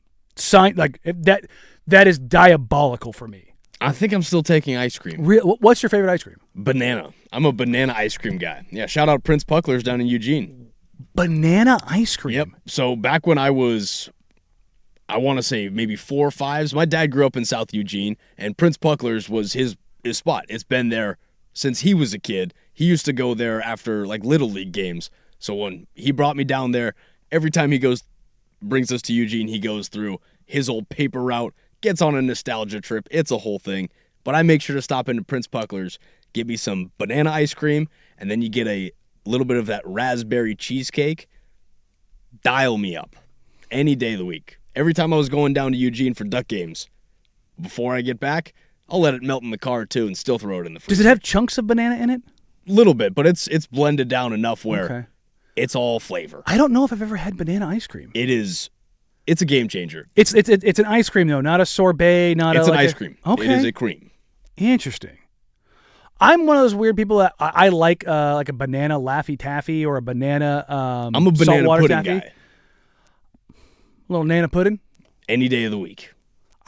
That is diabolical for me.
I think I'm still taking ice cream.
What's your favorite ice cream?
Banana. I'm a banana ice cream guy. Yeah, shout out Prince Puckler's down in Eugene.
Banana ice cream?
Yep. So back when I was, I want to say maybe 4 or 5s, my dad grew up in South Eugene, and Prince Puckler's was his spot. It's been there since he was a kid. He used to go there after like Little League games. So when he brought me down there, every time he brings us to Eugene, he goes through his old paper route, gets on a nostalgia trip. It's a whole thing. But I make sure to stop into Prince Puckler's, get me some banana ice cream, and then you get a little bit of that raspberry cheesecake. Dial me up any day of the week. Every time I was going down to Eugene for Duck games, before I get back, I'll let it melt in the car too and still throw it in the freezer.
Does it have chunks of banana in it?
Little bit, but it's blended down enough where it's all flavor.
I don't know if I've ever had banana ice cream.
It's a game changer.
It's an ice cream though, not a sorbet,
It's an ice cream.
Okay.
It is a cream.
Interesting. I'm one of those weird people that I like a banana Laffy Taffy or a banana
I'm a banana pudding
taffy.
guy.
A little nana pudding?
Any day of the week.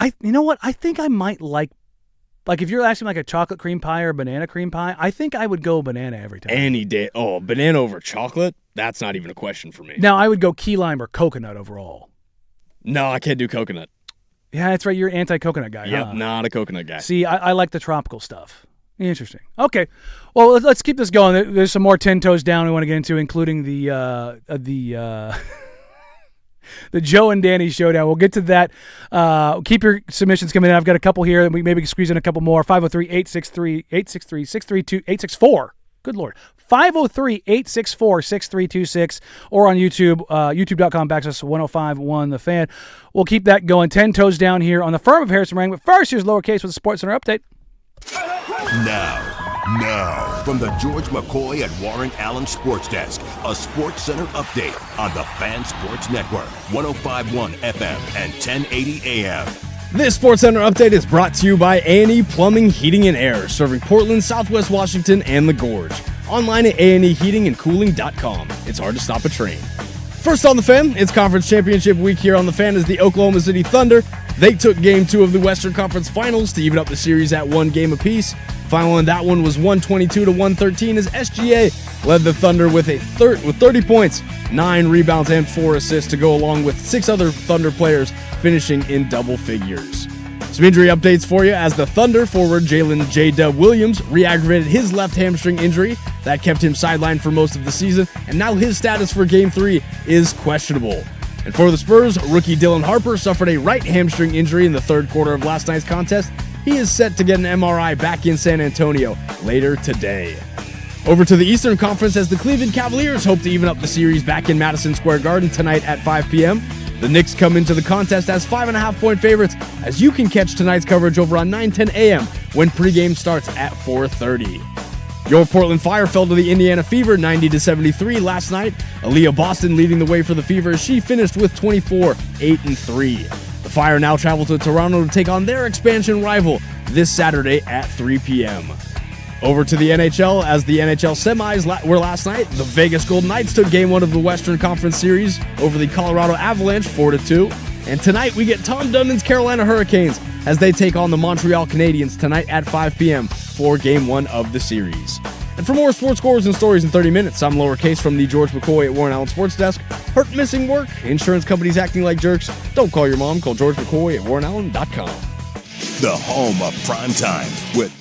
You know what? I think I might like if you're asking like a chocolate cream pie or a banana cream pie, I think I would go banana every time.
Any day. Oh, banana over chocolate? That's not even a question for me.
Now, I would go key lime or coconut overall.
No, I can't do coconut.
Yeah, that's right. You're an anti-coconut guy,
Yep,
huh?
not a coconut guy.
See, I like the tropical stuff. Interesting. Okay. Well, let's keep this going. There's some more 10 Toes Down we want to get into, including the Joe and Danny showdown. We'll get to that. Keep your submissions coming in. I've got a couple here, and we maybe can squeeze in a couple more. 503-863-632-864. Good Lord. 503-864-6326 or on YouTube, youtube.com/1051 The Fan. We'll keep that going. 10 Toes Down here on the firm of Harrison Marang. But first, here's Lowercase with a Sports Center update.
Now, from the George McCoy at Warren Allen Sports Desk, a Sports Center update on the Fan Sports Network, 105.1 FM and 1080 AM.
This Sports Center update is brought to you by A&E Plumbing, Heating, and Air, serving Portland, Southwest Washington, and the Gorge. Online at aneheatingandcooling.com. It's hard to stop a train. First on the Fan, it's Conference Championship week here on the Fan as the Oklahoma City Thunder. They took Game 2 of the Western Conference Finals to even up the series at 1 game apiece. Final in that one was 122-113 as SGA led the Thunder with 30 points, 9 rebounds, and 4 assists to go along with 6 other Thunder players finishing in double figures. Some injury updates for you as the Thunder forward Jalen J-Dub Williams re-aggravated his left hamstring injury. That kept him sidelined for most of the season, and now his status for Game 3 is questionable. And for the Spurs, rookie Dylan Harper suffered a right hamstring injury in the third quarter of last night's contest. He is set to get an MRI back in San Antonio later today. Over to the Eastern Conference as the Cleveland Cavaliers hope to even up the series back in Madison Square Garden tonight at 5 p.m. The Knicks come into the contest as 5.5-point favorites, as you can catch tonight's coverage over on 9:10 a.m. when pregame starts at 4:30. Your Portland Fire fell to the Indiana Fever 90-73 last night. Aaliyah Boston leading the way for the Fever as she finished with 24-8-3. The Fire now travel to Toronto to take on their expansion rival this Saturday at 3 p.m. Over to the NHL as the NHL semis were last night. The Vegas Golden Knights took Game 1 of the Western Conference Series over the Colorado Avalanche 4-2. And tonight we get Tom Dundon's Carolina Hurricanes as they take on the Montreal Canadiens tonight at 5 p.m. for Game 1 of the series. And for more sports scores and stories in 30 minutes, I'm Lowercase from the George McCoy at Warren Allen Sports Desk. Hurt, missing work, insurance companies acting like jerks. Don't call your mom. Call George McCoy at WarrenAllen.com.
The home of prime time with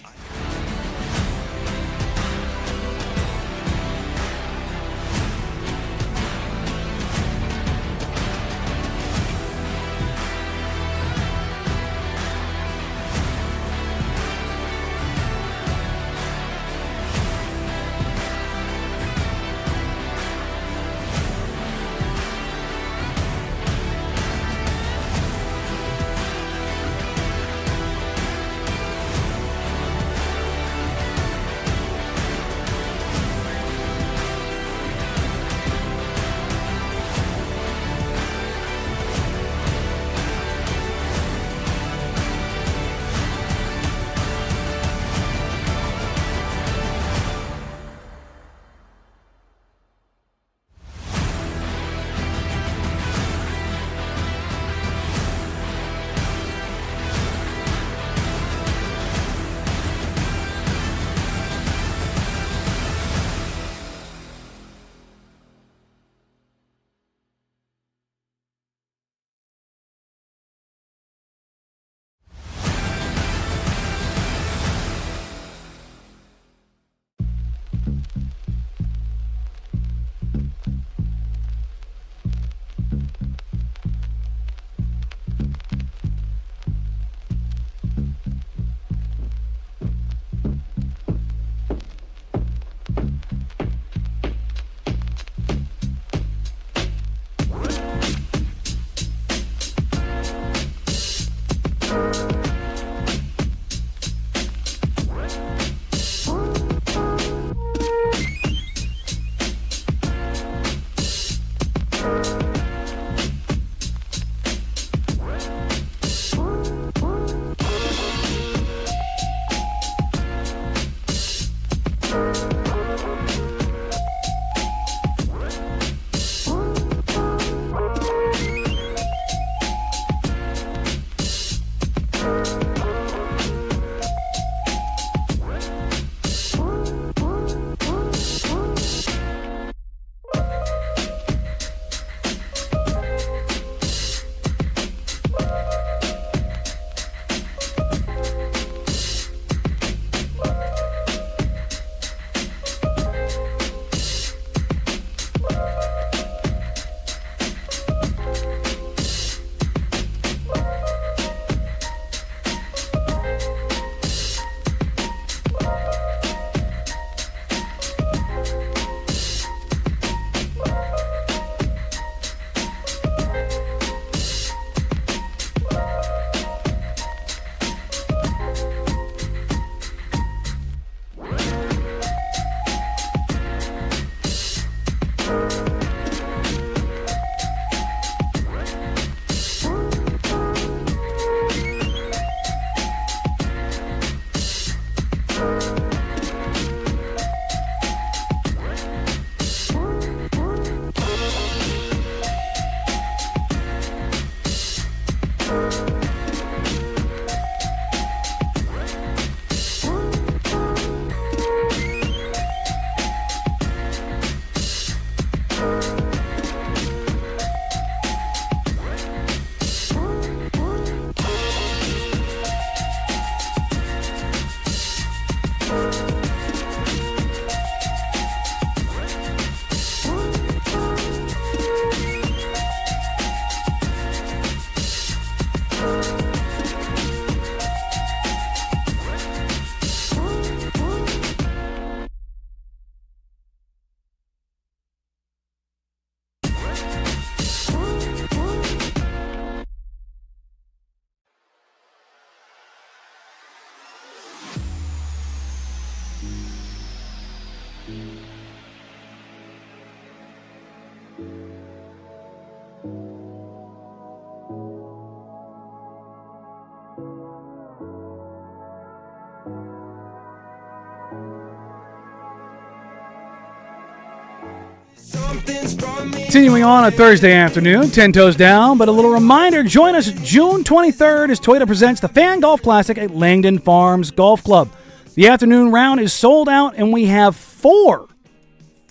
Continuing on a Thursday afternoon, 10 toes down, but a little reminder, join us June 23rd as Toyota presents the Fan Golf Classic at Langdon Farms Golf Club. The afternoon round is sold out, and we have four.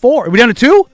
Are we down to two?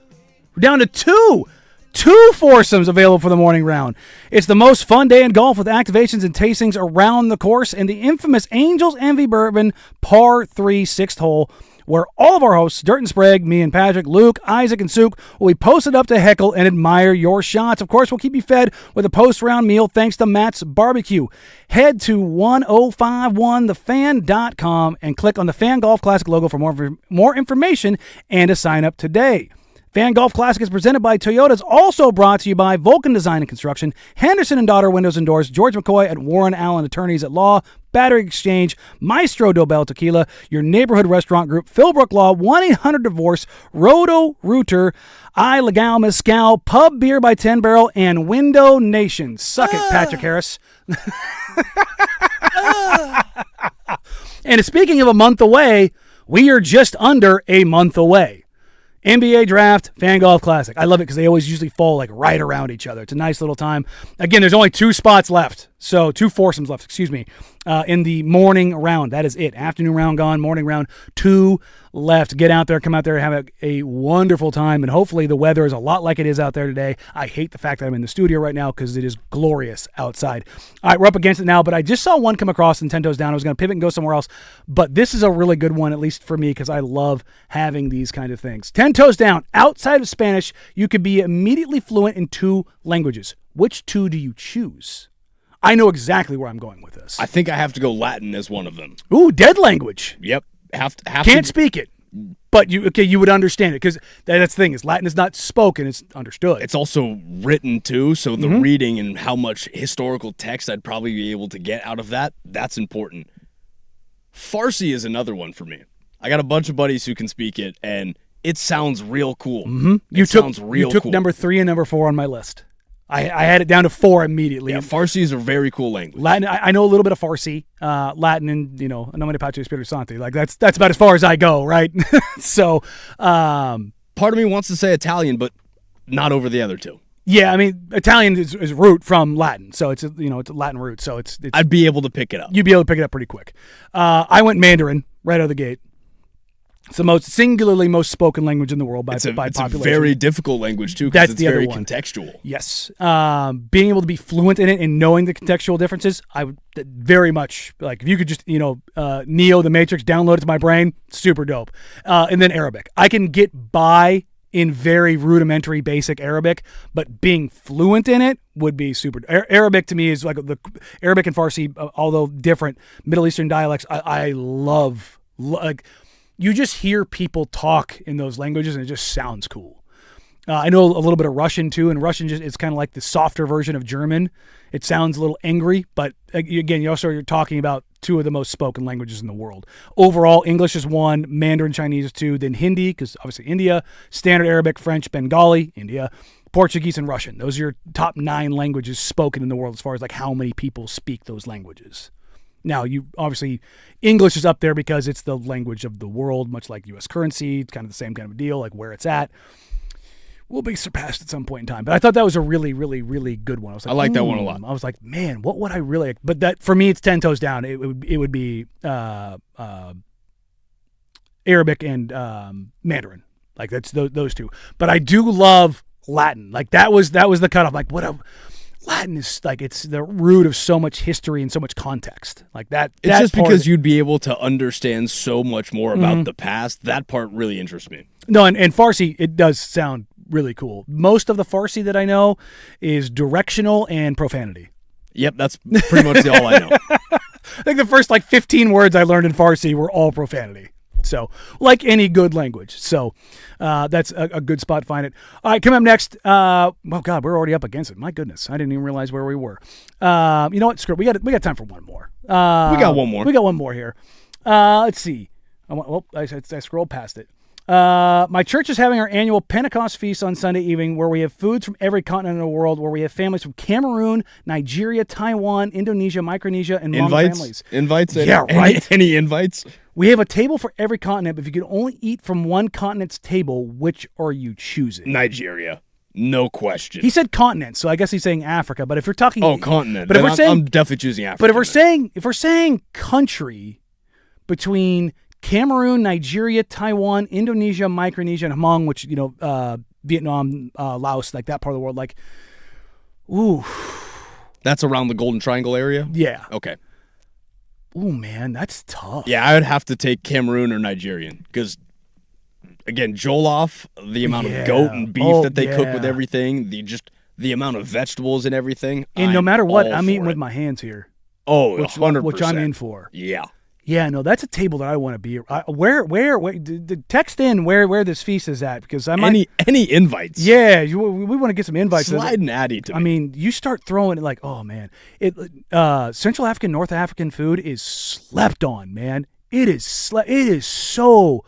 We're down to two. Two foursomes available for the morning round. It's the most fun day in golf with activations and tastings around the course and the infamous Angels Envy Bourbon Par 3 6th hole, where all of our hosts, Dirt and Sprague, me and Patrick, Luke, Isaac, and Sook, will be posted up to heckle and admire your shots. Of course, we'll keep you fed with a post-round meal thanks to Matt's Barbecue. Head to 1051thefan.com and click on the Fan Golf Classic logo for more information and to sign up today. Fan Golf Classic is presented by Toyota. It's also brought to you by Vulcan Design and Construction, Henderson and Daughter Windows and Doors, George McCoy at Warren Allen Attorneys at Law, Battery Exchange, Maestro Dobel Tequila, your neighborhood restaurant group, Philbrook Law, 1-800-DIVORCE, Roto Rooter, I Legal Mescal, Pub Beer by 10 Barrel, and Window Nation. Suck it, Patrick Harris. And speaking of a month away, we are just under a month away. NBA Draft, Fan Golf Classic. I love it because they always usually fall like right around each other. It's a nice little time. Again, there's only two spots left. So two foursomes left, in the morning round. That is it. Afternoon round gone, morning round, two left. Get out there, come out there, have a wonderful time, and hopefully the weather is a lot like it is out there today. I hate the fact that I'm in the studio right now because it is glorious outside. All right, we're up against it now, but I just saw one come across in 10 toes down. I was going to pivot and go somewhere else, but this is a really good one, at least for me, because I love having these kind of things. 10 toes down. Outside of Spanish, you could be immediately fluent in two languages. Which two do you choose? I know exactly where I'm going with this.
I think I have to go Latin as one of them.
Ooh, dead language.
Yep.
Can't speak it, but you would understand it because that's the thing is Latin is not spoken; it's understood.
It's also written too, so the reading and how much historical text I'd probably be able to get out of that's important. Farsi is another one for me. I got a bunch of buddies who can speak it, and it sounds real cool.
Mm-hmm. You took number 3 and number 4 on my list. I had it down to 4 immediately.
Yeah, Farsi is a very cool language.
Latin, I know a little bit of Farsi, Latin, and Nomine Patri Spiritus Sancti. Like that's about as far as I go, right? So,
part of me wants to say Italian, but not over the other two.
Yeah, I mean Italian is root from Latin, so it's a Latin root. So it's
I'd be able to pick it up.
You'd be able to pick it up pretty quick. I went Mandarin right out of the gate. It's the most spoken language in the world by population. It's a
very difficult language, too, because it's very contextual.
Yes. Being able to be fluent in it and knowing the contextual differences, I would very much, like, if you could just, Neo, the Matrix, download it to my brain, super dope. And then Arabic. I can get by in very rudimentary, basic Arabic, but being fluent in it would be super. Arabic, to me, is like the Arabic and Farsi, although different Middle Eastern dialects, I love, like, you just hear people talk in those languages and it just sounds cool. I know a little bit of Russian too, and Russian is kind of like the softer version of German. It sounds a little angry, but again, you're talking about two of the most spoken languages in the world. Overall, English is 1, Mandarin Chinese is 2, then Hindi, because obviously India, Standard Arabic, French, Bengali, India, Portuguese, and Russian. Those are your top 9 languages spoken in the world as far as like how many people speak those languages. Now, English is up there because it's the language of the world, much like U.S. currency. It's kind of the same kind of deal, like where it's at. Will be surpassed at some point in time. But I thought that was a really, really, really good one.
I like that one a lot.
I was like, man, what would I really... But that, for me, it's 10 toes down. It would be Arabic and Mandarin. Like, that's those two. But I do love Latin. Like, that was the cutoff. Like, Latin is like, it's the root of so much history and so much context. Like that.
It's just because you'd be able to understand so much more about the past. That part really interests me.
No, and Farsi, it does sound really cool. Most of the Farsi that I know is directional and profanity.
Yep, that's pretty much all I know.
I think the first 15 words I learned in Farsi were all profanity. So, like any good language. So, that's a good spot to find it. All right, coming up next. Well, God, we're already up against it. My goodness, I didn't even realize where we were. You know what? Screw it. We got time for one more.
We got one more.
We got one more here. Let's see. I scrolled past it. My church is having our annual Pentecost feast on Sunday evening where we have foods from every continent in the world, where we have families from Cameroon, Nigeria, Taiwan, Indonesia, Micronesia, and Hmong families.
Invites?
Yeah, right?
Any invites?
We have a table for every continent, but if you could only eat from one continent's table, which are you choosing?
Nigeria. No question.
He said continent, so I guess he's saying Africa, but if you're talking...
Oh, continent.
But if we're saying,
I'm definitely choosing Africa.
But if we're saying country between Cameroon, Nigeria, Taiwan, Indonesia, Micronesia, and Hmong, which, Vietnam, Laos, like that part of the world, like, ooh.
That's around the Golden Triangle area?
Yeah.
Okay.
Ooh, man, that's tough.
Yeah, I would have to take Cameroon or Nigerian because, again, jollof, the amount of goat and beef that they cook with everything, the amount of vegetables and everything.
And no matter what, I'm eating with my hands here.
Oh,
which,
100%.
Which I'm in for.
Yeah.
Yeah, no, that's a table that I want to be. Where text in where this feast is at, because I might
any invites.
Yeah, we want to get some invites.
Slide an addy to me.
I mean, you start throwing it like, oh man, Central African, North African food is slept on, man. It is so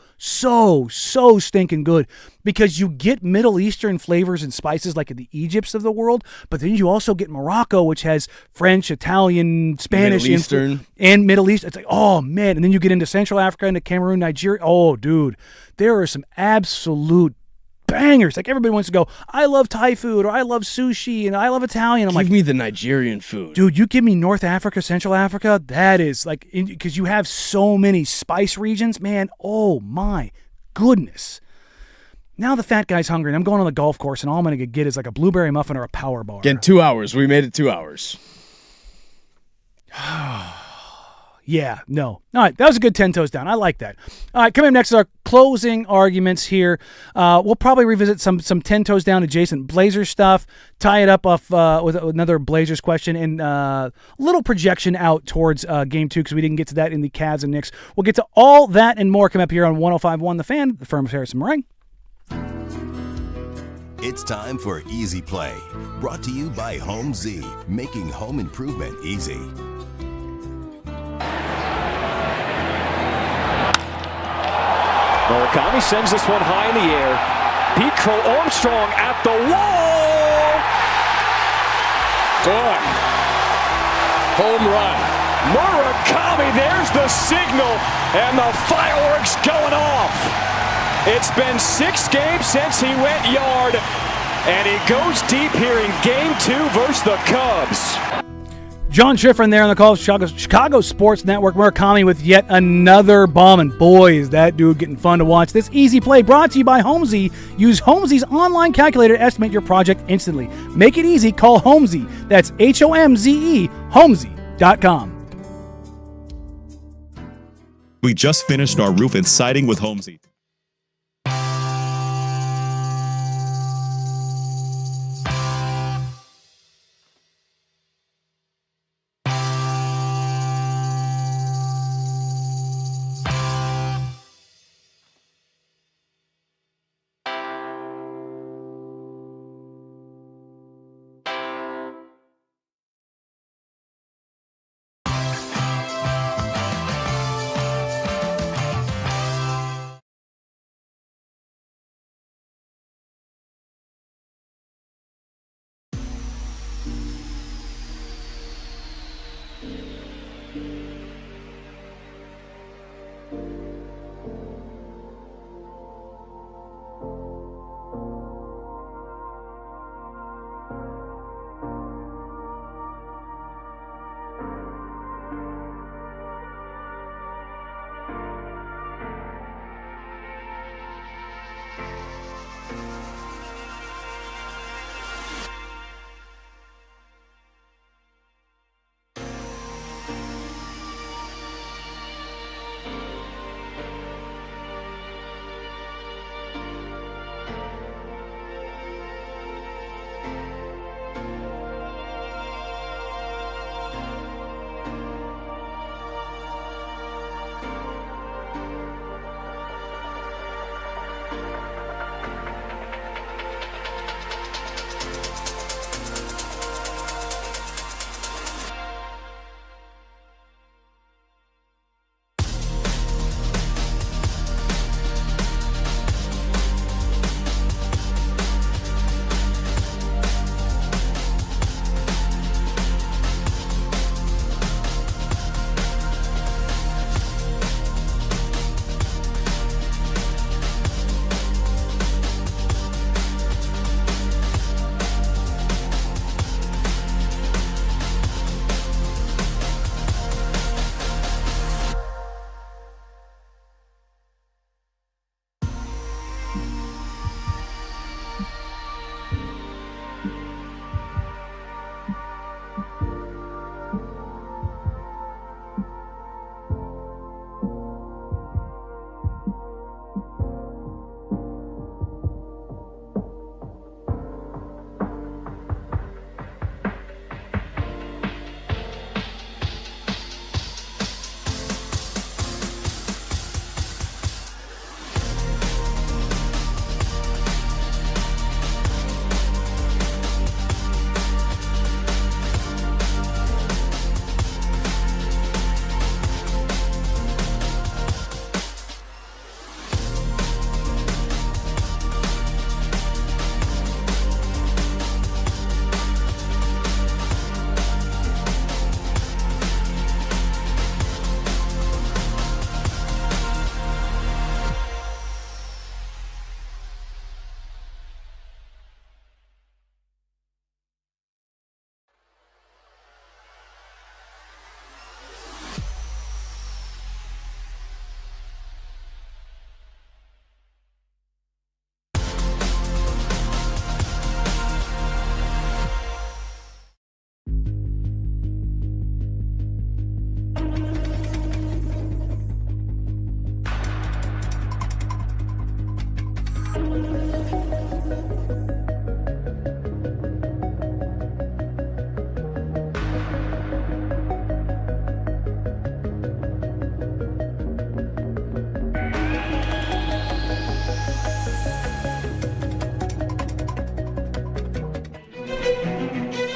stinking good because you get Middle Eastern flavors and spices like in the Egypts of the world, but then you also get Morocco, which has French, Italian, Spanish,
Middle Eastern,
and Middle East. It's like, oh man, and then you get into Central Africa, into Cameroon, Nigeria. Oh, dude, there are some absolute bangers. Like everybody wants to go, I love Thai food, or I love sushi, and I love Italian.
Give me the Nigerian food.
Dude, you give me North Africa, Central Africa, that is like, because you have so many spice regions, man, oh my goodness. Now the fat guy's hungry, and I'm going on the golf course, and all I'm going to get is like a blueberry muffin or a power bar.
Again, 2 hours. We made it 2 hours.
Yeah, no. All right, that was a good 10 toes down. I like that. All right, coming up next is our closing arguments here. We'll probably revisit some 10 toes down adjacent Blazers stuff, tie it up off with another Blazers question, and a little projection out towards Game 2 because we didn't get to that in the Cavs and Knicks. We'll get to all that and more coming up here on 105.1 The Fan, the firm of Harrison Marang.
It's time for Easy Play, brought to you by Home Z, making home improvement easy.
Murakami sends this one high in the air. Pete Crow Armstrong at the wall. Good. Home run. Murakami, there's the signal, and the fireworks going off. It's been 6 games since he went yard, and he goes deep here in Game 2 versus the Cubs.
John Schifrin there on the call of Chicago Sports Network. Murakami with yet another bomb, and boy, is that dude getting fun to watch. This Easy Play brought to you by HomeZ. Use HomeZ's online calculator to estimate your project instantly. Make it easy. Call HomeZ. That's HOMZE, HomeZ.com.
We just finished our roof and siding with HomeZ.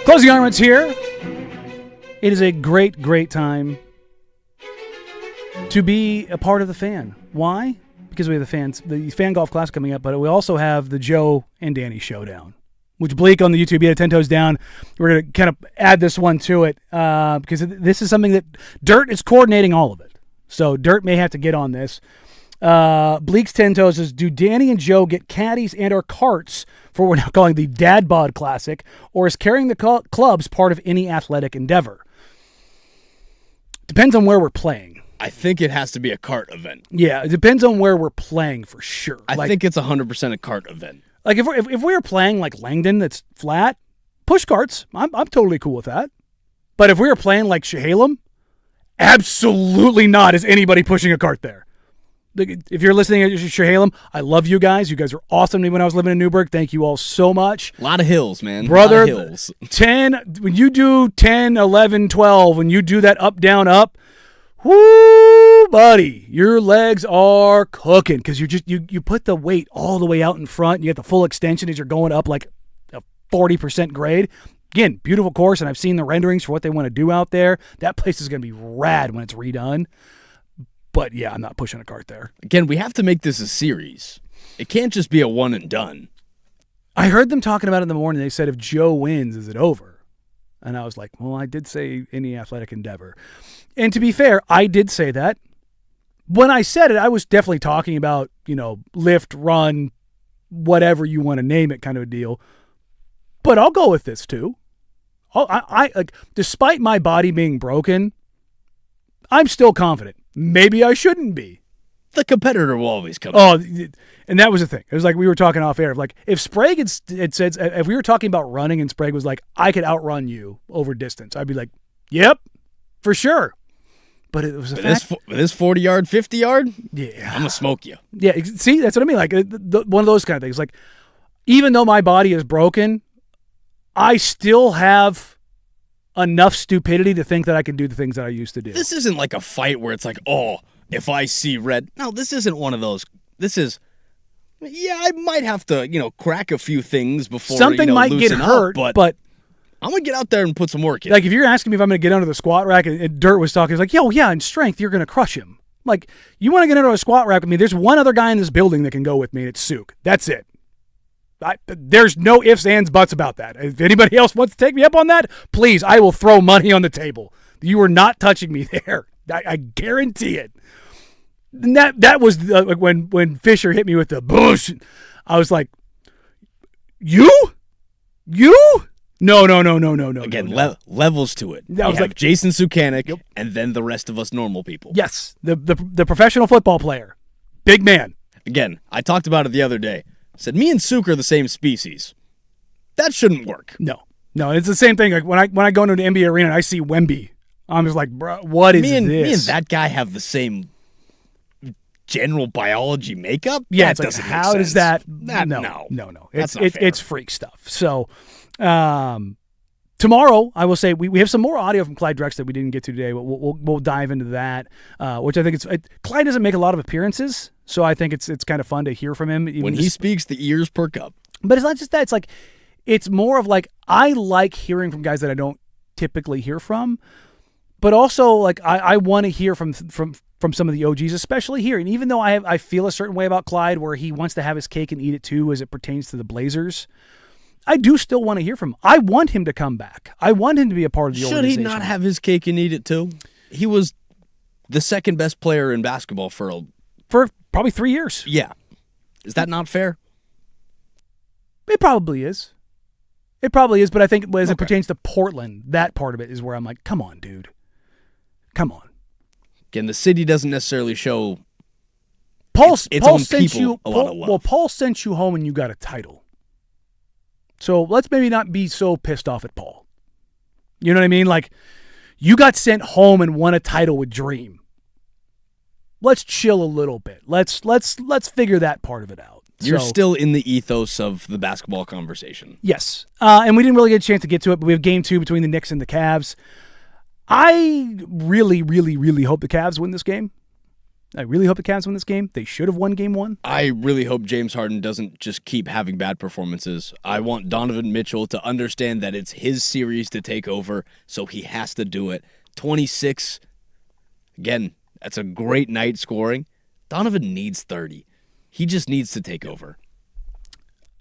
Closing arguments here. It is a great, great time to be a part of the Fan. Why? Because we have the Fan Golf Classic coming up, but we also have the Joe and Danny Showdown, which Blake on the YouTube, he had 10 toes down. We're going to kind of add this one to it because this is something that Dirt is coordinating all of it. So Dirt may have to get on this. Bleak's 10 toes is, do Danny and Joe get caddies and or carts for what we're now calling the Dad Bod Classic, or is carrying the clubs part of any athletic endeavor? Depends on where we're playing.
I think it has to be a cart event.
Yeah, it depends on where we're playing for sure.
I think it's 100% a cart event.
Like if we were playing like Langdon that's flat, push carts, I'm totally cool with that. But if we were playing like Chehalem, absolutely not is anybody pushing a cart there. If you're listening to Chehalem, I love you guys. You guys were awesome to me when I was living in Newburgh. Thank you all so much.
A lot of hills, man.
Brother,
a lot of hills.
10, when you do 10, 11, 12, when you do that up, down, up, whoo, buddy, your legs are cooking because you put the weight all the way out in front. You get the full extension as you're going up like a 40% grade. Again, beautiful course, and I've seen the renderings for what they want to do out there. That place is going to be rad when it's redone. But yeah, I'm not pushing a cart there.
Again, we have to make this a series. It can't just be a one and done.
I heard them talking about it in the morning. They said if Joe wins, is it over? And I was like, well, I did say any athletic endeavor. And to be fair, I did say that. When I said it, I was definitely talking about, lift, run, whatever you want to name it kind of a deal. But I'll go with this too. I despite my body being broken, I'm still confident. Maybe I shouldn't be.
The competitor will always come.
Oh, and that was the thing. It was like we were talking off air. Like if Sprague had said, if we were talking about running and Sprague was like, I could outrun you over distance, I'd be like, yep, for sure. But it was a fact.
This 40-yard, 50-yard?
Yeah.
I'm going to smoke you.
Yeah, see, that's what I mean. Like one of those kind of things. Like even though my body is broken, I still have enough stupidity to think that I can do the things that I used to do.
This isn't like a fight where it's like, oh, if I see red. No, this isn't one of those. This is, I might have to, crack a few things before
something might get hurt, but
I'm going to get out there and put some work in.
Like if you're asking me if I'm going to get under the squat rack and Dirt was talking, he's like, yeah, in strength, you're going to crush him. Like, you want to get under a squat rack with me, there's one other guy in this building that can go with me, and it's Suk. That's it. There's no ifs, ands, buts about that. If anybody else wants to take me up on that, please, I will throw money on the table. You are not touching me there. I guarantee it. And that was like when Fisher hit me with the bush. I was like, you? No.
Again,
no.
levels to it.
That was like
Jason Sukanik, and then the rest of us normal people.
Yes, the professional football player, big man.
Again, I talked about it the other day. Said me and Suk are the same species. That shouldn't work.
No, it's the same thing. Like when I go into the NBA arena and I see Wemby, I'm just like, bro, what is this?
Me and that guy have the same general biology makeup.
Yeah,
that
it's like,
doesn't make
how
sense.
does that?
No.
It's freak stuff. So tomorrow, I will say we have some more audio from Clyde Drexler that we didn't get to today. We'll dive into that, which I think Clyde doesn't make a lot of appearances, so I think it's kind of fun to hear from him.
When he speaks, the ears perk up.
But it's not just that. It's like it's more of like I like hearing from guys that I don't typically hear from, but also like I want to hear from some of the OGs, especially here. And even though I feel a certain way about Clyde, where he wants to have his cake and eat it too, as it pertains to the Blazers, I do still want to hear from him. I want him to come back. I want him to be a part of the organization.
Should he not have his cake and eat it too? He was the second best player in basketball for
probably 3 years.
Yeah. Is that not fair?
It probably is. But I think as it pertains to Portland, that part of it is where I'm like, come on, dude. Come on.
Again, the city doesn't necessarily show
Paul
own
sent
people
you
a lot of love.
Well, Paul sent you home and you got a title. So let's maybe not be so pissed off at Paul. You know what I mean? Like, you got sent home and won a title with Dream. Let's chill a little bit. Let's figure that part of it out.
You're still in the ethos of the basketball conversation.
Yes. And we didn't really get a chance to get to it, but we have game 2 between the Knicks and the Cavs. I really, really, really hope the Cavs win this game. I really hope the Cavs win this game. They should have won game 1.
I really hope James Harden doesn't just keep having bad performances. I want Donovan Mitchell to understand that it's his series to take over, so he has to do it. 26, again, that's a great night scoring. Donovan needs 30. He just needs to take over.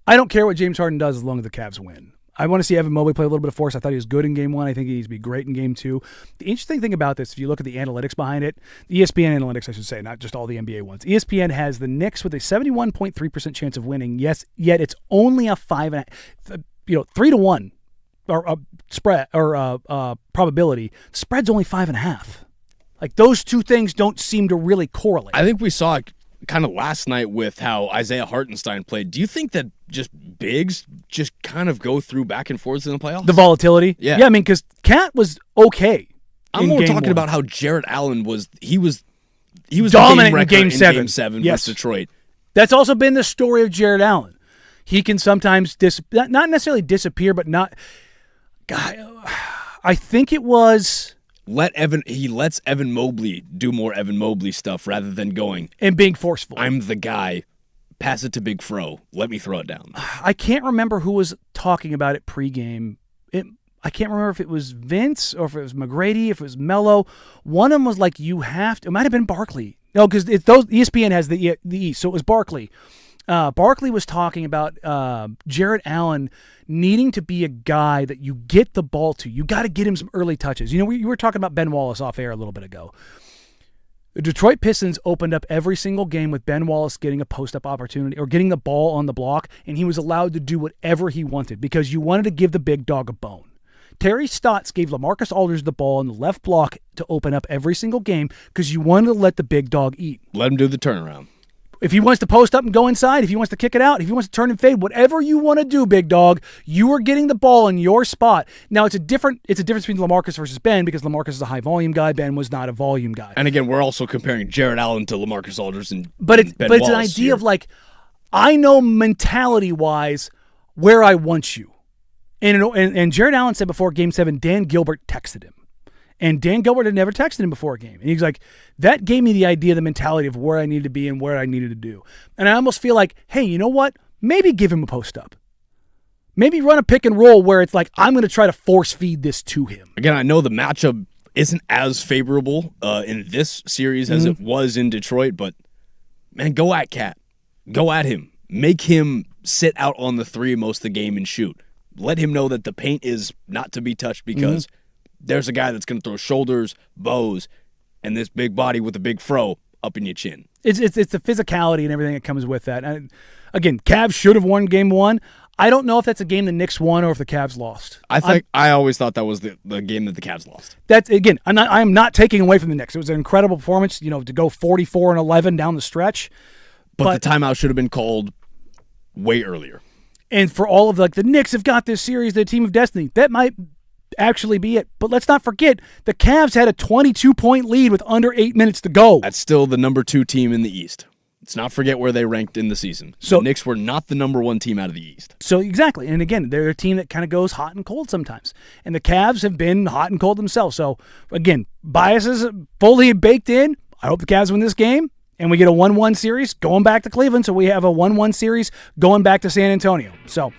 I don't care what James Harden does as long as the Cavs win. I want to see Evan Mobley play a little bit of force. I thought he was good in game 1. I think he needs to be great in game 2. The interesting thing about this, if you look at the analytics behind it, the ESPN analytics, I should say, not just all the NBA ones. ESPN has the Knicks with a 71.3% chance of winning. Yes, yet it's only a 3-1 or spread or probability. The spread's only 5.5. Like those two things don't seem to really correlate.
I think we saw it kind of last night with how Isaiah Hartenstein played. Do you think that just bigs just kind of go through back and forth in the playoffs?
The volatility?
Yeah.
Yeah, I mean, because Cat was okay.
I'm more talking about how Jarrett Allen was
dominant
the game
in game 7.
Game 7
yes.
versus Detroit.
That's also been the story of Jarrett Allen. He can sometimes not necessarily disappear, but not. God, I think it was.
He lets Evan Mobley do more Evan Mobley stuff rather than going
and being forceful.
I'm the guy. Pass it to Big Fro. Let me throw it down.
I can't remember who was talking about it pregame. I can't remember if it was Vince or if it was McGrady, if it was Melo. One of them was like, you have to. It might have been Barkley. No, because ESPN has the East, so it was Barkley. Barkley was talking about Jarrett Allen needing to be a guy that you get the ball to. You got to get him some early touches. You know, you were talking about Ben Wallace off air a little bit ago. The Detroit Pistons opened up every single game with Ben Wallace getting a post-up opportunity or getting the ball on the block, and he was allowed to do whatever he wanted because you wanted to give the big dog a bone. Terry Stotts gave LaMarcus Aldridge the ball in the left block to open up every single game because you wanted to let the big dog eat.
Let him do the turnaround.
If he wants to post up and go inside, if he wants to kick it out, if he wants to turn and fade, whatever you want to do, big dog, you are getting the ball in your spot. Now, it's a difference between LaMarcus versus Ben because LaMarcus is a high-volume guy. Ben was not a volume guy.
And again, we're also comparing Jarrett Allen to LaMarcus Aldridge and
Ben
Wallace
it's an idea of like, I know mentality-wise where I want you. And Jarrett Allen said before Game 7, Dan Gilbert texted him. And Dan Gilbert had never texted him before a game. And he's like, that gave me the idea, the mentality of where I needed to be and where I needed to do. And I almost feel like, hey, you know what? Maybe give him a post-up. Maybe run a pick and roll where it's like, I'm going to try to force feed this to him.
Again, I know the matchup isn't as favorable in this series as it was in Detroit, but, man, go at Cat. Go at him. Make him sit out on the 3 most of the game and shoot. Let him know that the paint is not to be touched because there's a guy that's going to throw shoulders, bows, and this big body with a big fro up in your chin.
It's the physicality and everything that comes with that. And again, Cavs should have won Game 1. I don't know if that's a game the Knicks won or if the Cavs lost.
I always thought that was the game that the Cavs lost.
That's again, I am not taking away from the Knicks. It was an incredible performance, to go 44-11 down the stretch.
But the timeout should have been called way earlier.
And for all of the Knicks have got this series, the team of destiny. That might actually be it. But let's not forget, the Cavs had a 22-point lead with under 8 minutes to go.
That's still the number 2 team in the East. Let's not forget where they ranked in the season. So the Knicks were not the number 1 team out of the East.
So exactly. And again, they're a team that kind of goes hot and cold sometimes. And the Cavs have been hot and cold themselves. So again, biases fully baked in. I hope the Cavs win this game. And we get a 1-1 series going back to Cleveland. So we have a 1-1 series going back to San Antonio. So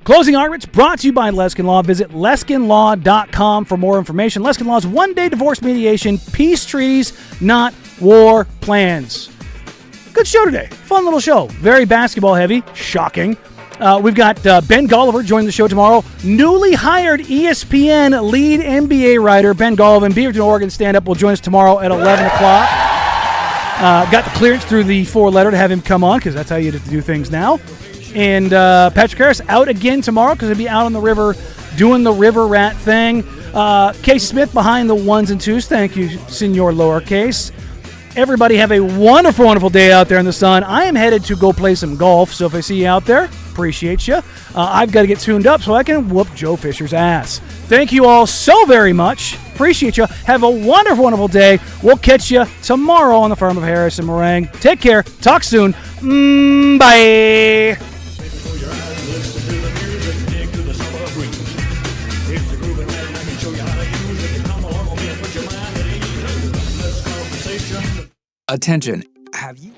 closing arguments brought to you by Leskin Law. Visit LeskinLaw.com for more information. Leskin Law's one-day divorce mediation, peace treaties, not war plans. Good show today. Fun little show. Very basketball heavy. Shocking. We've got Ben Golliver joining the show tomorrow. Newly hired ESPN lead NBA writer Ben Golliver, Beaverton, Oregon stand-up, will join us tomorrow at 11 o'clock. Got the clearance through the 4-letter to have him come on because that's how you do things now. And Patrick Harris out again tomorrow because he'll be out on the river doing the river rat thing. Case Smith behind the 1s and 2s. Thank you, Senor Lowercase. Everybody have a wonderful, wonderful day out there in the sun. I am headed to go play some golf, so if I see you out there, appreciate you. I've got to get tuned up so I can whoop Joe Fisher's ass. Thank you all so very much. Appreciate you. Have a wonderful, wonderful day. We'll catch you tomorrow on the Firm of Harris and Marang. Take care. Talk soon. Bye.
Attention, have you...